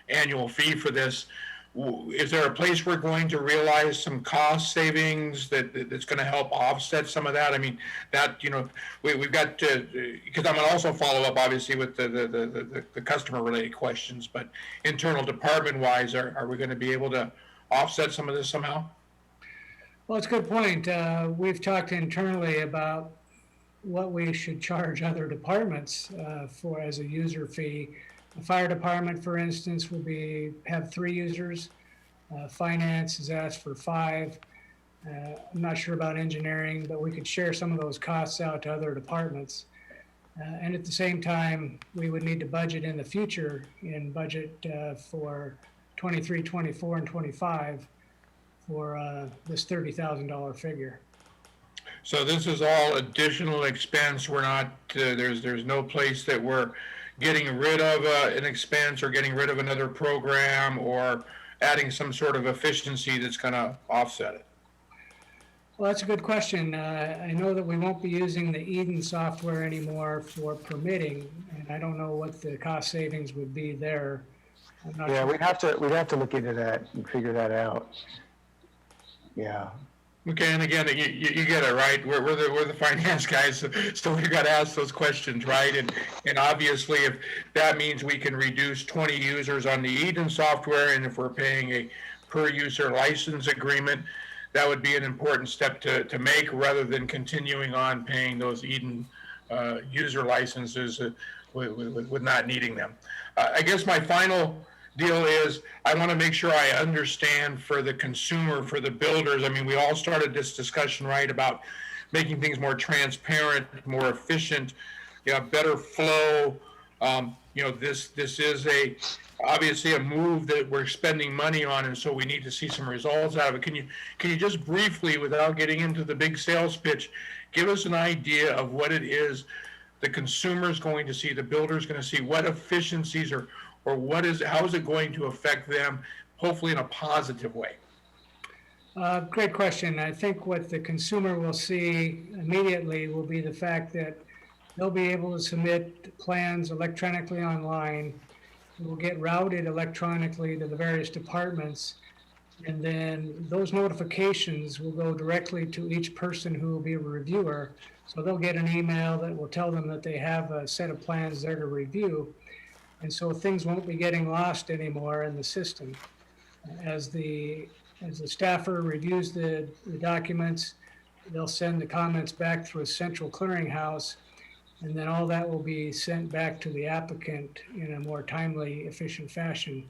annual fee for this. Is there a place we're going to realize some cost savings that's going to help offset some of that? I mean, that, you know, we've got to, because I'm going to also follow up, obviously, with the customer-related questions, but internal department-wise, are we going to be able to offset some of this somehow? Well, it's a good point. We've talked internally about what we should charge other departments for as a user fee. The fire department, for instance, will have 3 users. Finance has asked for 5. I'm not sure about engineering, but we could share some of those costs out to other departments. And at the same time, we would need to budget in the future in budget for 23, 24, and 25 for this $30,000 figure. So this is all additional expense. We're not, there's no place that we're getting rid of an expense or getting rid of another program or adding some sort of efficiency that's going to offset it. Well, that's a good question. I know that we won't be using the Eden software anymore for permitting, and I don't know what the cost savings would be there. I'm not Yeah, sure. we'd have to look into that and figure that out. Yeah. Okay, and again, you get it, right? We're the finance guys, so we got to ask those questions, right? And obviously, if that means we can reduce 20 users on the Eden software, and if we're paying a per user license agreement, that would be an important step to make, rather than continuing on paying those Eden user licenses with not needing them. I guess my final deal is, I want to make sure I understand for the consumer, for the builders. I mean, we all started this discussion, right, about making things more transparent, more efficient, better flow. This is obviously a move that we're spending money on, and so we need to see some results out of it. Can you just briefly, without getting into the big sales pitch, give us an idea of what it is the consumer is going to see, the builder is going to see, what efficiencies or how is it going to affect them, hopefully in a positive way? Great question. I think what the consumer will see immediately will be the fact that they'll be able to submit plans electronically online. It will get routed electronically to the various departments, and then those notifications will go directly to each person who will be a reviewer. So they'll get an email that will tell them that they have a set of plans there to review. And so things won't be getting lost anymore in the system. As the staffer reviews the documents, they'll send the comments back through a central clearinghouse, and then all that will be sent back to the applicant in a more timely, efficient fashion.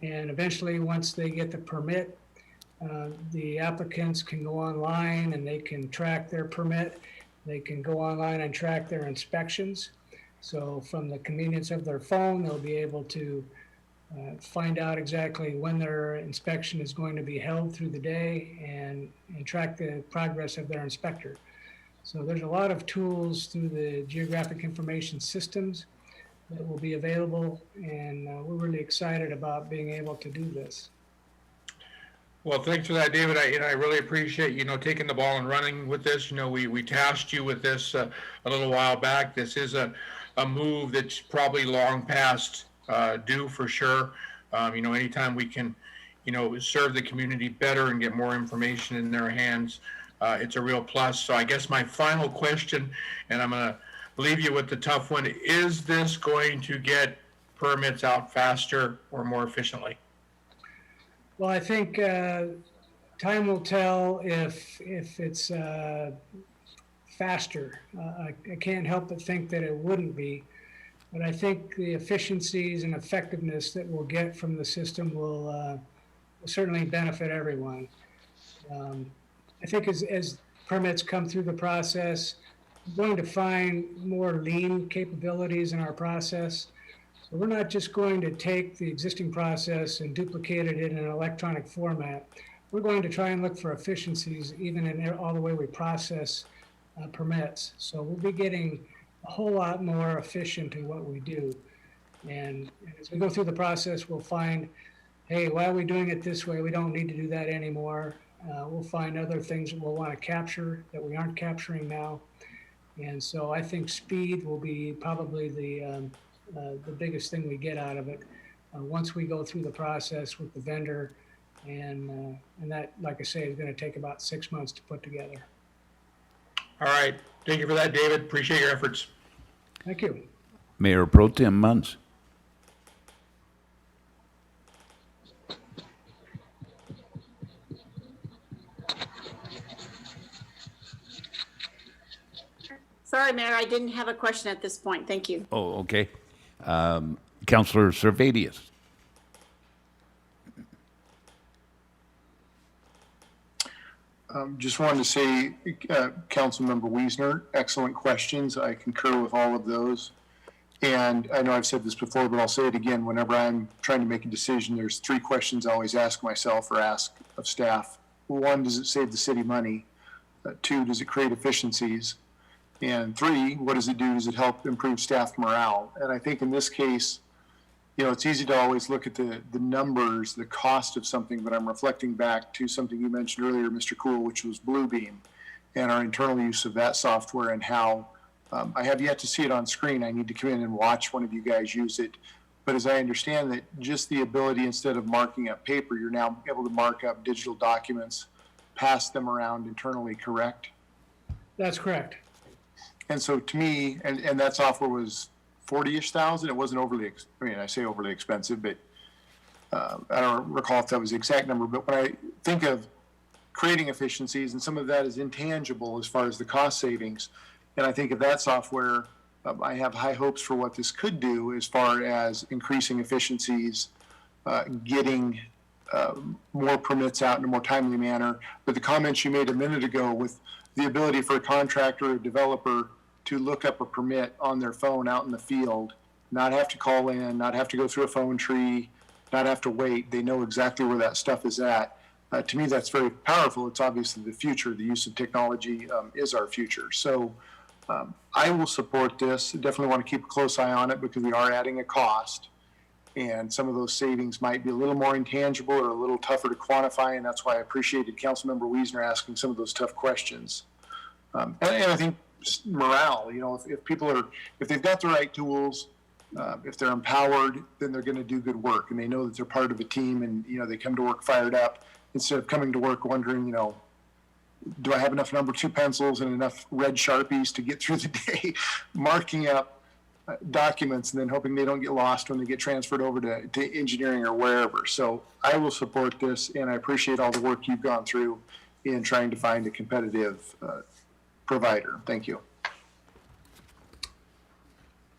And eventually, once they get the permit, the applicants can go online and they can track their permit. They can go online and track their inspections. So from the convenience of their phone, they'll be able to find out exactly when their inspection is going to be held through the day and track the progress of their inspector. So there's a lot of tools through the geographic information systems that will be available, and we're really excited about being able to do this. Well, thanks for that, David. I really appreciate, taking the ball and running with this. We tasked you with this a little while back. This is a move that's probably long past due for sure. Anytime we can, serve the community better and get more information in their hands, it's a real plus. So I guess my final question, and I'm going to leave you with the tough one, is this going to get permits out faster or more efficiently? Well, I think time will tell if it's faster. I can't help but think that it wouldn't be, but I think the efficiencies and effectiveness that we'll get from the system will certainly benefit everyone. I think as permits come through the process, we're going to find more lean capabilities in our process. So we're not just going to take the existing process and duplicate it in an electronic format. We're going to try and look for efficiencies even in all the way we process permits. So we'll be getting a whole lot more efficient in what we do. And as we go through the process, we'll find, hey, why are we doing it this way? We don't need to do that anymore. We'll find other things that we'll want to capture that we aren't capturing now. And so I think speed will be probably the biggest thing we get out of it once we go through the process with the vendor. And that, like I say, is going to take about 6 months to put together. All right. Thank you for that, David. Appreciate your efforts. Thank you. Mayor Pro Tem Munz. Sorry, Mayor, I didn't have a question at this point. Thank you. Oh, okay. Councilor Servadius. Just wanted to say, Councilmember Wiesner, excellent questions. I concur with all of those. And I know I've said this before, but I'll say it again. Whenever I'm trying to make a decision, there's 3 questions I always ask myself or ask of staff. 1, does it save the city money? 2, does it create efficiencies? And 3, what does it do? Does it help improve staff morale? And I think in this case, you know, it's easy to always look at the numbers, the cost of something, but I'm reflecting back to something you mentioned earlier, Mr. Cool, which was Bluebeam and our internal use of that software, and how I have yet to see it on screen. I need to come in and watch one of you guys use it. But as I understand that, just the ability, instead of marking up paper, you're now able to mark up digital documents, pass them around internally, correct? That's correct. And so to me, and that software was 40-ish thousand. It wasn't overly, I mean, I say overly expensive, but I don't recall if that was the exact number. But when I think of creating efficiencies, and some of that is intangible as far as the cost savings, and I think of that software, I have high hopes for what this could do as far as increasing efficiencies, getting more permits out in a more timely manner. But the comments you made a minute ago with the ability for a contractor or developer to look up a permit on their phone out in the field, not have to call in, not have to go through a phone tree, not have to wait. They know exactly where that stuff is at. To me, that's very powerful. It's obviously the future. The use of technology is our future. So I will support this. Definitely want to keep a close eye on it because we are adding a cost. And some of those savings might be a little more intangible or a little tougher to quantify. And that's why I appreciated Councilmember Wiesner asking some of those tough questions. And I think morale, you know, if people are, if they've got the right tools, if they're empowered, then they're going to do good work. And they know that they're part of a team and, you know, they come to work fired up instead of coming to work wondering, you know, do I have enough number 2 pencils and enough red Sharpies to get through the day, marking up documents and then hoping they don't get lost when they get transferred over to engineering or wherever. So I will support this, and I appreciate all the work you've gone through in trying to find a competitive provider. Thank you.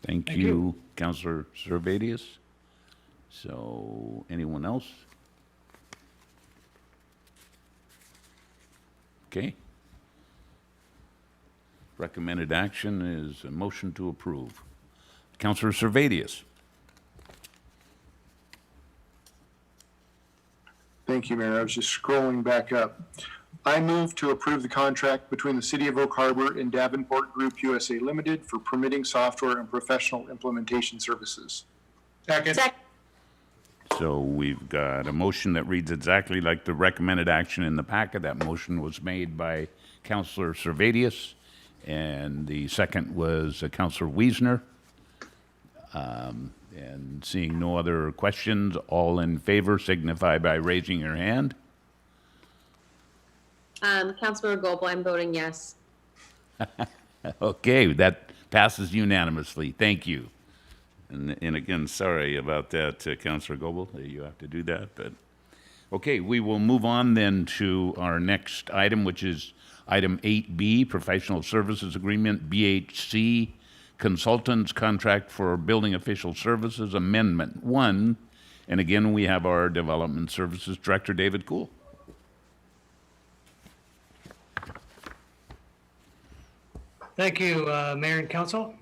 Thank you, Councilor Servadius. So, anyone else? Okay. Recommended action is a motion to approve. Councilor Servadius. Thank you, Mayor. I was just scrolling back up. I move to approve the contract between the City of Oak Harbor and Davenport Group USA Limited for permitting software and professional implementation services. Second. So we've got a motion that reads exactly like the recommended action in the packet. That motion was made by Councilor Servadius, and the second was Councilor Wiesner. And seeing no other questions, all in favor signify by raising your hand. Councilmember Goebel, I'm voting yes. Okay, that passes unanimously. Thank you. And again, sorry about that, Councilor Goebel, that you have to do that. But okay, we will move on then to our next item, which is item 8B, Professional Services Agreement, BHC Consultants Contract for Building Official Services Amendment 1. And again, we have our Development Services Director, David Cool. Thank you, Mayor and Council.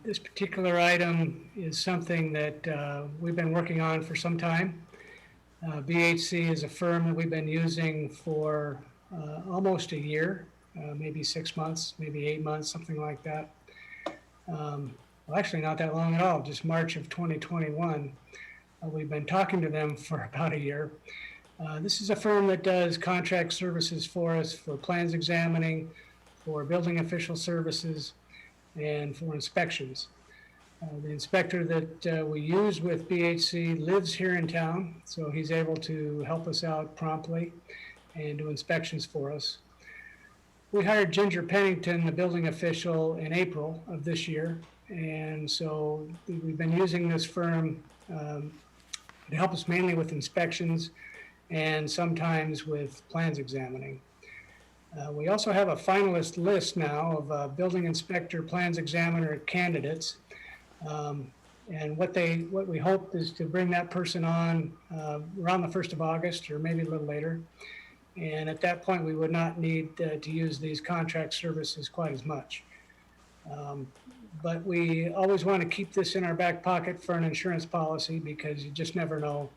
This particular item is something that we've been working on for some time. BHC is a firm that we've been using for almost a year, maybe 6 months, maybe 8 months, something like that. Well, actually not that long at all, just March of 2021. We've been talking to them for about a year. This is a firm that does contract services for us for plans examining, for building official services, and for inspections. The inspector that we use with BHC lives here in town, so he's able to help us out promptly and do inspections for us. We hired Ginger Pennington, the building official, in April of this year, and so we've been using this firm to help us mainly with inspections and sometimes with plans examining. We also have a finalist list now of building inspector, plans examiner candidates. And what we hope is to bring that person on around the 1st of August or maybe a little later. And at that point, we would not need to use these contract services quite as much. But we always want to keep this in our back pocket for an insurance policy because you just never know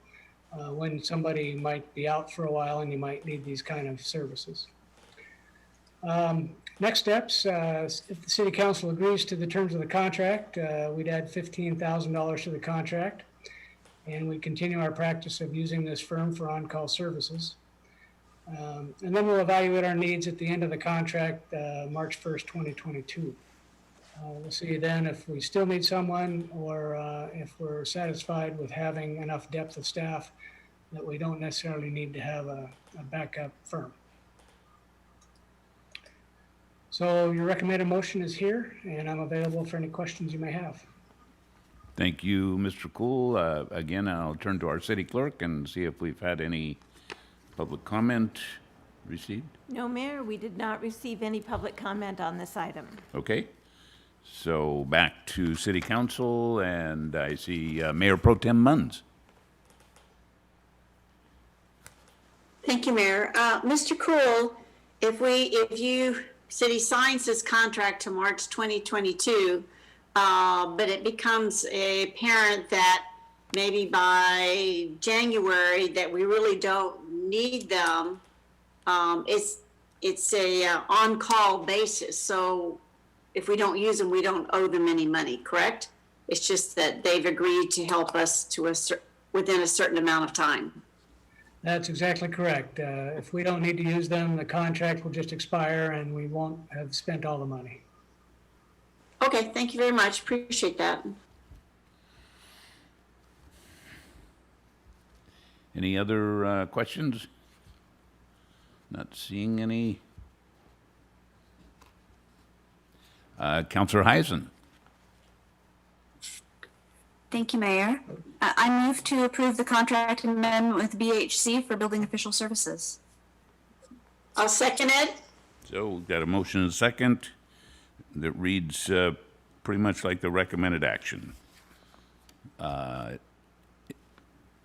when somebody might be out for a while and you might need these kind of services. Next steps, if the city council agrees to the terms of the contract, we'd add $15,000 to the contract. And we continue our practice of using this firm for on-call services. And then we'll evaluate our needs at the end of the contract, March 1st, 2022. We'll see then if we still need someone or if we're satisfied with having enough depth of staff that we don't necessarily need to have a backup firm. So your recommended motion is here, and I'm available for any questions you may have. Thank you, Mr. Cool. Again, I'll turn to our city clerk and see if we've had any public comment received. No, Mayor, we did not receive any public comment on this item. Okay. So back to city council, and I see Mayor Pro Tem Munns. Thank you, Mayor. Mr. Cool, if you, city signs this contract to March 2022, but it becomes apparent that maybe by January that we really don't need them, it's a on-call basis. So if we don't use them, we don't owe them any money, correct? It's just that they've agreed to help us to within a certain amount of time. That's exactly correct. If we don't need to use them, the contract will just expire and we won't have spent all the money. Okay, thank you very much. Appreciate that. Any other questions? Not seeing any. Councilor Heisen. Thank you, Mayor. I move to approve the contract amendment with BHC for building official services. I'll second it. So we've got a motion and a second that reads pretty much like the recommended action. And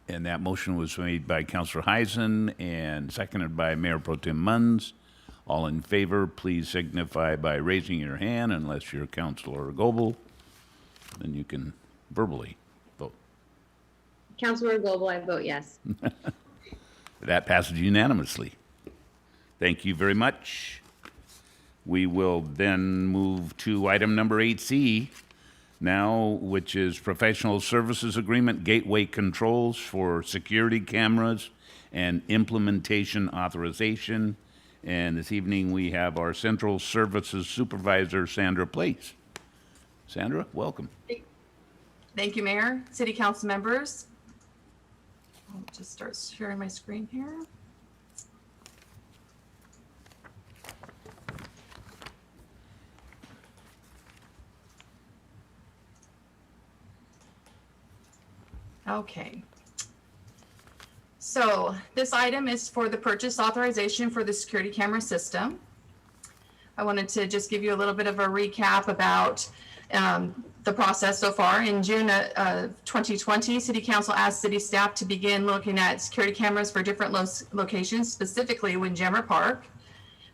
that motion was made by Councilor Heisen and seconded by Mayor Pro Tem Munns. All in favor, please signify by raising your hand, unless you're Councilor Goebel. Then you can verbally vote. Councilor Goebel, I vote yes. That passes unanimously. Thank you very much. We will then move to item number 8C now, which is Professional Services Agreement Gateway Controls for Security Cameras and Implementation Authorization. And this evening, we have our Central Services Supervisor, Sandra Place. Sandra, welcome. Thank you, Mayor, City Council members. I'll just start sharing my screen here. Okay. So this item is for the purchase authorization for the security camera system. I wanted to just give you a little bit of a recap about the process so far. In June 2020, City Council asked city staff to begin looking at security cameras for different locations, specifically Windjammer Park.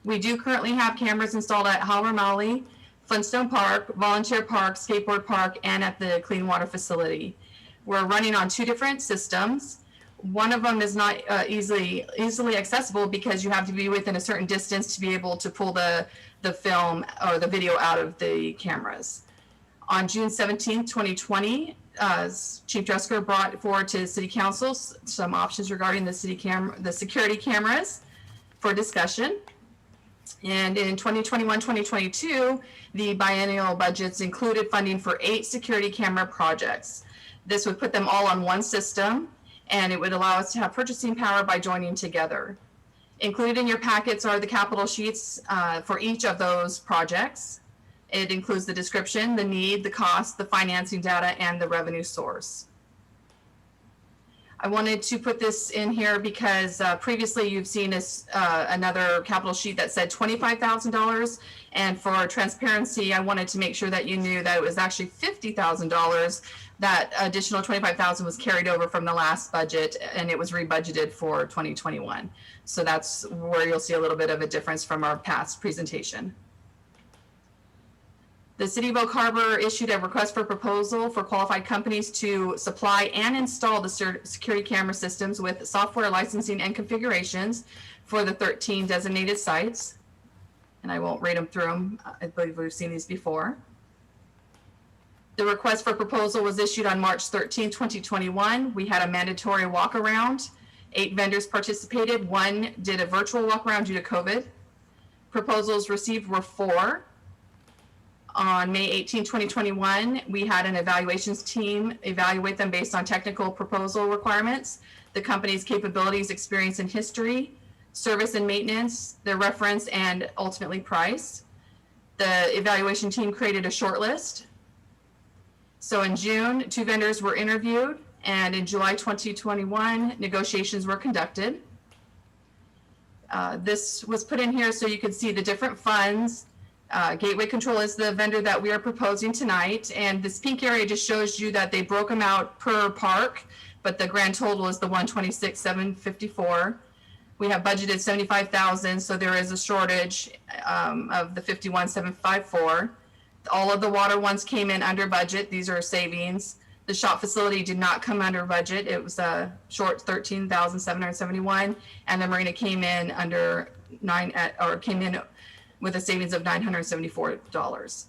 We do currently have cameras installed at Halramali, Flintstone Park, Volunteer Park, Skateboard Park, and at the Clean Water Facility. We're running on two different systems. One of them is not easily accessible because you have to be within a certain distance to be able to pull the film or the video out of the cameras. On June 17th, 2020, Chief Dresker brought forward to City Council some options regarding the security cameras for discussion. And in 2021-2022, the biennial budgets included funding for 8 security camera projects. This would put them all on one system, and it would allow us to have purchasing power by joining together. Included in your packets are the capital sheets for each of those projects. It includes the description, the need, the cost, the financing data, and the revenue source. I wanted to put this in here because previously you've seen another capital sheet that said $25,000. And for transparency, I wanted to make sure that you knew that it was actually $50,000. That additional $25,000 was carried over from the last budget and it was rebudgeted for 2021. So that's where you'll see a little bit of a difference from our past presentation. The City of Oak Harbor issued a request for proposal for qualified companies to supply and install the security camera systems with software licensing and configurations for the 13 designated sites. and I won't read them through them. I believe we've seen these before. The request for proposal was issued on March 13, 2021. We had a mandatory walk around. 8 vendors participated. 1 did a virtual walk around due to COVID. Proposals received were 4. On May 18, 2021, we had an evaluations team evaluate them based on technical proposal requirements, the company's capabilities, experience, and history, service and maintenance, their reference, and ultimately price. The evaluation team created a short list. So in June, 2 vendors were interviewed, and in July 2021, negotiations were conducted. This was put in here so you could see the different funds. Gateway Control is the vendor that we are proposing tonight, and this pink area just shows you that they broke them out per park, but the grand total is the $126,754. We have budgeted $75,000, so there is a shortage of the $51,754. All of the water ones came in under budget. These are savings. The shop facility did not come under budget. It was short $13,771, and the marina came in under came in with a savings of $974.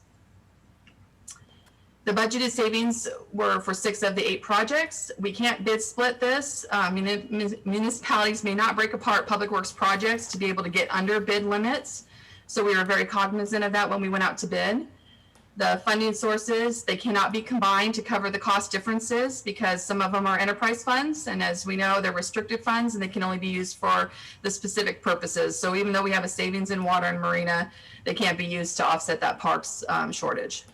The budgeted savings were for 6 of the 8 projects. We can't bid split this. Municipalities may not break apart public works projects to be able to get under bid limits. So we were very cognizant of that when we went out to bid. The funding sources, they cannot be combined to cover the cost differences because some of them are enterprise funds. And as we know, they're restricted funds and they can only be used for the specific purposes. So even though we have a savings in water and marina, they can't be used to offset that parks shortage.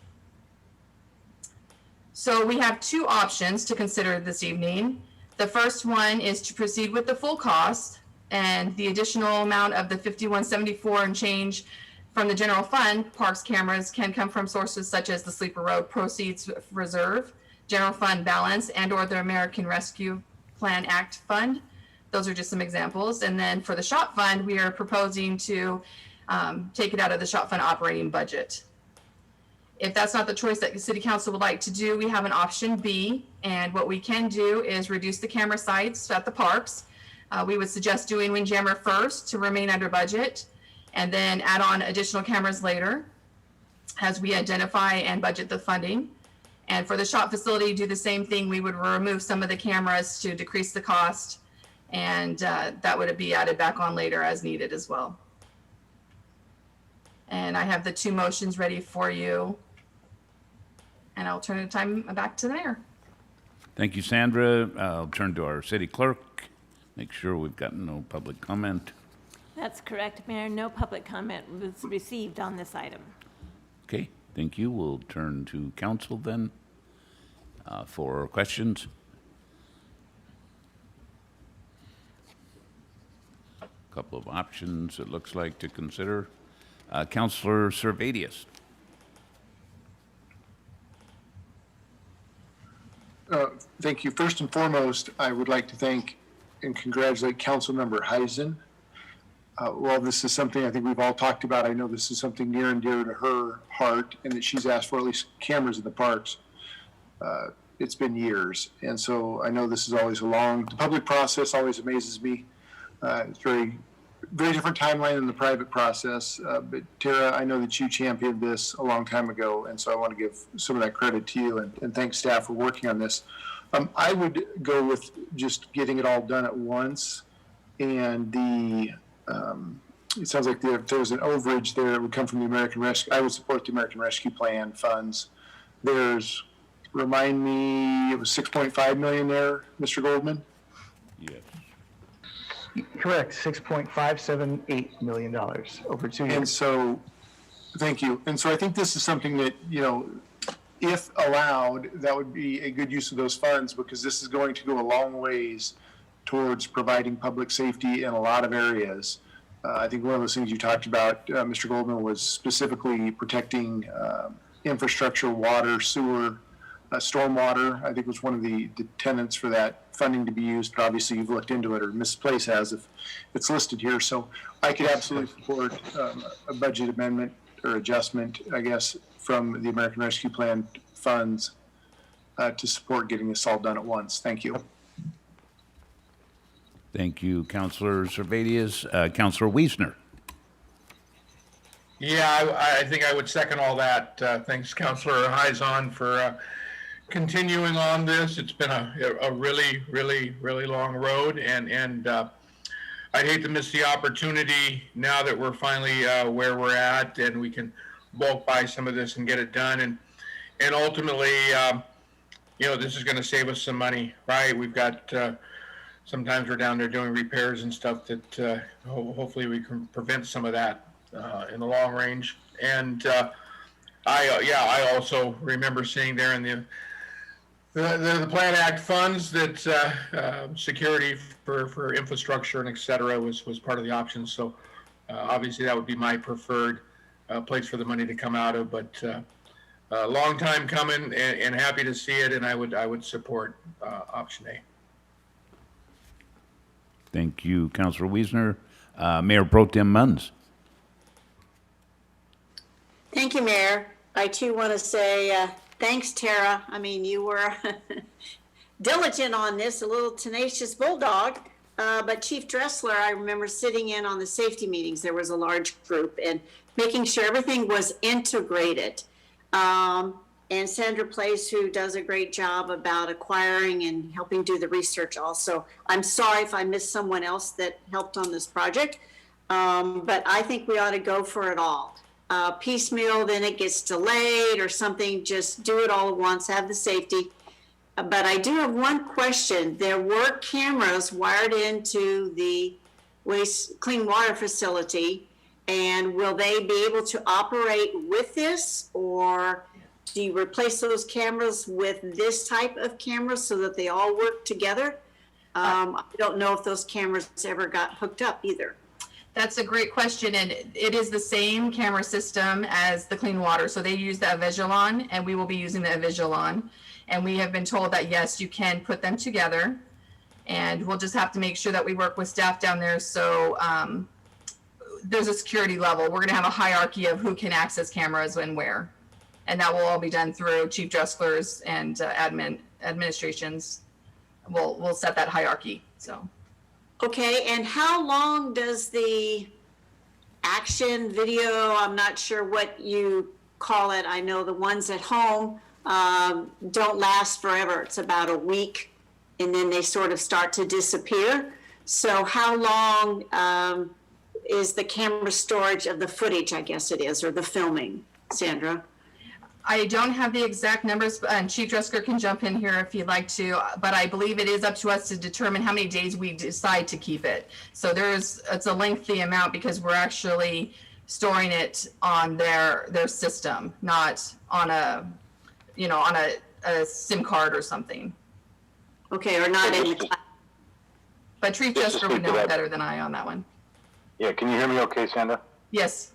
So we have 2 options to consider this evening. The first one is to proceed with the full cost, and the additional amount of the $51.74 and change from the general fund parks cameras can come from sources such as the Sleeper Road Proceeds Reserve, general fund balance, and or the American Rescue Plan Act fund. Those are just some examples. And then for the shop fund, we are proposing to take it out of the shop fund operating budget. If that's not the choice that the city council would like to do, we have an option B. And what we can do is reduce the camera sites at the parks. We would suggest doing Windjammer first to remain under budget, and then add on additional cameras later as we identify and budget the funding. And for the shop facility, do the same thing. We would remove some of the cameras to decrease the cost, and that would be added back on later as needed as well. And I have the 2 motions ready for you. And I'll turn the time back to the mayor. Thank you, Sandra. I'll turn to our city clerk. Make sure we've got no public comment. That's correct, Mayor. No public comment was received on this item. Okay, thank you. We'll turn to council then for questions. A couple of options, it looks like, to consider. Councilor Servadius. Thank you. First and foremost, I would like to thank and congratulate Councilmember Heisen. Well, this is something I think we've all talked about. I know this is something near and dear to her heart, and that she's asked for at least cameras in the parks. It's been years, and so I know this is always the public process always amazes me. It's very different timeline than the private process. But Tara, I know that you championed this a long time ago, and so I want to give some of that credit to you and thank staff for working on this. I would go with just getting it all done at once, and it sounds like if there was an overage there, it would come from the American Rescue. I would support the American Rescue Plan funds. There's, remind me, it was 6.5 million there, Mr. Goldman? Yes. Correct, $6.578 million over 2 years. And so, thank you. And so I think this is something that, if allowed, that would be a good use of those funds, because this is going to go a long ways towards providing public safety in a lot of areas. I think one of those things you talked about, Mr. Goldman, was specifically protecting infrastructure, water, sewer, stormwater. I think was one of the tenets for that funding to be used, but obviously you've looked into it, or Ms. Place has, if it's listed here. So I could absolutely support a budget amendment or adjustment, I guess, from the American Rescue Plan funds to support getting this all done at once. Thank you. Thank you, Councilor Servadius. Councilor Wiesner. Yeah, I think I would second all that. Thanks, Councilor Heizon, for continuing on this. It's been a really, really, really long road, and I'd hate to miss the opportunity now that we're finally where we're at, and we can bulk buy some of this and get it done. And ultimately, this is going to save us some money, right? We've got sometimes we're down there doing repairs and stuff that hopefully we can prevent some of that in the long range. And I also remember seeing there in the Plan Act funds that security for infrastructure and et cetera was part of the options. So obviously that would be my preferred place for the money to come out of, but a long time coming and happy to see it. And I would support option A. Thank you, Councilor Wiesner. Mayor Pro Tem Munns. Thank you, Mayor. I too want to say thanks, Tara. I mean, you were diligent on this, a little tenacious bulldog. But Chief Dressler, I remember sitting in on the safety meetings. There was a large group and making sure everything was integrated. And Sandra Place, who does a great job about acquiring and helping do the research also. I'm sorry if I missed someone else that helped on this project, but I think we ought to go for it all. Piecemeal, then it gets delayed or something, just do it all at once, have the safety. But I do have one question. There were cameras wired into the waste clean water facility, and will they be able to operate with this, or do you replace those cameras with this type of camera so that they all work together? I don't know if those cameras ever got hooked up either. That's a great question, and it is the same camera system as the clean water. So they use the Avigilon, and we will be using the Avigilon. And we have been told that, yes, you can put them together. And we'll just have to make sure that we work with staff down there. So there's a security level. We're going to have a hierarchy of who can access cameras and where. And that will all be done through Chief Dresslers and administrations. We'll set that hierarchy. So. Okay, and how long does the action video, I'm not sure what you call it, I know the ones at home don't last forever. It's about a week, and then they sort of start to disappear. So how long is the camera storage of the footage, I guess it is, or the filming, Sandra? I don't have the exact numbers, and Chief Dresker can jump in here if you'd like to, but I believe it is up to us to determine how many days we decide to keep it. So it's a lengthy amount because we're actually storing it on their system, not on a SIM card or something. Okay, or not in the cloud. But Chief Dresker would know better than I on that one. Yeah, can you hear me okay, Sandra? Yes.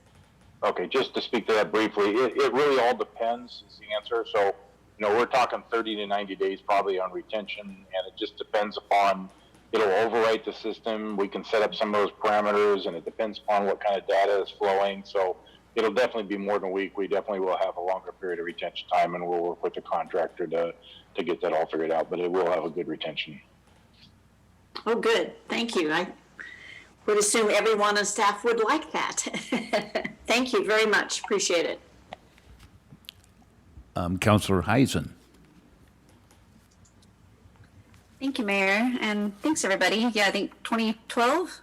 Okay, just to speak to that briefly, it really all depends is the answer. So, we're talking 30 to 90 days probably on retention, and it just depends upon, it'll overwrite the system. We can set up some of those parameters, and it depends upon what kind of data is flowing. So it'll definitely be more than a week. We definitely will have a longer period of retention time, and we'll work with the contractor to get that all figured out, but it will have a good retention. Oh, good. Thank you. I would assume everyone on staff would like that. Thank you very much. Appreciate it. Councilor Heisen. Thank you, Mayor, and thanks, everybody. Yeah, I think 2012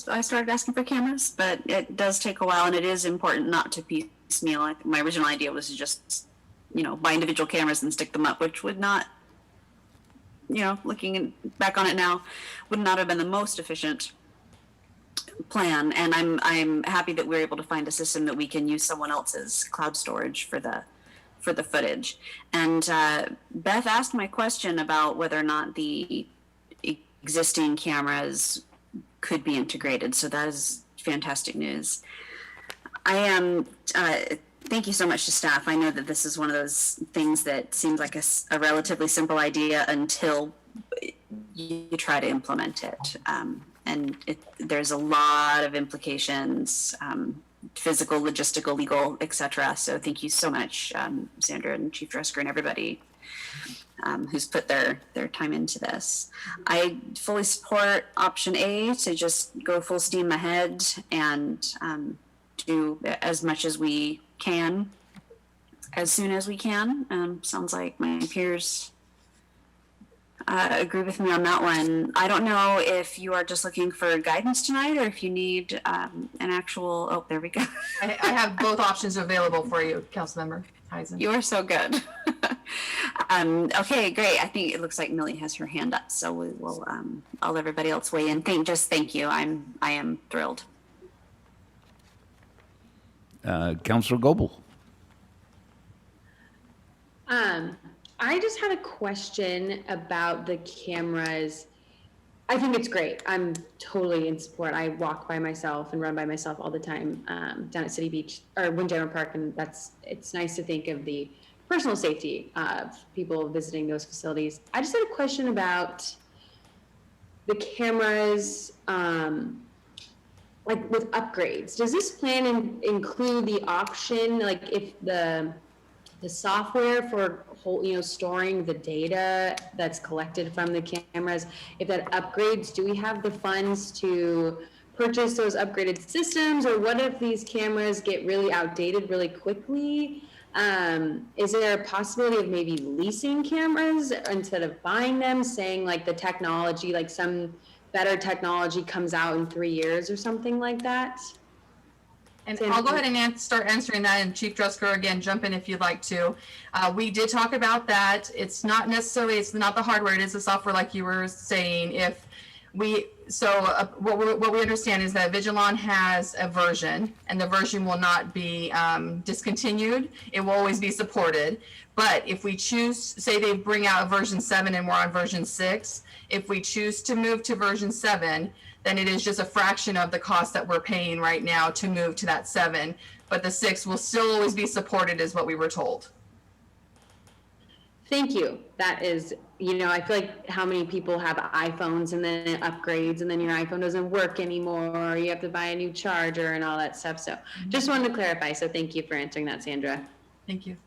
I started asking for cameras, but it does take a while, and it is important not to piecemeal. My original idea was to just, buy individual cameras and stick them up, which would not, looking back on it now, would not have been the most efficient plan. And I'm happy that we're able to find a system that we can use someone else's cloud storage for the footage. And Beth asked my question about whether or not the existing cameras could be integrated. So that is fantastic news. I am, thank you so much to staff. I know that this is one of those things that seems like a relatively simple idea until you try to implement it. And there's a lot of implications, physical, logistical, legal, etc. So thank you so much, Sandra and Chief Dresker and everybody who's put their time into this. I fully support option A to just go full steam ahead and do as much as we can, as soon as we can. Sounds like my peers agree with me on that one. I don't know if you are just looking for guidance tonight or if you need an actual, oh, there we go. I have both options available for you, Councilmember Heisen. You are so good. Okay, great. I think it looks like Millie has her hand up, so we will, I'll let everybody else weigh in. Thank you. I am thrilled. Councilor Goebel. I just had a question about the cameras. I think it's great. I'm totally in support. I walk by myself and run by myself all the time down at City Beach or Windjammer Park, and it's nice to think of the personal safety of people visiting those facilities. I just had a question about the cameras, like with upgrades. Does this plan include the option, like if the software for storing the data that's collected from the cameras, if that upgrades, do we have the funds to purchase those upgraded systems? Or what if these cameras get really outdated really quickly? Is there a possibility of maybe leasing cameras instead of buying them, saying like the technology, like some better technology comes out in 3 years or something like that? And I'll go ahead and start answering that, and Chief Drusker, again, jump in if you'd like to. We did talk about that. It's not the hardware, it is the software like you were saying. What we understand is that Vigilon has a version, and the version will not be discontinued. It will always be supported. But if we choose, say they bring out a version 7 and we're on version 6, if we choose to move to version 7, then it is just a fraction of the cost that we're paying right now to move to that 7. But the 6 will still always be supported, is what we were told. Thank you. That is, I feel like how many people have iPhones and then it upgrades and then your iPhone doesn't work anymore, or you have to buy a new charger and all that stuff. So just wanted to clarify. So thank you for answering that, Sandra. Thank you.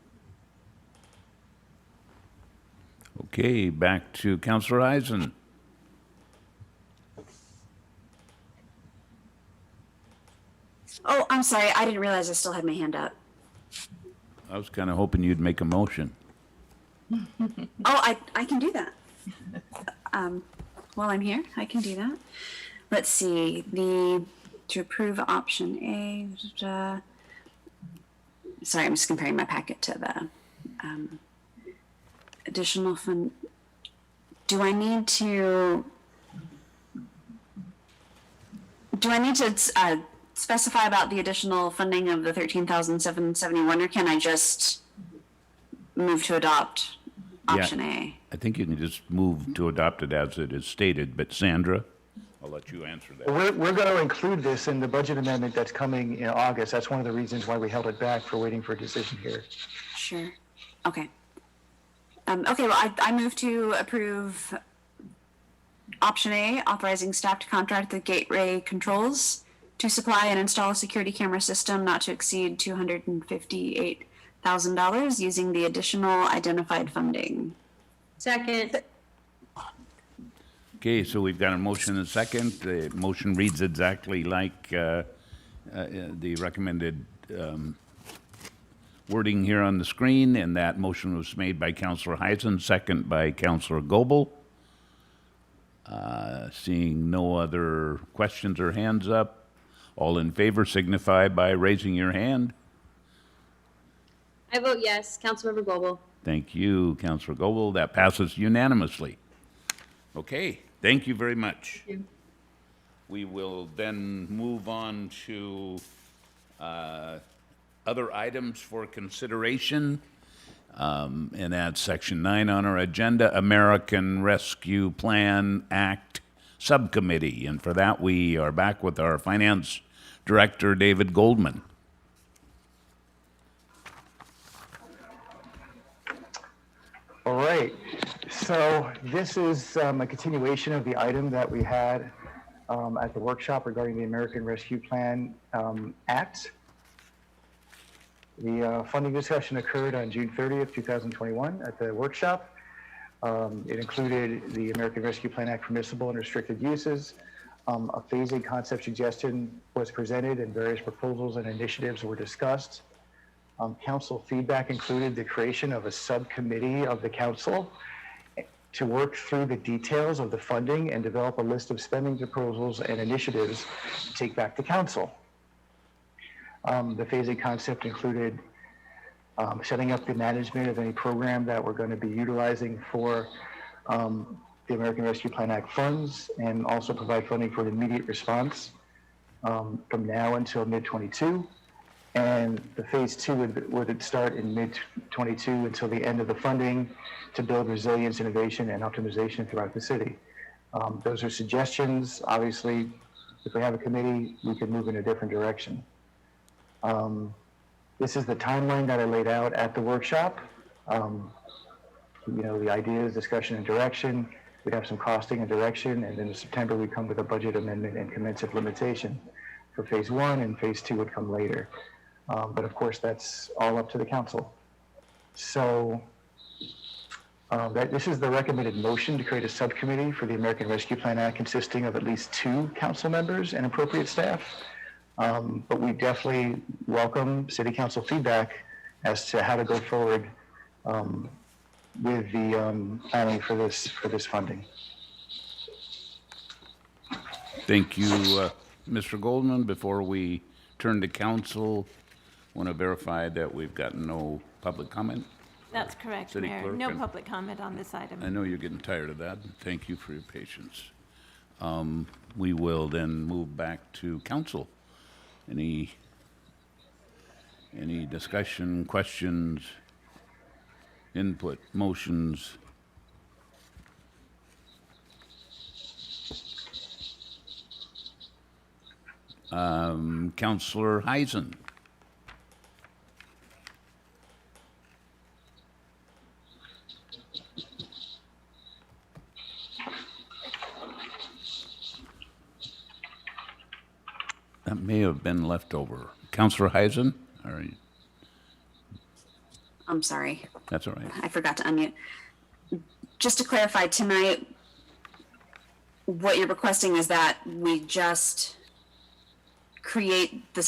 Okay, back to Councilor Eisen. Oh, I'm sorry. I didn't realize I still had my hand up. I was kind of hoping you'd make a motion. Oh, I can do that. While I'm here, I can do that. Let's see. To approve option A. Sorry, I'm just comparing my packet to the additional fund. Do I need to specify about the additional funding of the $13,771, or can I just move to adopt option A? I think you can just move to adopt it as it is stated, but Sandra, I'll let you answer that. We're going to include this in the budget amendment that's coming in August. That's one of the reasons why we held it back for waiting for a decision here. Sure. Okay. Okay, well, I move to approve option A, authorizing staff to contract with Gateway Controls to supply and install a security camera system not to exceed $258,000 using the additional identified funding. Second. Okay, so we've got a motion and a second. The motion reads exactly like the recommended wording here on the screen, and that motion was made by Councilor Heisen, second by Councilor Goebel. Seeing no other questions or hands up, all in favor signify by raising your hand. I vote yes. Councilmember Goebel. Thank you, Councilor Goebel. That passes unanimously. Okay, thank you very much. Thank you. We will then move on to other items for consideration. And that's Section 9 on our agenda, American Rescue Plan Act Subcommittee. And for that, we are back with our Finance Director, David Goldman. All right, so this is a continuation of the item that we had at the workshop regarding the American Rescue Plan Act. The funding discussion occurred on June 30th, 2021 at the workshop. It included the American Rescue Plan Act permissible and restricted uses, A phasing concept suggestion was presented and various proposals and initiatives were discussed. Council feedback included the creation of a subcommittee of the council to work through the details of the funding and develop a list of spending proposals and initiatives to take back to council. The phasing concept included setting up the management of any program that we're going to be utilizing for the American Rescue Plan Act funds, and also provide funding for an immediate response from now until mid-22. And the phase 2 would start in mid-22 until the end of the funding to build resilience, innovation, and optimization throughout the city. Those are suggestions. Obviously, if we have a committee, we can move in a different direction. This is the timeline that I laid out at the workshop. The ideas, discussion, and direction. We'd have some costing and direction, and then in September we come with a budget amendment and commence implementation for phase 1, and phase 2 would come later. But of course, that's all up to the council. So this is the recommended motion to create a subcommittee for the American Rescue Plan Act consisting of at least 2 council members and appropriate staff. But we definitely welcome city council feedback as to how to go forward with the planning for this funding. Thank you, Mr. Goldman. Before we turn to council, want to verify that we've got no public comment? That's correct, City Mayor. Clerk, No and- public comment on this item. I know you're getting tired of that. Thank you for your patience. We will then move back to council. Any discussion, questions, input, motions? Councilor Heisen. That may have been left over. Councilor Heisen? All right, I'm sorry. that's all right. I forgot to unmute. Just to clarify, tonight, what you're requesting is that we just create a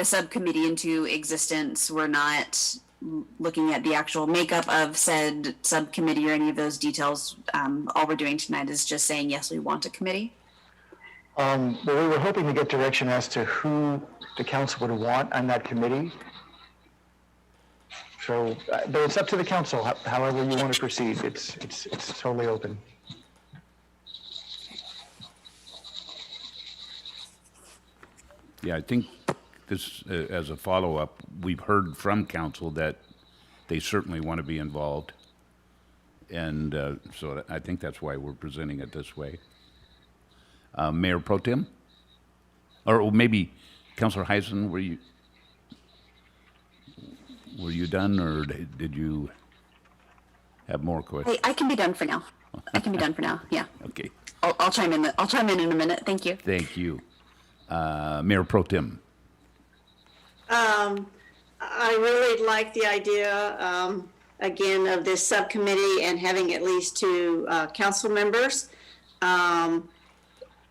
subcommittee into existence. We're not looking at the actual makeup of said subcommittee or any of those details. All we're doing tonight is just saying, yes, we want a committee. Well, we were hoping to get direction as to who the council would want on that committee. So, but it's up to the council, however you want to proceed. It's totally open. Yeah, I think this, as a follow-up, we've heard from council that they certainly want to be involved. And so I think that's why we're presenting it this way. Mayor Pro Tem? Or maybe Councilor Heisen, were you done, or did you have more questions? I can be done for now. Yeah. Okay, I'll chime in. I'll chime in a minute. Thank you. thank you. Mayor Pro Tem? I really like the idea, again, of this subcommittee and having at least 2 council members.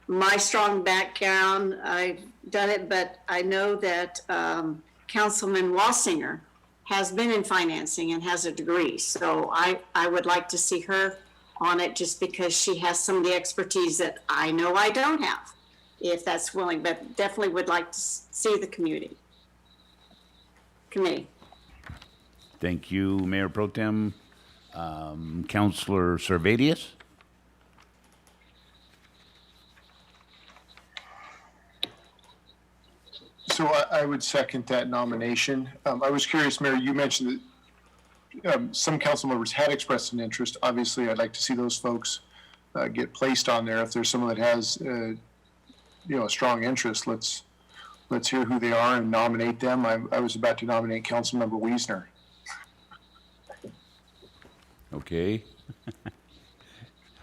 My strong background, I've done it, but I know that Councilman Wassinger has been in financing and has a degree. So I would like to see her on it just because she has some of the expertise that I know I don't have, if that's willing, but definitely would like to see the committee. Thank you, Mayor Pro Tem. Councilor Servadius? So I would second that nomination. I was curious, Mayor, you mentioned that some council members had expressed an interest. Obviously, I'd like to see those folks get placed on there. If there's someone that has, a strong interest, let's hear who they are and nominate them. I was about to nominate Councilmember Wiesner. Okay.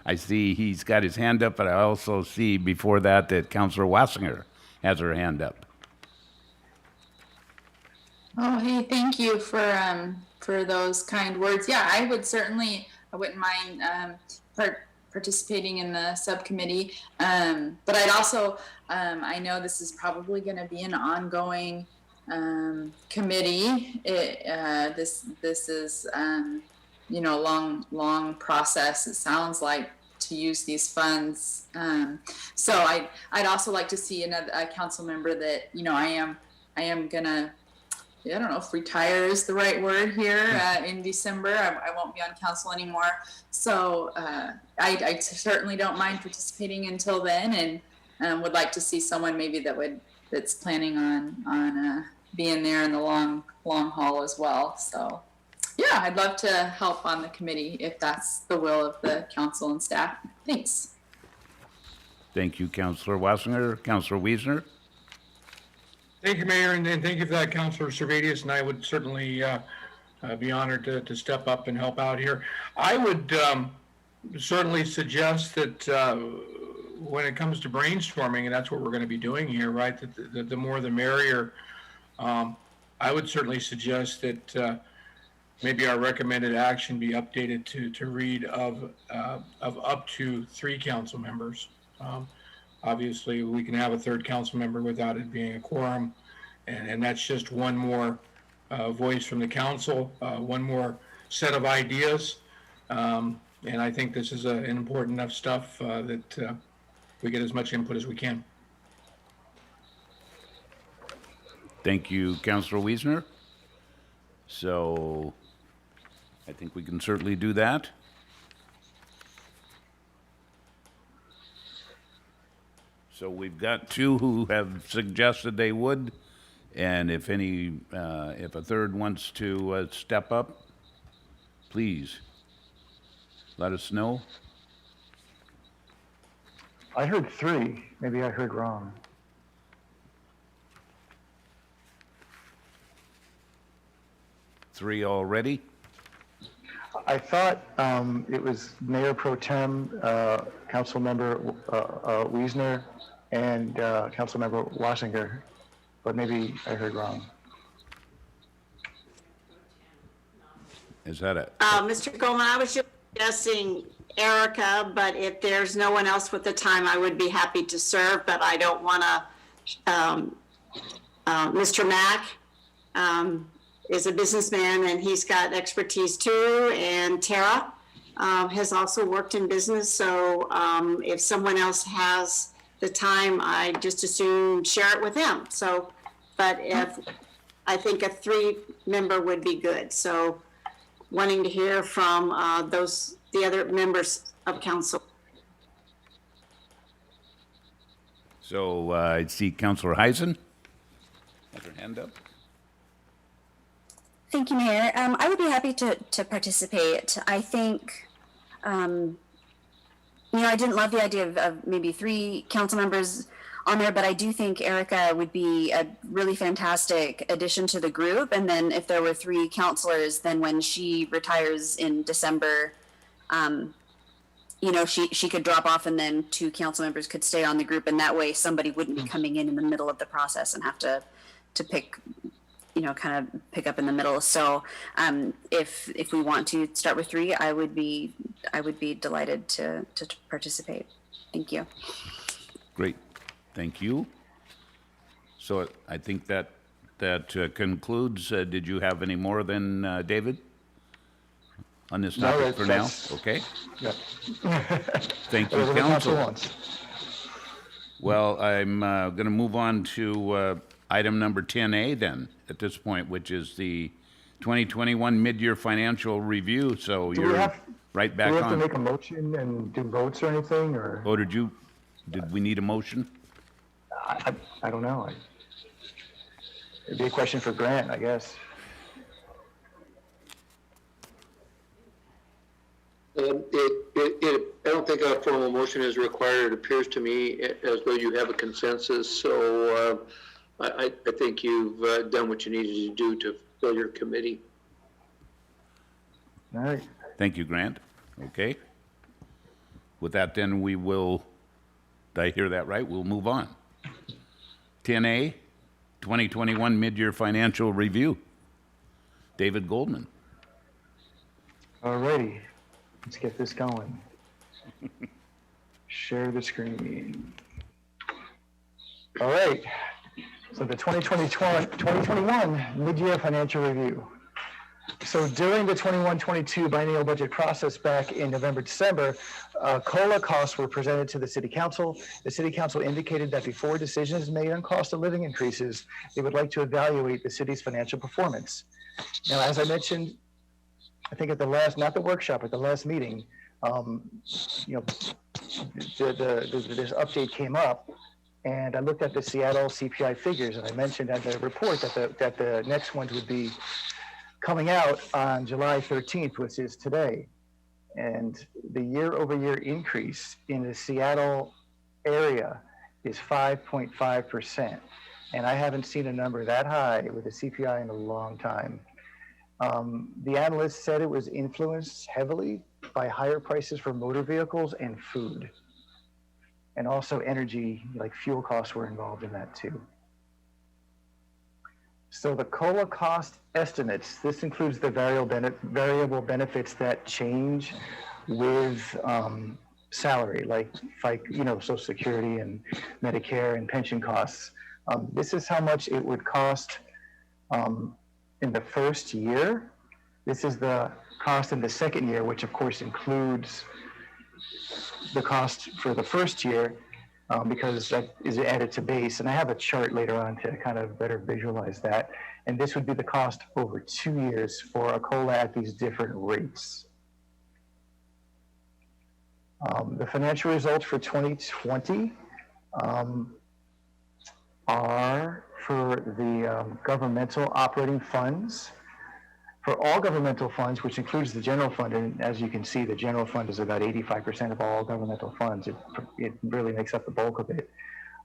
I see he's got his hand up, but I also see before that Councilor Wassinger has her hand up. Oh, hey, thank you for those kind words. Yeah, I wouldn't mind participating in the subcommittee. But I'd also, I know this is probably going to be an ongoing committee. This is, you know, a long process. It sounds like, to use these funds. So I'd also like to see a council member that, you know, I am gonna, I don't know if retire is the right word here, in December. I won't be on council anymore. So I certainly don't mind participating until then, and would like to see someone maybe that's planning on being there in the long haul as well. So yeah, I'd love to help on the committee if that's the will of the council and staff. Thanks. Thank you, Councilor Wassinger. Councilor Wiesner? Thank you, Mayor, and thank you for that, Councilor Servadius, and I would certainly be honored to step up and help out here. I would certainly suggest that when it comes to brainstorming, and that's what we're going to be doing here, right, that the more the merrier, I would certainly suggest that maybe our recommended action be updated to read of up to 3 council members. Obviously, we can have a third council member without it being a quorum, and that's just one more voice from the council, one more set of ideas. And I think this is an important enough stuff that we get as much input as we can. Thank you, Councilor Wiesner. So I think we can certainly do that. So we've got 2 who have suggested they would, and if a third wants to step up, please let us know. I heard 3. Maybe I heard wrong. Three already? I thought it was Mayor Pro Tem, Councilmember Wiesner, and Councilmember Wassinger, but maybe I heard wrong. Is that it? Mr. Goldman, I was just suggesting Erica, but if there's no one else with the time, I would be happy to serve, but I don't want to, Mr. Mack is a businessman and he's got expertise too, and Tara has also worked in business, so if someone else has the time, I just assume share it with him. So, but if, I think a 3-member would be good, so wanting to hear from the other members of council. So I see Councilor Heisen has her hand up. Thank you, Mayor. I would be happy to participate. I think, I didn't love the idea of maybe 3 council members on there, but I do think Erica would be a really fantastic addition to the group. And then if there were 3 counselors, then when she retires in December, she could drop off, and then 2 council members could stay on the group, and that way somebody wouldn't be coming in the middle of the process and have to pick, kind of pick up in the middle. So if we want to start with 3, I would be delighted to participate. Thank you. Great, thank you. So I think that concludes. Did you have any more than David on this topic for now? Okay. Yeah. Thank you, Council. Well, I'm going to move on to item number 10A then, at this point, which is the 2021 mid-year financial review. So you're right back on. Do we have to make a motion and do votes or anything, or? Oh, did we need a motion? I don't know. It'd be a question for Grant, I guess. I don't think a formal motion is required. It appears to me as though you have a consensus. So I think you've done what you needed to do to fill your committee. All right. Thank you, Grant. Okay. With that, then we will, did I hear that right? We'll move on. 10A, 2021 mid-year financial review. David Goldman. All righty. Let's get this going. Share the screen. All right. So the 2021 mid-year financial review. So during the 21-22 biennial budget process back in November, December, COLA costs were presented to the City Council. The City Council indicated that before decisions made on cost of living increases, they would like to evaluate the city's financial performance. Now, as I mentioned, I think at the last, not the workshop, at the last meeting, this update came up, and I looked at the Seattle CPI figures, and I mentioned at the report that the next ones would be coming out on July 13th, which is today. And the year-over-year increase in the Seattle area is 5.5%. And I haven't seen a number that high with the CPI in a long time. The analysts said it was influenced heavily by higher prices for motor vehicles and food. And also energy, like fuel costs were involved in that too. So the COLA cost estimates, this includes the variable benefits that change with salary, like Social Security and Medicare and pension costs. This is how much it would cost in the first year. This is the cost in the second year, which of course includes the cost for the first year, because that is added to base. And I have a chart later on to kind of better visualize that. And this would be the cost over 2 years for a COLA at these different rates. The financial results for 2020 are for the governmental operating funds. For all governmental funds, which includes the general fund, and as you can see, the general fund is about 85% of all governmental funds. It really makes up the bulk of it.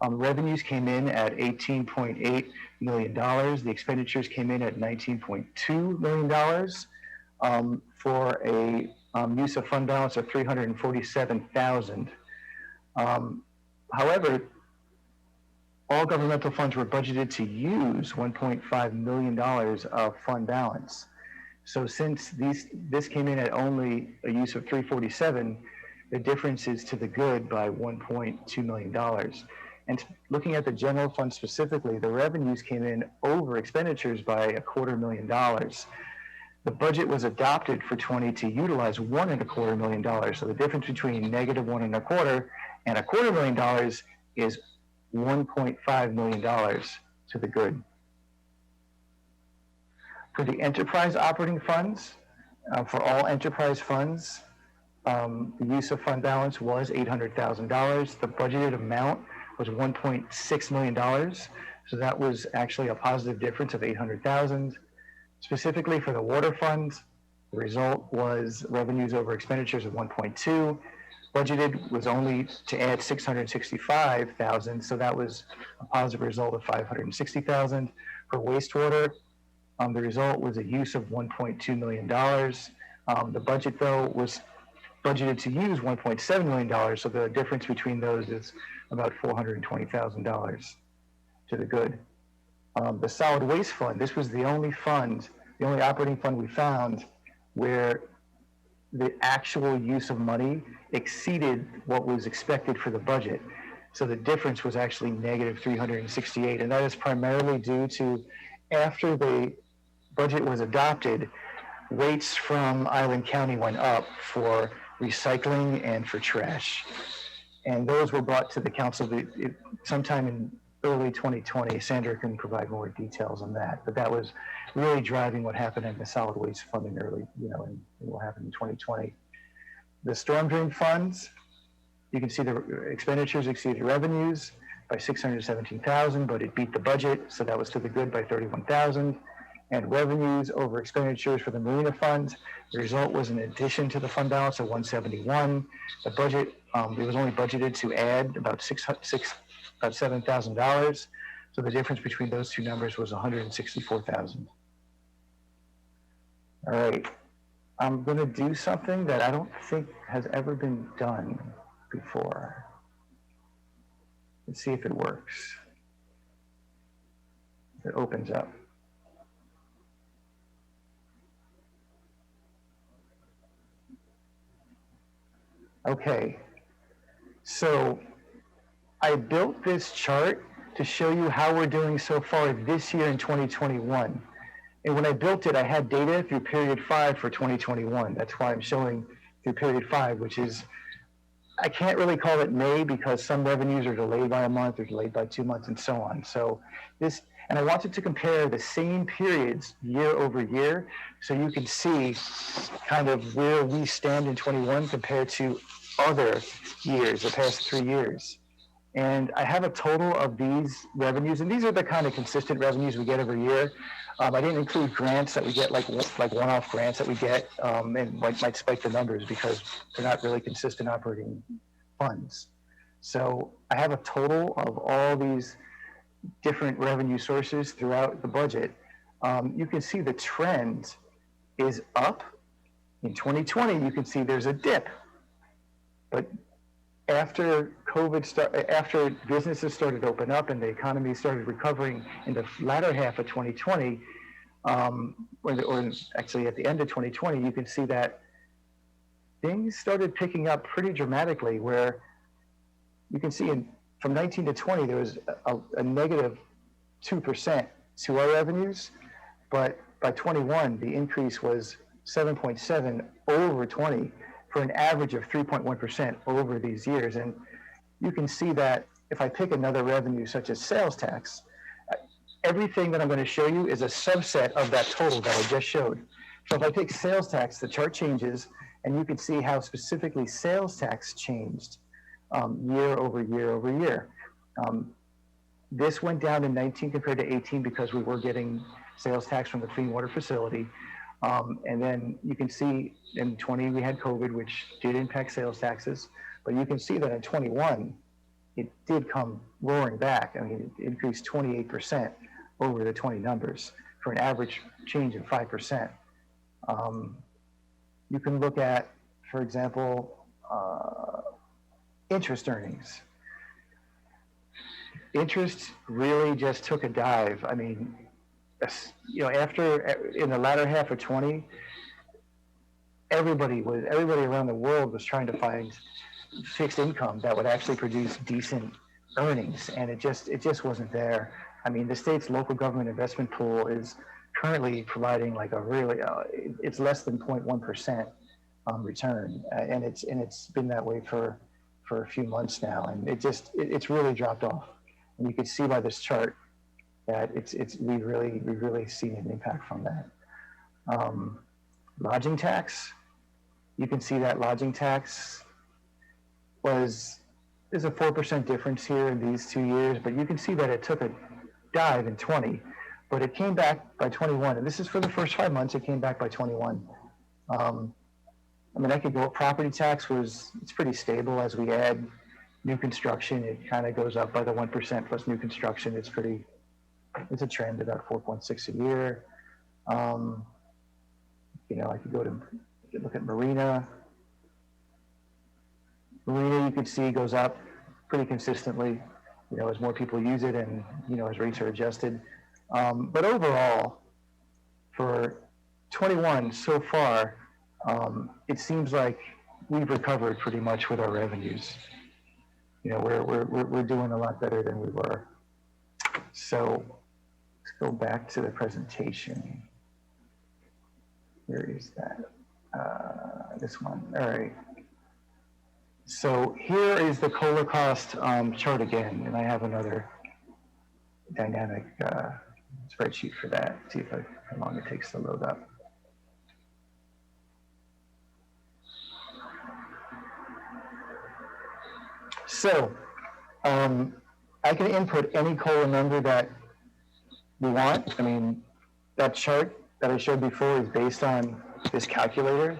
Revenues came in at $18.8 million. The expenditures came in at $19.2 million for a use of fund balance of $347,000. However, all governmental funds were budgeted to use $1.5 million of fund balance. So since this came in at only a use of 347, the difference is to the good by $1.2 million. And looking at the general fund specifically, the revenues came in over expenditures by $250,000. The budget was adopted for 20 to utilize $1.25 million. So the difference between negative $1.25 and $250,000 is $1.5 million to the good. For the enterprise operating funds, for all enterprise funds, the use of fund balance was $800,000. The budgeted amount was $1.6 million. So that was actually a positive difference of $800,000. Specifically for the water funds, the result was revenues over expenditures of 1.2. Budgeted was only to add $665,000, so that was a positive result of $560,000. For wastewater, the result was a use of $1.2 million. The budget, though, was budgeted to use $1.7 million, so the difference between those is about $420,000 to the good. The solid waste fund, this was the only fund, the only operating fund we found where the actual use of money exceeded what was expected for the budget. So the difference was actually negative $368, and that is primarily due to after the budget was adopted, rates from Island County went up for recycling and for trash. And those were brought to the council sometime in early 2020. Sandra can provide more details on that, but that was really driving what happened in the solid waste funding early, and what happened in 2020. The storm drain funds, you can see the expenditures exceeded revenues by $617,000, but it beat the budget, so that was to the good by $31,000. And revenues over expenditures for the marina fund, the result was an addition to the fund balance of $171. The budget, it was only budgeted to add about $7,000. So the difference between those two numbers was $164,000. All right, I'm going to do something that I don't think has ever been done before. Let's see if it works. If it opens up. Okay, so I built this chart to show you how we're doing so far this year in 2021. And when I built it, I had data through period 5 for 2021. That's why I'm showing through period 5, which is, I can't really call it May because some revenues are delayed by a month or delayed by 2 months and so on. So this, and I wanted to compare the same periods year over year so you can see kind of where we stand in 21 compared to other years, the past 3 years. And I have a total of these revenues, and these are the kind of consistent revenues we get every year. I didn't include grants that we get, like one-off grants that we get, and might spike the numbers because they're not really consistent operating funds. So I have a total of all these different revenue sources throughout the budget. You can see the trend is up. In 2020, you can see there's a dip, but after after businesses started to open up and the economy started recovering in the latter half of 2020, or actually at the end of 2020, you can see that things started picking up pretty dramatically, where you can see from 19 to 20, there was a negative 2% to our revenues, but by 21, the increase was 7.7 over 20, for an average of 3.1% over these years. And you can see that if I pick another revenue such as sales tax, everything that I'm going to show you is a subset of that total that I just showed. So if I pick sales tax, the chart changes, and you can see how specifically sales tax changed year over year over year. This went down in 19 compared to 18 because we were getting sales tax from the clean water facility. And then you can see in 20, we had COVID, which did impact sales taxes. But you can see that in 21, it did come roaring back. I mean, it increased 28% over the 20 numbers for an average change of 5%. You can look at, for example, interest earnings. Interest really just took a dive. I mean, in the latter half of 20, everybody around the world was trying to find fixed income that would actually produce decent earnings, and it just wasn't there. I mean, the state's local government investment pool is currently providing like a really, it's less than 0.1% return, and it's been that way for a few months now, and it's really dropped off. And you can see by this chart that we've really seen an impact from that. Lodging tax, you can see that lodging tax there's a 4% difference here in these 2 years, but you can see that it took a dive in 20, but it came back by 21, and this is for the first 5 months, it came back by 21. I mean, I could go, property tax it's pretty stable as we add new construction, it kind of goes up by the 1% plus new construction, it's a trend about 4.6 a year. I could look at marina. Marina, you could see, goes up pretty consistently, as more people use it and, as rates are adjusted. But overall, for 21 so far, it seems like we've recovered pretty much with our revenues. We're doing a lot better than we were. So let's go back to the presentation. Where is that? This one. All right. So here is the COLA cost chart again, and I have another dynamic spreadsheet for that. See how long it takes to load up. So I can input any COLA number that we want. I mean, that chart that I showed before is based on this calculator.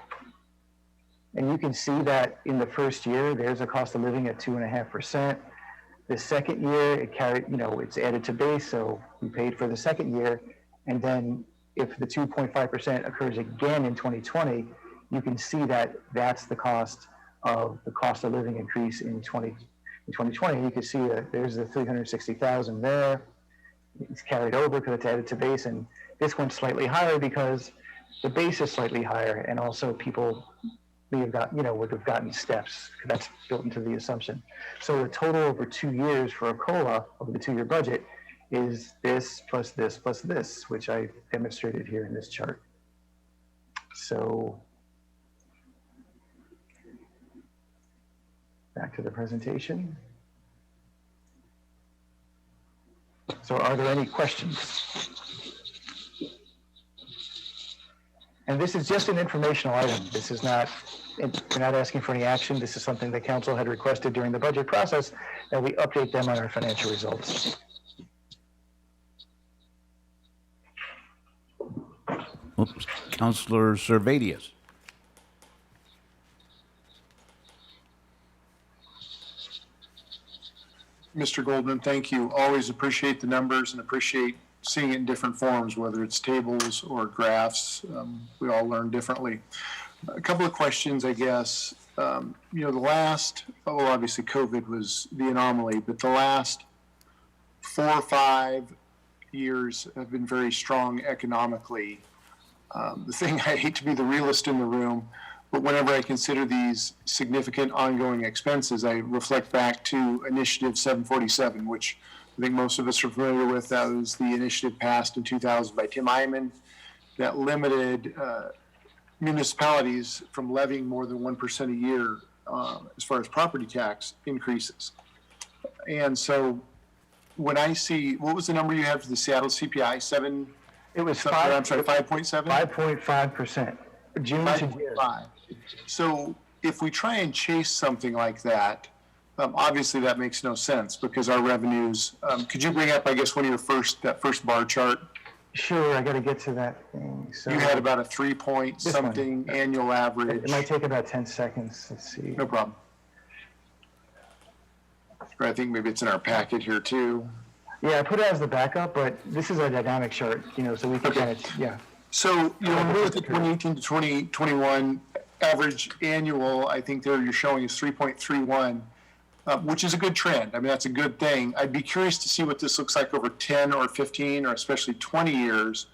And you can see that in the first year, there's a cost of living at 2.5%. The second year, it carried, it's added to base, so we paid for the second year. And then if the 2.5% occurs again in 2020, you can see that that's the cost of the cost of living increase in 2020. You can see that there's the 360,000 there. It's carried over because it's added to base, and this one's slightly higher because the base is slightly higher, and also people, we have got, would have gotten steps. That's built into the assumption. So the total over 2 years for a COLA over the 2-year budget is this plus this plus this, which I demonstrated here in this chart. So back to the presentation. So are there any questions? And this is just an informational item. This is not, we're not asking for any action. This is something that council had requested during the budget process, that we update them on our financial results. Oops, Councilor Servadius. Mr. Goldman, thank you. Always appreciate the numbers and appreciate seeing it in different forms, whether it's tables or graphs. We all learn differently. A couple of questions, I guess. The last, well, obviously COVID was the anomaly, but the last 4 or 5 years have been very strong economically. The thing, I hate to be the realist in the room, but whenever I consider these significant ongoing expenses, I reflect back to Initiative 747, which I think most of us are familiar with. That was the initiative passed in 2000 by Tim Eyman that limited municipalities from levying more than 1% a year as far as property tax increases. And so when I see, what was the number you had for the Seattle CPI? It was 5.7? 5.5%, June to June. 5.5. So if we try and chase something like that, obviously that makes no sense because our revenues, could you bring up, I guess, one of your that first bar chart? Sure, I got to get to that thing. So You had about a 3-point something annual average. It might take about 10 seconds. Let's see. No problem. Or I think maybe it's in our packet here too. Yeah, I put it as the backup, but this is a dynamic chart, so we can kind of, yeah. So, when we look at 2018 to 2021, average annual, I think there you're showing is 3.31, which is a good trend. I mean, that's a good thing. I'd be curious to see what this looks like over 10 or 15 or especially 20 years,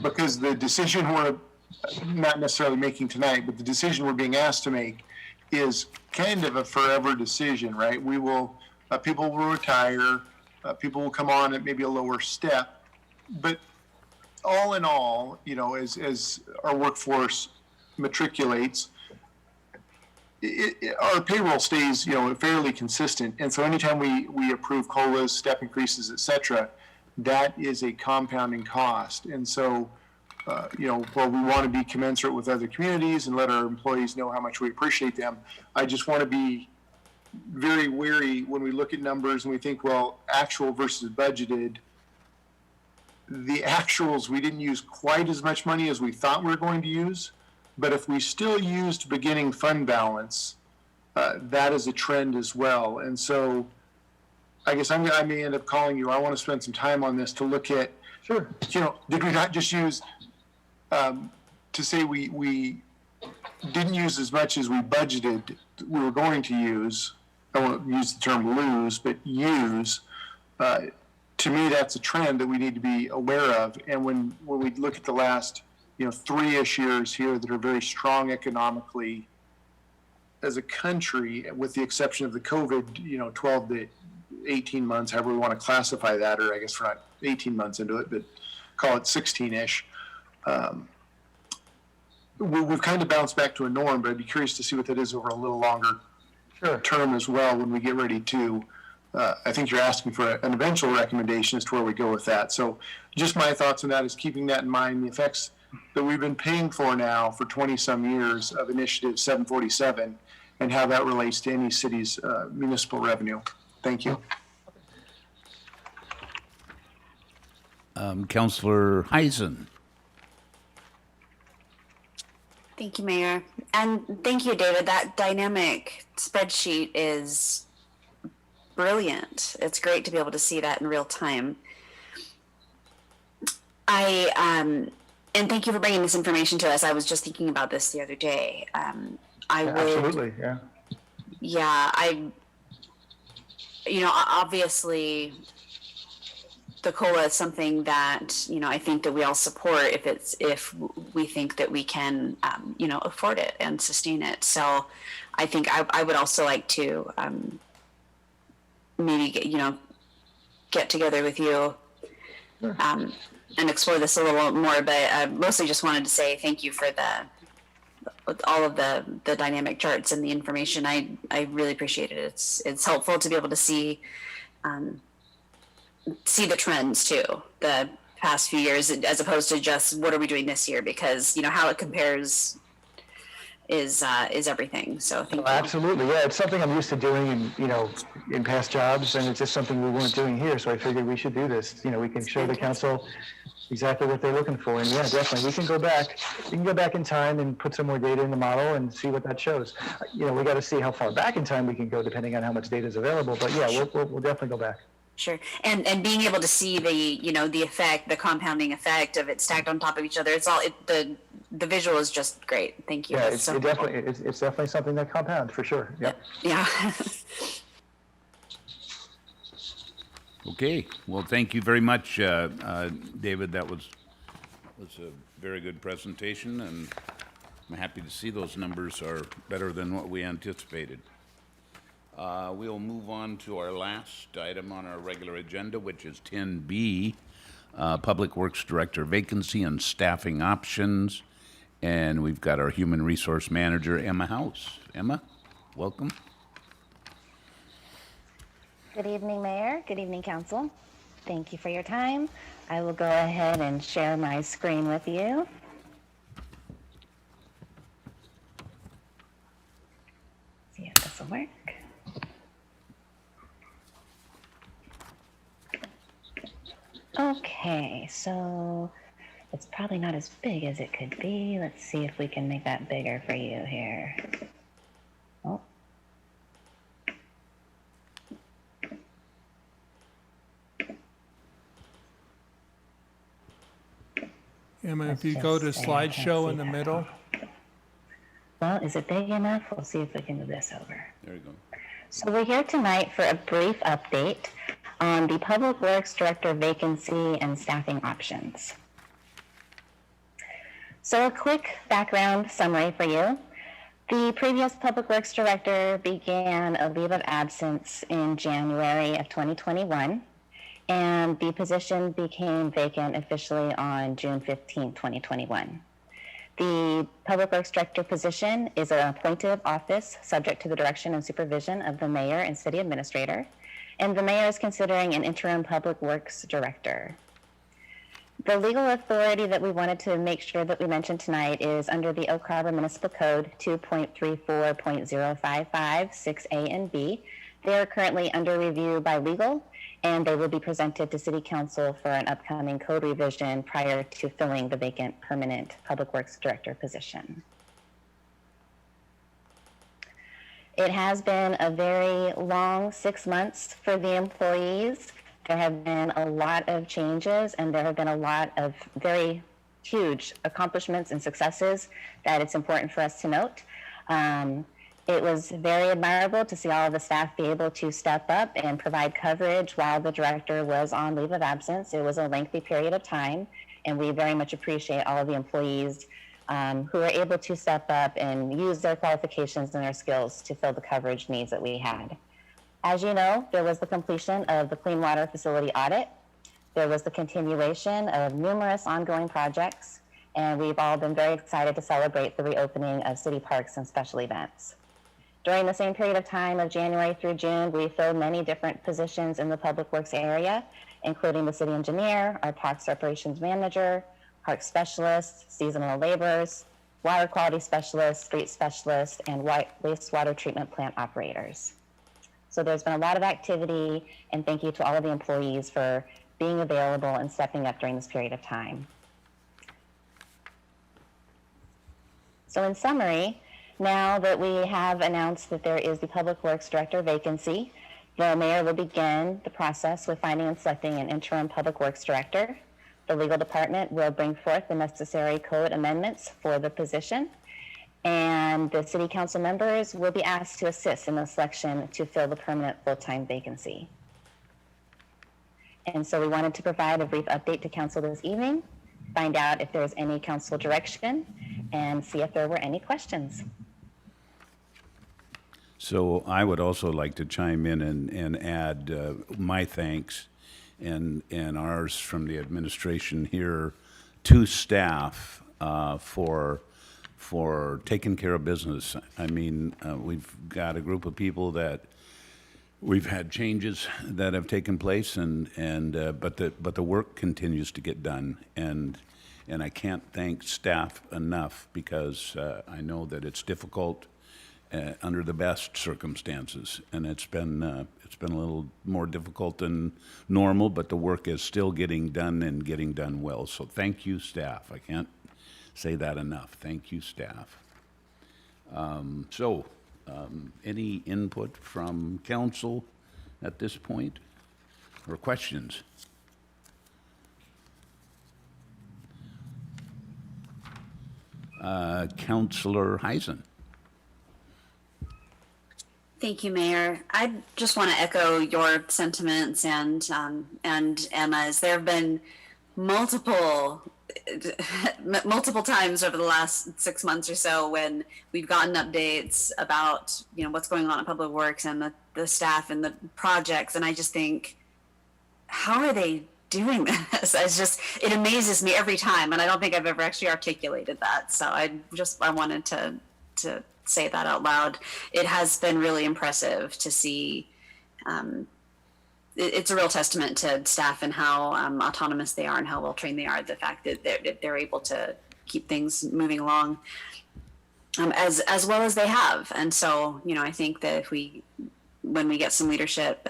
because the decision we're not necessarily making tonight, but the decision we're being asked to make is kind of a forever decision, right? We will, people will retire, people will come on at maybe a lower step, but all in all, as our workforce matriculates, our payroll stays, fairly consistent. And so anytime we approve COLAs, step increases, et cetera, that is a compounding cost. And so, while we want to be commensurate with other communities and let our employees know how much we appreciate them, I just want to be very wary when we look at numbers and we think, well, actual versus budgeted. The actuals, we didn't use quite as much money as we thought we were going to use, but if we still used beginning fund balance, that is a trend as well. And so I guess I may end up calling you. I want to spend some time on this to look at, Sure. Did we not just use, to say we didn't use as much as we budgeted we were going to use, I won't use the term lose, but use, to me, that's a trend that we need to be aware of. And when we look at the last, 3-ish years here that are very strong economically as a country, with the exception of the COVID, 12 to 18 months, however we want to classify that, or I guess we're not 18 months into it, but call it 16-ish. We've kind of bounced back to a norm, but I'd be curious to see what that is over a little longer term as well when we get ready to. I think you're asking for an eventual recommendation as to where we go with that. So just my thoughts on that is keeping that in mind, the effects that we've been paying for now for 20-some years of Initiative 747 and how that relates to any city's municipal revenue. Thank you. Councilor Heisen. Thank you, Mayor. And thank you, David. That dynamic spreadsheet is brilliant. It's great to be able to see that in real time. And thank you for bringing this information to us. I was just thinking about this the other day. Absolutely, yeah. Yeah, obviously, the COLA is something that, I think that we all support if we think that we can, afford it and sustain it. So I think I would also like to maybe, get together with you and explore this a little more, but I mostly just wanted to say thank you for all of the dynamic charts and the information. I really appreciate it. It's helpful to be able to see the trends too, the past few years, as opposed to just what are we doing this year, because how it compares is everything. So thank you. Absolutely, yeah, it's something I'm used to doing in past jobs, and it's just something we weren't doing here, so I figured we should do this. We can show the council exactly what they're looking for, and yeah, definitely, we can go back in time and put some more data in the model and see what that shows. We got to see how far back in time we can go depending on how much data is available, but yeah, we'll definitely go back. Sure, and being able to see the effect, the compounding effect of it stacked on top of each other. It's all the visual is just great. Thank you. Yeah, it's definitely something that compounds for sure. Yep. Yeah. Okay, well, thank you very much, David. That was a very good presentation, and I'm happy to see those numbers are better than what we anticipated. We'll move on to our last item on our regular agenda, which is 10B, Public Works Director vacancy and staffing options. And we've got our Human Resource Manager, Emma House. Emma, welcome. Good evening, Mayor. Good evening, Council. Thank you for your time. I will go ahead and share my screen with you. See if this will work. Okay, so it's probably not as big as it could be. Let's see if we can make that bigger for you here. Oh. Emma, if you go to slideshow in the middle. Well, is it big enough? We'll see if we can move this over. There you go. So we're here tonight for a brief update on the Public Works Director vacancy and staffing options. So a quick background summary for you. The previous Public Works Director began a leave of absence in January of 2021, and the position became vacant officially on June 15, 2021. The Public Works Director position is an appointed office subject to the direction and supervision of the Mayor and City Administrator, and the Mayor is considering an interim Public Works Director. The legal authority that we wanted to make sure that we mentioned tonight is under the Oak Harbor Municipal Code 2.34.055, 6A and B. They are currently under review by legal, and they will be presented to City Council for an upcoming code revision prior to filling the vacant permanent Public Works Director position. It has been a very long 6 months for the employees. There have been a lot of changes, and there have been a lot of very huge accomplishments and successes that it's important for us to note. It was very admirable to see all of the staff be able to step up and provide coverage while the director was on leave of absence. It was a lengthy period of time, and we very much appreciate all of the employees who are able to step up and use their qualifications and their skills to fill the coverage needs that we had. As you know, there was the completion of the Clean Water Facility audit. There was the continuation of numerous ongoing projects, and we've all been very excited to celebrate the reopening of city parks and special events. During the same period of time of January through June, we filled many different positions in the Public Works area, including the city engineer, our parks operations manager, park specialists, seasonal laborers, water quality specialists, street specialists, and wastewater treatment plant operators. So there's been a lot of activity, and thank you to all of the employees for being available and stepping up during this period of time. So in summary, now that we have announced that there is the Public Works Director vacancy, the Mayor will begin the process with finding and selecting an interim Public Works Director. The legal department will bring forth the necessary code amendments for the position, and the City Council members will be asked to assist in the selection to fill the permanent full-time vacancy. And so we wanted to provide a brief update to council this evening, find out if there was any council direction, and see if there were any questions. So I would also like to chime in and add my thanks and ours from the administration here to staff for taking care of business. I mean, we've got a group of people that we've had changes that have taken place, but the work continues to get done, and I can't thank staff enough because I know that it's difficult under the best circumstances, and it's been a little more difficult than normal, but the work is still getting done and getting done well. So thank you, staff. I can't say that enough. Thank you, staff. Any input from council at this point, or questions? Councilor Heisen. Thank you, Mayor. I just want to echo your sentiments and Emma's. There have been multiple times over the last 6 months or so when we've gotten updates about what's going on at Public Works and the staff and the projects, and I just think, how are they doing this? It amazes me every time, and I don't think I've ever actually articulated that. So I wanted to say that out loud. It has been really impressive to see. It's a real testament to staff and how autonomous they are and how well trained they are. The fact that they're able to keep things moving along as well as they have. And so, I think that when we get some leadership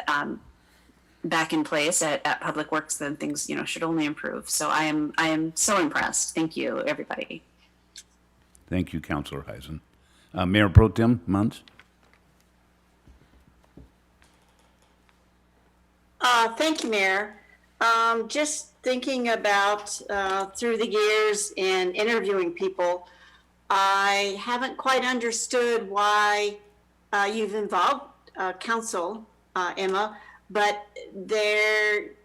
back in place at Public Works, then things should only improve. So I am so impressed. Thank you, everybody. Thank you, Councilor Heisen. Mayor Pro Tem Munz. Thank you, Mayor. Just thinking about through the years in interviewing people, I haven't quite understood why you've involved council, Emma, but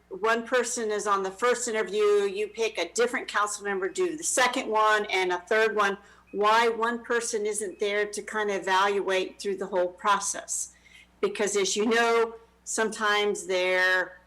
one person is on the first interview, you pick a different council member, do the second one and a third one. Why one person isn't there to kind of evaluate through the whole process? Because as you know, sometimes they're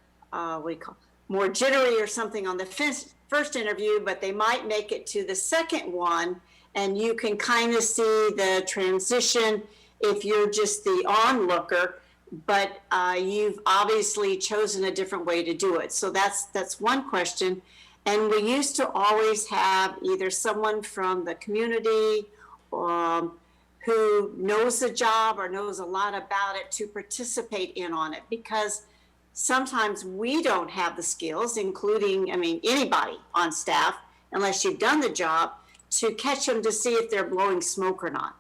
more jittery or something on the first interview, but they might make it to the second one, and you can kind of see the transition if you're just the onlooker, but you've obviously chosen a different way to do it. So that's one question. And we used to always have either someone from the community who knows the job or knows a lot about it to participate in on it, because sometimes we don't have the skills, including, anybody on staff, unless you've done the job, to catch them to see if they're blowing smoke or not.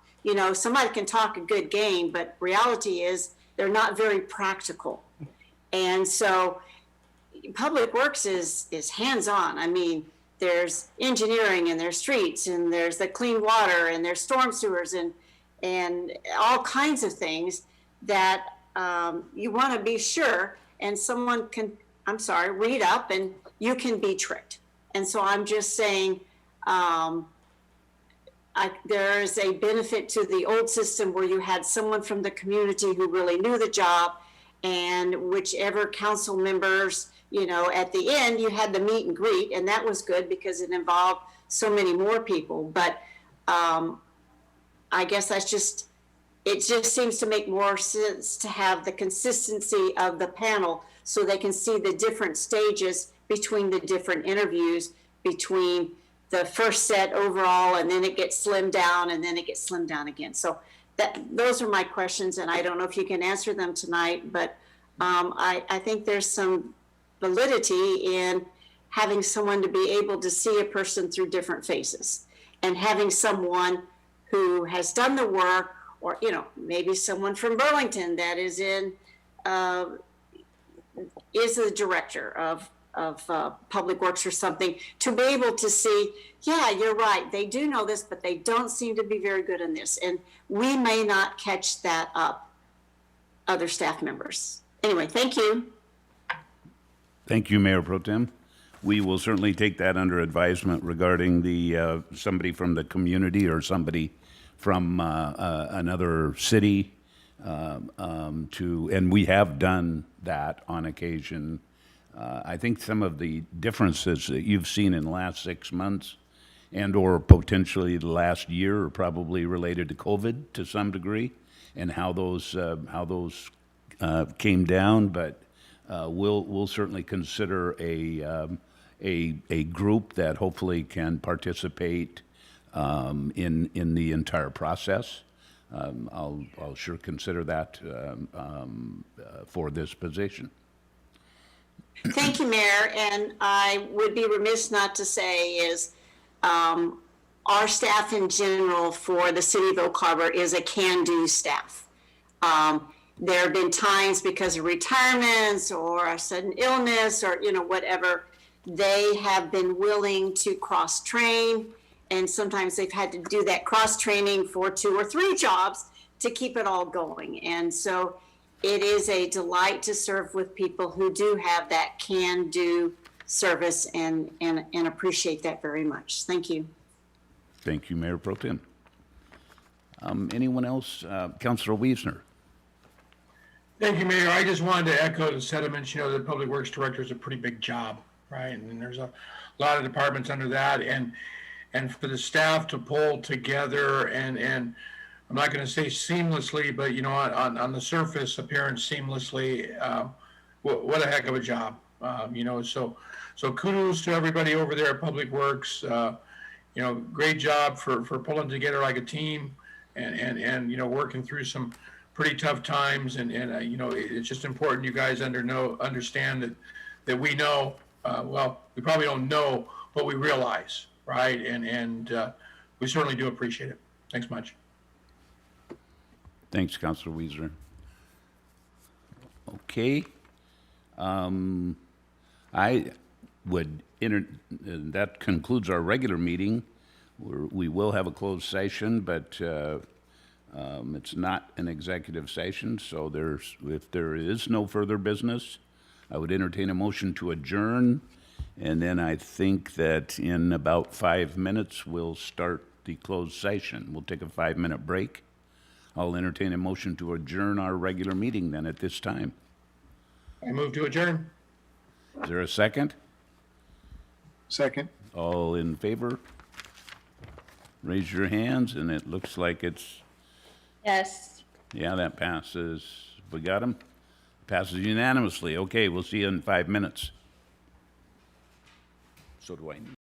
Somebody can talk a good game, but reality is they're not very practical. And so Public Works is hands-on. There's engineering and there's streets and there's the clean water and there's storm sewers and all kinds of things that you want to be sure, and someone can, read up and you can be tricked. And so I'm just saying there's a benefit to the old system where you had someone from the community who really knew the job, and whichever council members, at the end, you had the meet and greet, and that was good because it involved so many more people. But I guess it just seems to make more sense to have the consistency of the panel so they can see the different stages between the different interviews, between the first set overall, and then it gets slimmed down, and then it gets slimmed down again. So those are my questions, and I don't know if you can answer them tonight, but I think there's some validity in having someone to be able to see a person through different phases, and having someone who has done the work, or maybe someone from Burlington that is the director of Public Works or something, to be able to see, yeah, you're right, they do know this, but they don't seem to be very good in this, and we may not catch that up, other staff members. Anyway, thank you. Thank you, Mayor Pro Tem. We will certainly take that under advisement regarding the, somebody from the community or somebody from another city and we have done that on occasion. I think some of the differences that you've seen in the last 6 months and/or potentially the last year are probably related to COVID to some degree, and how those came down. But we'll certainly consider a group that hopefully can participate in the entire process. I'll sure consider that for this position. Thank you, Mayor. And I would be remiss not to say is our staff in general for the city of Oak Harbor is a can-do staff. There have been times because of retirements or a sudden illness or, whatever, they have been willing to cross-train. And sometimes they've had to do that cross-training for 2 or 3 jobs to keep it all going. And so it is a delight to serve with people who do have that can-do service and appreciate that very much. Thank you. Thank you, Mayor Pro Tem. Anyone else? Councilor Wiesner. Thank you, Mayor. I just wanted to echo the sentiments. The Public Works Director is a pretty big job, right? And there's a lot of departments under that. And for the staff to pull together and I'm not going to say seamlessly, but on the surface appearance seamlessly, what a heck of a job. So kudos to everybody over there at Public Works. Great job for pulling together like a team and working through some pretty tough times. And it's just important you guys understand that we know, we probably don't know, but we realize, right? And we certainly do appreciate it. Thanks much. Thanks, Councilor Wiesner. Okay. I would that concludes our regular meeting. We will have a closed session, but it's not an executive session, so if there is no further business, I would entertain a motion to adjourn, and then I think that in about 5 minutes, we'll start the closed session. We'll take a 5-minute break. I'll entertain a motion to adjourn our regular meeting then at this time. I move to adjourn. Is there a second? Second. All in favor? Raise your hands, and it looks like it's, Yes. yeah, that passes. We got them? Passes unanimously. Okay, we'll see you in 5 minutes. So do I need